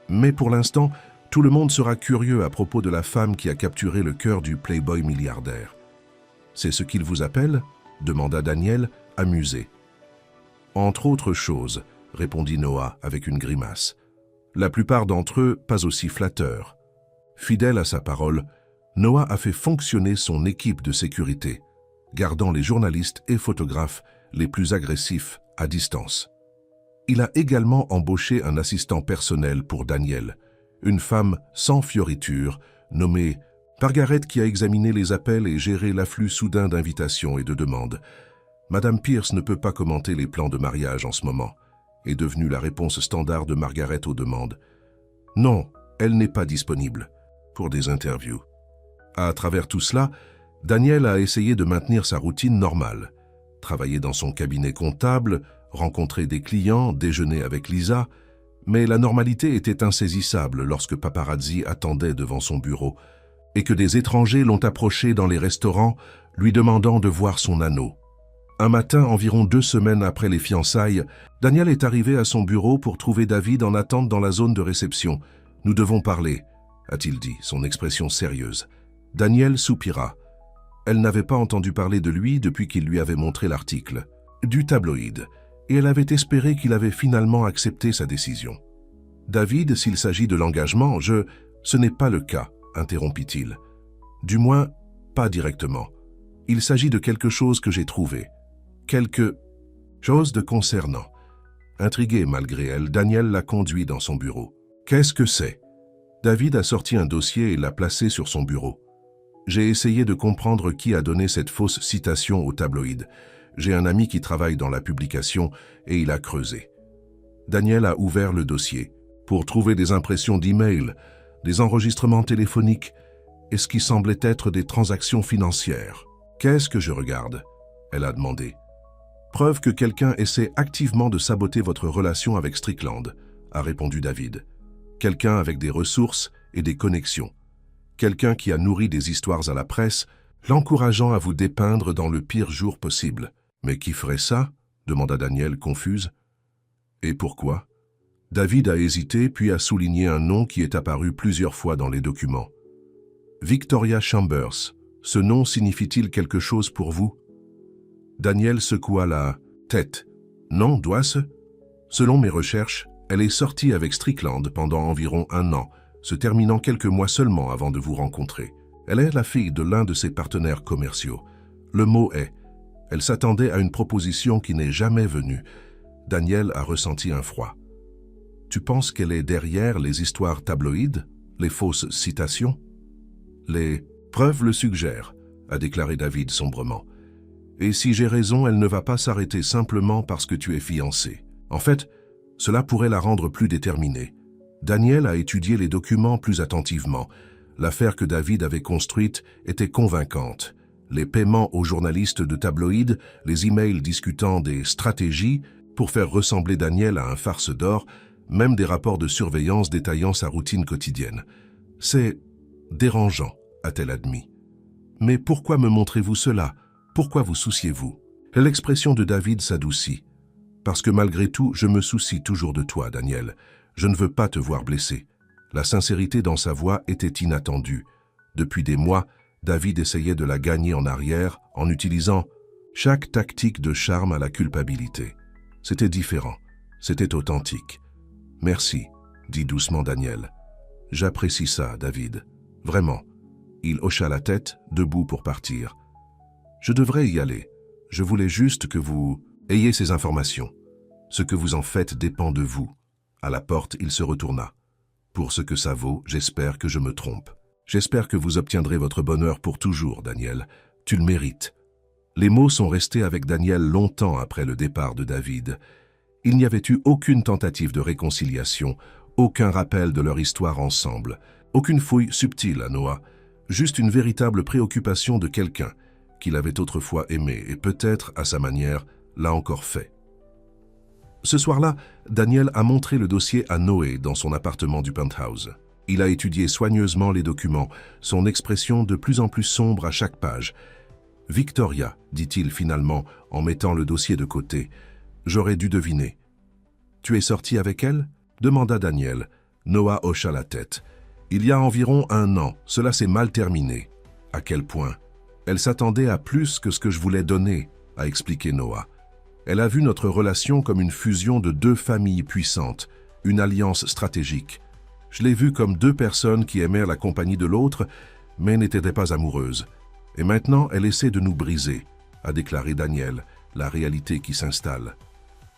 Mais pour l'instant, tout le monde sera curieux à propos de la femme qui a capturé le cœur du playboy milliardaire. « C'est ce qu'il vous appelle » demanda Daniel, amusé. « Entre autres choses, » répondit Noah avec une grimace. La plupart d'entre eux, pas aussi flatteurs. Fidèle à sa parole, Noah a fait fonctionner son équipe de sécurité, gardant les journalistes et photographes les plus agressifs à distance. Il a également embauché un assistant personnel pour Daniel, une femme sans fioriture, nommée Margaret, qui a examiné les appels et géré l'afflux soudain d'invitations et de demandes. Madame Pierce ne peut pas commenter les plans de mariage en ce moment, est devenue la réponse standard de Margaret aux demandes. Non, elle n'est pas disponible pour des interviews. À travers tout cela, Daniel a essayé de maintenir sa routine normale, travailler dans son cabinet comptable, rencontrer des clients, déjeuner avec Lisa, mais la normalité était insaisissable lorsque paparazzi attendait devant son bureau et que des étrangers l'ont approché dans les restaurants lui demandant de voir son anneau. Un matin, environ 2 semaines après les fiançailles, Daniel est arrivé à son bureau pour trouver David en attente dans la zone de réception. « Nous devons parler », a-t-il dit, son expression sérieuse. Daniel soupira. Elle n'avait pas entendu parler de lui depuis qu'il lui avait montré l'article du tabloïd, et elle avait espéré qu'il avait finalement accepté sa décision. David, s'il s'agit de l'engagement, Ce n'est pas le cas, interrompit-il. Du moins, pas directement. Il s'agit de quelque chose que j'ai trouvé. Quelque chose de concernant. Intrigué malgré elle, Daniel l'a conduit dans son bureau. Qu'est-ce que c'est? David a sorti un dossier et l'a placé sur son bureau. J'ai essayé de comprendre qui a donné cette fausse citation au tabloïd. J'ai un ami qui travaille dans la publication et il a creusé. Daniel a ouvert le dossier pour trouver des impressions d'email, des enregistrements téléphoniques et ce qui semblait être des transactions financières. Qu'est-ce que je regarde? Elle a demandé. Preuve que quelqu'un essaie activement de saboter votre relation avec Strickland, a répondu David. Quelqu'un avec des ressources et des connexions. Quelqu'un qui a nourri des histoires à la presse, l'encourageant à vous dépeindre dans le pire jour possible. Mais qui ferait ça? Demanda Daniel, confuse. Et pourquoi? David a hésité puis a souligné un nom qui est apparu plusieurs fois dans les documents. Victoria Chambers. Ce nom signifie-t-il quelque chose pour vous? Daniel secoua la tête. Non, doit-ce? Selon mes recherches, elle est sortie avec Strickland pendant environ 1 an, se terminant quelques mois seulement avant de vous rencontrer. Elle est la fille de l'un de ses partenaires commerciaux. Le mot est, elle s'attendait à une proposition qui n'est jamais venue. Daniel a ressenti un froid. Tu penses qu'elle est derrière les histoires tabloïdes, les fausses citations? Les preuves le suggèrent, a déclaré David sombrement. Et si j'ai raison, elle ne va pas s'arrêter simplement parce que tu es fiancé. En fait, cela pourrait la rendre plus déterminée. Daniel a étudié les documents plus attentivement. L'affaire que David avait construite était convaincante. Les paiements aux journalistes de tabloïds, les emails discutant des stratégies pour faire ressembler Daniel à un farce d'or, même des rapports de surveillance détaillant sa routine quotidienne. C'est dérangeant, a-t-elle admis. Mais pourquoi me montrez-vous cela? Pourquoi vous souciez-vous? L'expression de David s'adoucit. Parce que malgré tout, je me soucie toujours de toi, Daniel. Je ne veux pas te voir blessé. La sincérité dans sa voix était inattendue. Depuis des mois, David essayait de la gagner en arrière en utilisant chaque tactique de charme à la culpabilité. C'était différent. C'était authentique. Merci, dit doucement Daniel. J'apprécie ça, David. Vraiment. Il hocha la tête, debout pour partir. Je devrais y aller. Je voulais juste que vous ayez ces informations. Ce que vous en faites dépend de vous. À la porte, il se retourna. Pour ce que ça vaut, j'espère que je me trompe. J'espère que vous obtiendrez votre bonheur pour toujours, Daniel. Tu le mérites. Les mots sont restés avec Daniel longtemps après le départ de David. Il n'y avait eu aucune tentative de réconciliation, aucun rappel de leur histoire ensemble, aucune fouille subtile à Noah, juste une véritable préoccupation de quelqu'un qu'il avait autrefois aimé et peut-être, à sa manière, l'a encore fait. Ce soir-là, Daniel a montré le dossier à Noé dans son appartement du penthouse. Il a étudié soigneusement les documents, son expression de plus en plus sombre à chaque page. « Victoria », dit-il finalement en mettant le dossier de côté. « J'aurais dû deviner. »« Tu es sorti avec elle ?» demanda Daniel. Noah hocha la tête. « Il y a environ 1 an, cela s'est mal terminé. »« À quel point ?»« Elle s'attendait à plus que ce que je voulais donner », a expliqué Noah. Elle a vu notre relation comme une fusion de 2 familles puissantes, une alliance stratégique. Je l'ai vue comme 2 personnes qui aimèrent la compagnie de l'autre, mais n'étaient pas amoureuses. Et maintenant, elle essaie de nous briser, a déclaré Daniel, la réalité qui s'installe.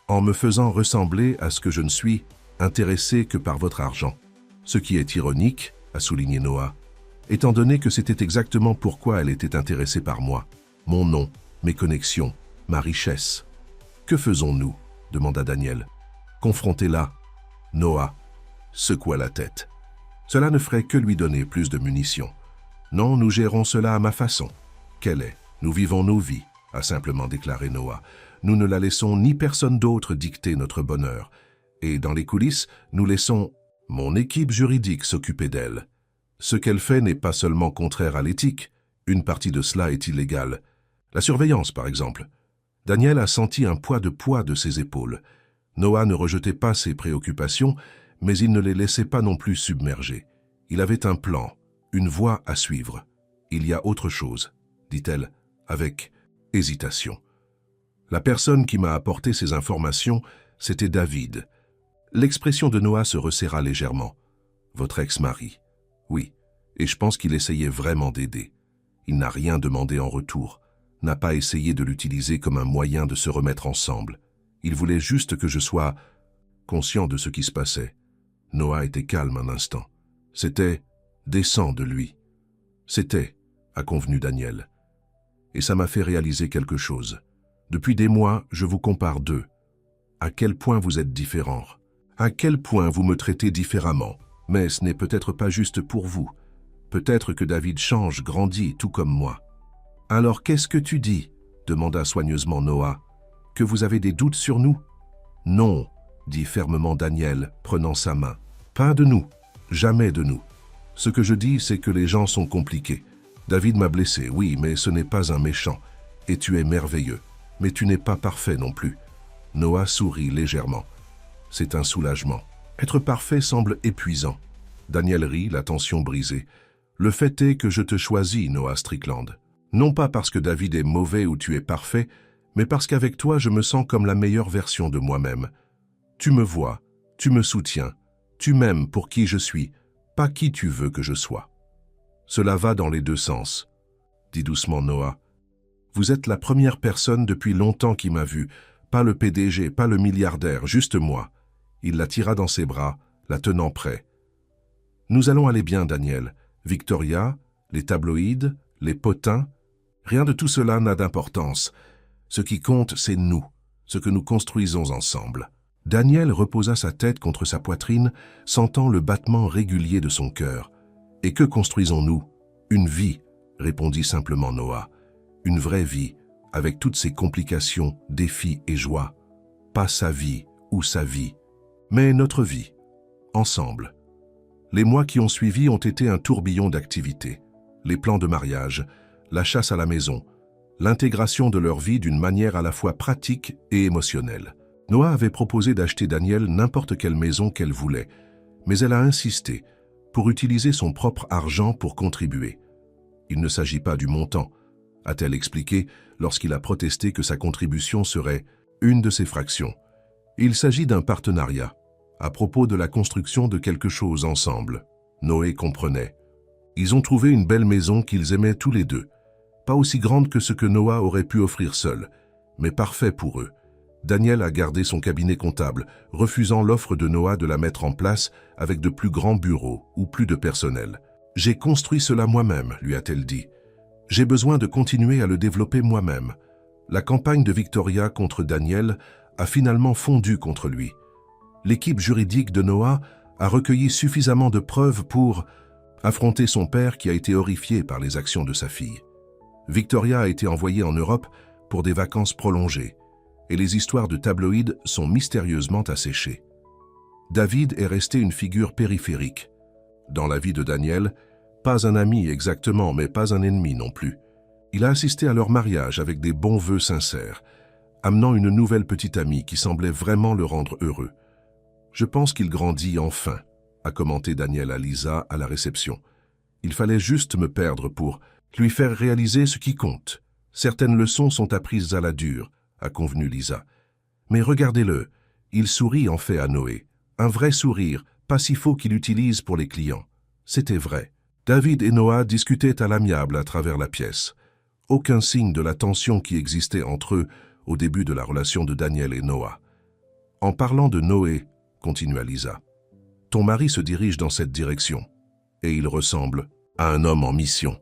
En me faisant ressembler à ce que je ne suis, intéressé que par votre argent. Ce qui est ironique, a souligné Noah, étant donné que c'était exactement pourquoi elle était intéressée par moi. Mon nom, mes connexions, ma richesse. « Que faisons-nous » demanda Daniel. « Confrontez-la. » Noah secoua la tête. « Cela ne ferait que lui donner plus de munitions. Non, nous gérons cela à ma façon. Quelle est? Nous vivons nos vies, a simplement déclaré Noah. Nous ne la laissons ni personne d'autre dicter notre bonheur. Et dans les coulisses, nous laissons mon équipe juridique s'occuper d'elle. Ce qu'elle fait n'est pas seulement contraire à l'éthique. Une partie de cela est illégale. La surveillance, par exemple. Daniel a senti un poids de ses épaules. Noah ne rejetait pas ses préoccupations, mais il ne les laissait pas non plus submerger. Il avait un plan, une voie à suivre. Il y a autre chose, dit-elle, avec hésitation. La personne qui m'a apporté ces informations, c'était David. L'expression de Noah se resserra légèrement. Votre ex-mari. Oui, et je pense qu'il essayait vraiment d'aider. Il n'a rien demandé en retour, n'a pas essayé de l'utiliser comme un moyen de se remettre ensemble. Il voulait juste que je sois conscient de ce qui se passait. Noah était calme un instant. C'était décent de lui. C'était, a convenu Daniel. Et ça m'a fait réaliser quelque chose. Depuis des mois, je vous compare d'eux. À quel point vous êtes différents. À quel point vous me traitez différemment. Mais ce n'est peut-être pas juste pour vous. Peut-être que David change, grandit, tout comme moi. Alors qu'est-ce que tu dis? Demanda soigneusement Noah. Que vous avez des doutes sur nous? Non, dit fermement Daniel, prenant sa main. Pas de nous, jamais de nous. Ce que je dis, c'est que les gens sont compliqués. David m'a blessé, oui, mais ce n'est pas un méchant. Et tu es merveilleux. Mais tu n'es pas parfait non plus. Noah sourit légèrement. C'est un soulagement. Être parfait semble épuisant. Daniel rit, la tension brisée. Le fait est que je te choisis, Noah Strickland. Non pas parce que David est mauvais ou tu es parfait, mais parce qu'avec toi, je me sens comme la meilleure version de moi-même. Tu me vois, tu me soutiens, tu m'aimes pour qui je suis, pas qui tu veux que je sois. Cela va dans les deux sens, dit doucement Noah. Vous êtes la première personne depuis longtemps qui m'a vu, pas le PDG, pas le milliardaire, juste moi. Il la tira dans ses bras, la tenant près. Nous allons aller bien, Daniel. Victoria, les tabloïds, les potins, rien de tout cela n'a d'importance. Ce qui compte, c'est nous, ce que nous construisons ensemble. Daniel reposa sa tête contre sa poitrine, sentant le battement régulier de son cœur. Et que construisons-nous? Une vie, répondit simplement Noah. Une vraie vie, avec toutes ses complications, défis et joies. Pas sa vie ou sa vie, mais notre vie, ensemble. Les mois qui ont suivi ont été un tourbillon d'activités. Les plans de mariage, la chasse à la maison, l'intégration de leur vie d'une manière à la fois pratique et émotionnelle. Noah avait proposé d'acheter Daniel n'importe quelle maison qu'elle voulait, mais elle a insisté pour utiliser son propre argent pour contribuer. Il ne s'agit pas du montant, a-t-elle expliqué lorsqu'il a protesté que sa contribution serait une de ses fractions. Il s'agit d'un partenariat, à propos de la construction de quelque chose ensemble. Noé comprenait. Ils ont trouvé une belle maison qu'ils aimaient tous les deux. Pas aussi grande que ce que Noah aurait pu offrir seul, mais parfait pour eux. Daniel a gardé son cabinet comptable, refusant l'offre de Noah de la mettre en place avec de plus grands bureaux ou plus de personnel. « J'ai construit cela moi-même », lui a-t-elle dit. « J'ai besoin de continuer à le développer moi-même. » La campagne de Victoria contre Daniel a finalement fondu contre lui. L'équipe juridique de Noah a recueilli suffisamment de preuves pour affronter son père qui a été horrifié par les actions de sa fille. Victoria a été envoyée en Europe pour des vacances prolongées, et les histoires de tabloïds sont mystérieusement asséchées. David est resté une figure périphérique. Dans la vie de Daniel, pas un ami exactement, mais pas un ennemi non plus. Il a assisté à leur mariage avec des bons vœux sincères, amenant une nouvelle petite amie qui semblait vraiment le rendre heureux. « Je pense qu'il grandit enfin », a commenté Daniel à Lisa à la réception. « Il fallait juste me perdre pour lui faire réaliser ce qui compte. Certaines leçons sont apprises à la dure, a convenu Lisa. Mais regardez-le, il sourit en fait à Noé. Un vrai sourire, pas si faux qu'il utilise pour les clients. C'était vrai. David et Noah discutaient à l'amiable à travers la pièce. Aucun signe de la tension qui existait entre eux au début de la relation de Daniel et Noah. « En parlant de Noé, continua Lisa, ton mari se dirige dans cette direction, et il ressemble à un homme en mission. »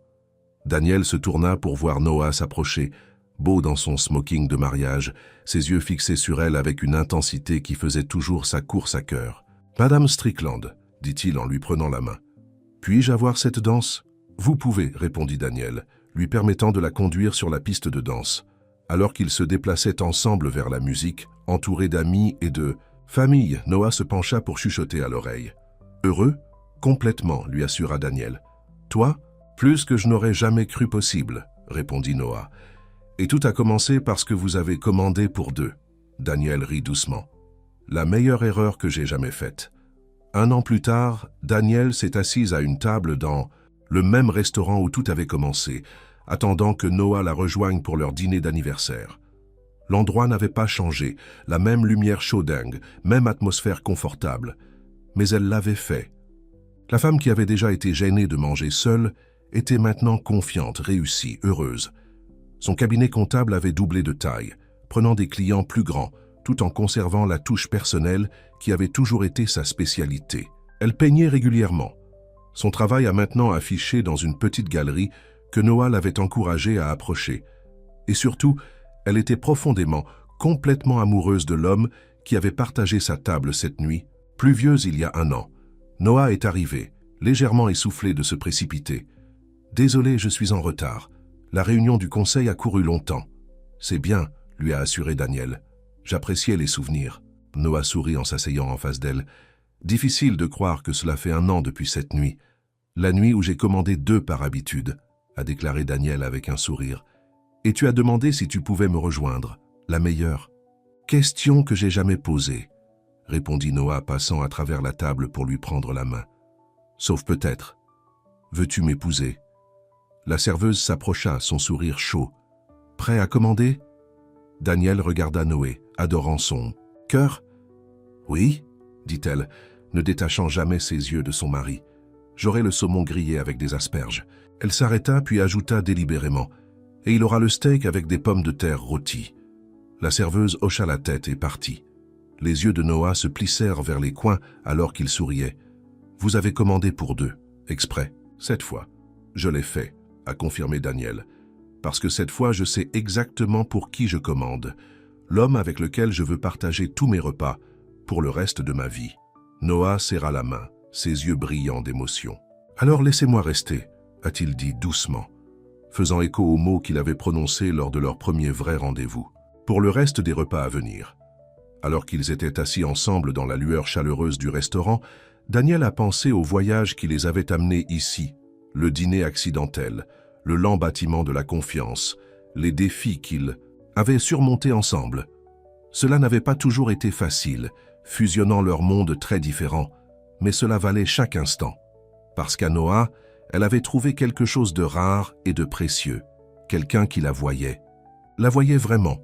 Daniel se tourna pour voir Noah s'approcher, beau dans son smoking de mariage, ses yeux fixés sur elle avec une intensité qui faisait toujours sa course à cœur. « Madame Strickland, dit-il en lui prenant la main. « Puis-je avoir cette danse ?»« Vous pouvez, répondit Daniel, lui permettant de la conduire sur la piste de danse. Alors qu'ils se déplaçaient ensemble vers la musique, entourés d'amis et de famille, Noah se pencha pour chuchoter à l'oreille. « Heureux ?»« Complètement, lui assura Daniel. « Toi ?»« Plus que je n'aurais jamais cru possible, répondit Noah. « Et tout a commencé parce que vous avez commandé pour deux. » Daniel rit doucement. « La meilleure erreur que j'ai jamais faite. » 1 an plus tard, Daniel s'est assise à une table dans le même restaurant où tout avait commencé, attendant que Noah la rejoigne pour leur dîner d'anniversaire. L'endroit n'avait pas changé, la même lumière chaudingue, même atmosphère confortable. Mais elle l'avait fait. La femme qui avait déjà été gênée de manger seule était maintenant confiante, réussie, heureuse. Son cabinet comptable avait doublé de taille, prenant des clients plus grands, tout en conservant la touche personnelle qui avait toujours été sa spécialité. Elle peignait régulièrement. Son travail a maintenant affiché dans une petite galerie que Noah l'avait encouragée à approcher. Et surtout, elle était profondément, complètement amoureuse de l'homme qui avait partagé sa table cette nuit, pluvieuse il y a 1 an. Noah est arrivé, légèrement essoufflé de se précipiter. « Désolé, je suis en retard. La réunion du conseil a couru longtemps. »« C'est bien, » lui a assuré Daniel. « J'appréciais les souvenirs. » Noah sourit en s'asseyant en face d'elle. « Difficile de croire que cela fait 1 an depuis cette nuit. La nuit où j'ai commandé 2 par habitude, » a déclaré Daniel avec un sourire. « Et tu as demandé si tu pouvais me rejoindre. La meilleure. »« Question que j'ai jamais posée, » répondit Noah passant à travers la table pour lui prendre la main. « Sauf peut-être. Veux-tu m'épouser » La serveuse s'approcha, son sourire chaud. « Prêt à commander ?» Daniel regarda Noé, adorant son « cœur ?»« Oui, » dit-elle, ne détachant jamais ses yeux de son mari. « J'aurai le saumon grillé avec des asperges. » Elle s'arrêta puis ajouta délibérément « Et il aura le steak avec des pommes de terre rôties. » La serveuse hocha la tête et partit. Les yeux de Noah se plissèrent vers les coins alors qu'il souriait. « Vous avez commandé pour 2, exprès. Cette fois, je l'ai fait, » a confirmé Daniel. « Parce que cette fois, je sais exactement pour qui je commande. L'homme avec lequel je veux partager tous mes repas pour le reste de ma vie. » Noah serra la main, ses yeux brillants d'émotion. « Alors laissez-moi rester, » a-t-il dit doucement, faisant écho aux mots qu'il avait prononcés lors de leur premier vrai rendez-vous. Pour le reste des repas à venir. Alors qu'ils étaient assis ensemble dans la lueur chaleureuse du restaurant, Daniel a pensé au voyage qui les avait amenés ici, le dîner accidentel, le lent bâtiment de la confiance, les défis qu'ils avaient surmontés ensemble. Cela n'avait pas toujours été facile, fusionnant leurs mondes très différents, mais cela valait chaque instant. Parce qu'à Noah, elle avait trouvé quelque chose de rare et de précieux, quelqu'un qui la voyait vraiment,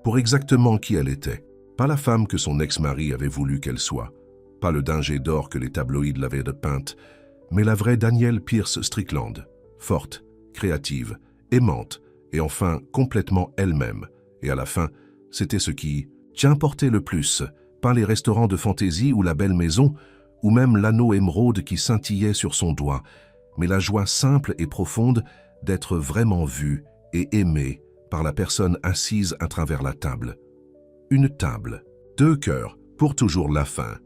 pour exactement qui elle était. Pas la femme que son ex-mari avait voulu qu'elle soit, pas le dingé d'or que les tabloïds l'avaient peinte, mais la vraie Danielle Pierce Strickland, forte, créative, aimante, et enfin complètement elle-même. Et à la fin, c'était ce qui importait le plus, pas les restaurants de fantaisie ou la belle maison, ou même l'anneau émeraude qui scintillait sur son doigt, mais la joie simple et profonde d'être vraiment vue et aimée par la personne assise à travers la table. Une table, 2 cœurs, pour toujours la fin.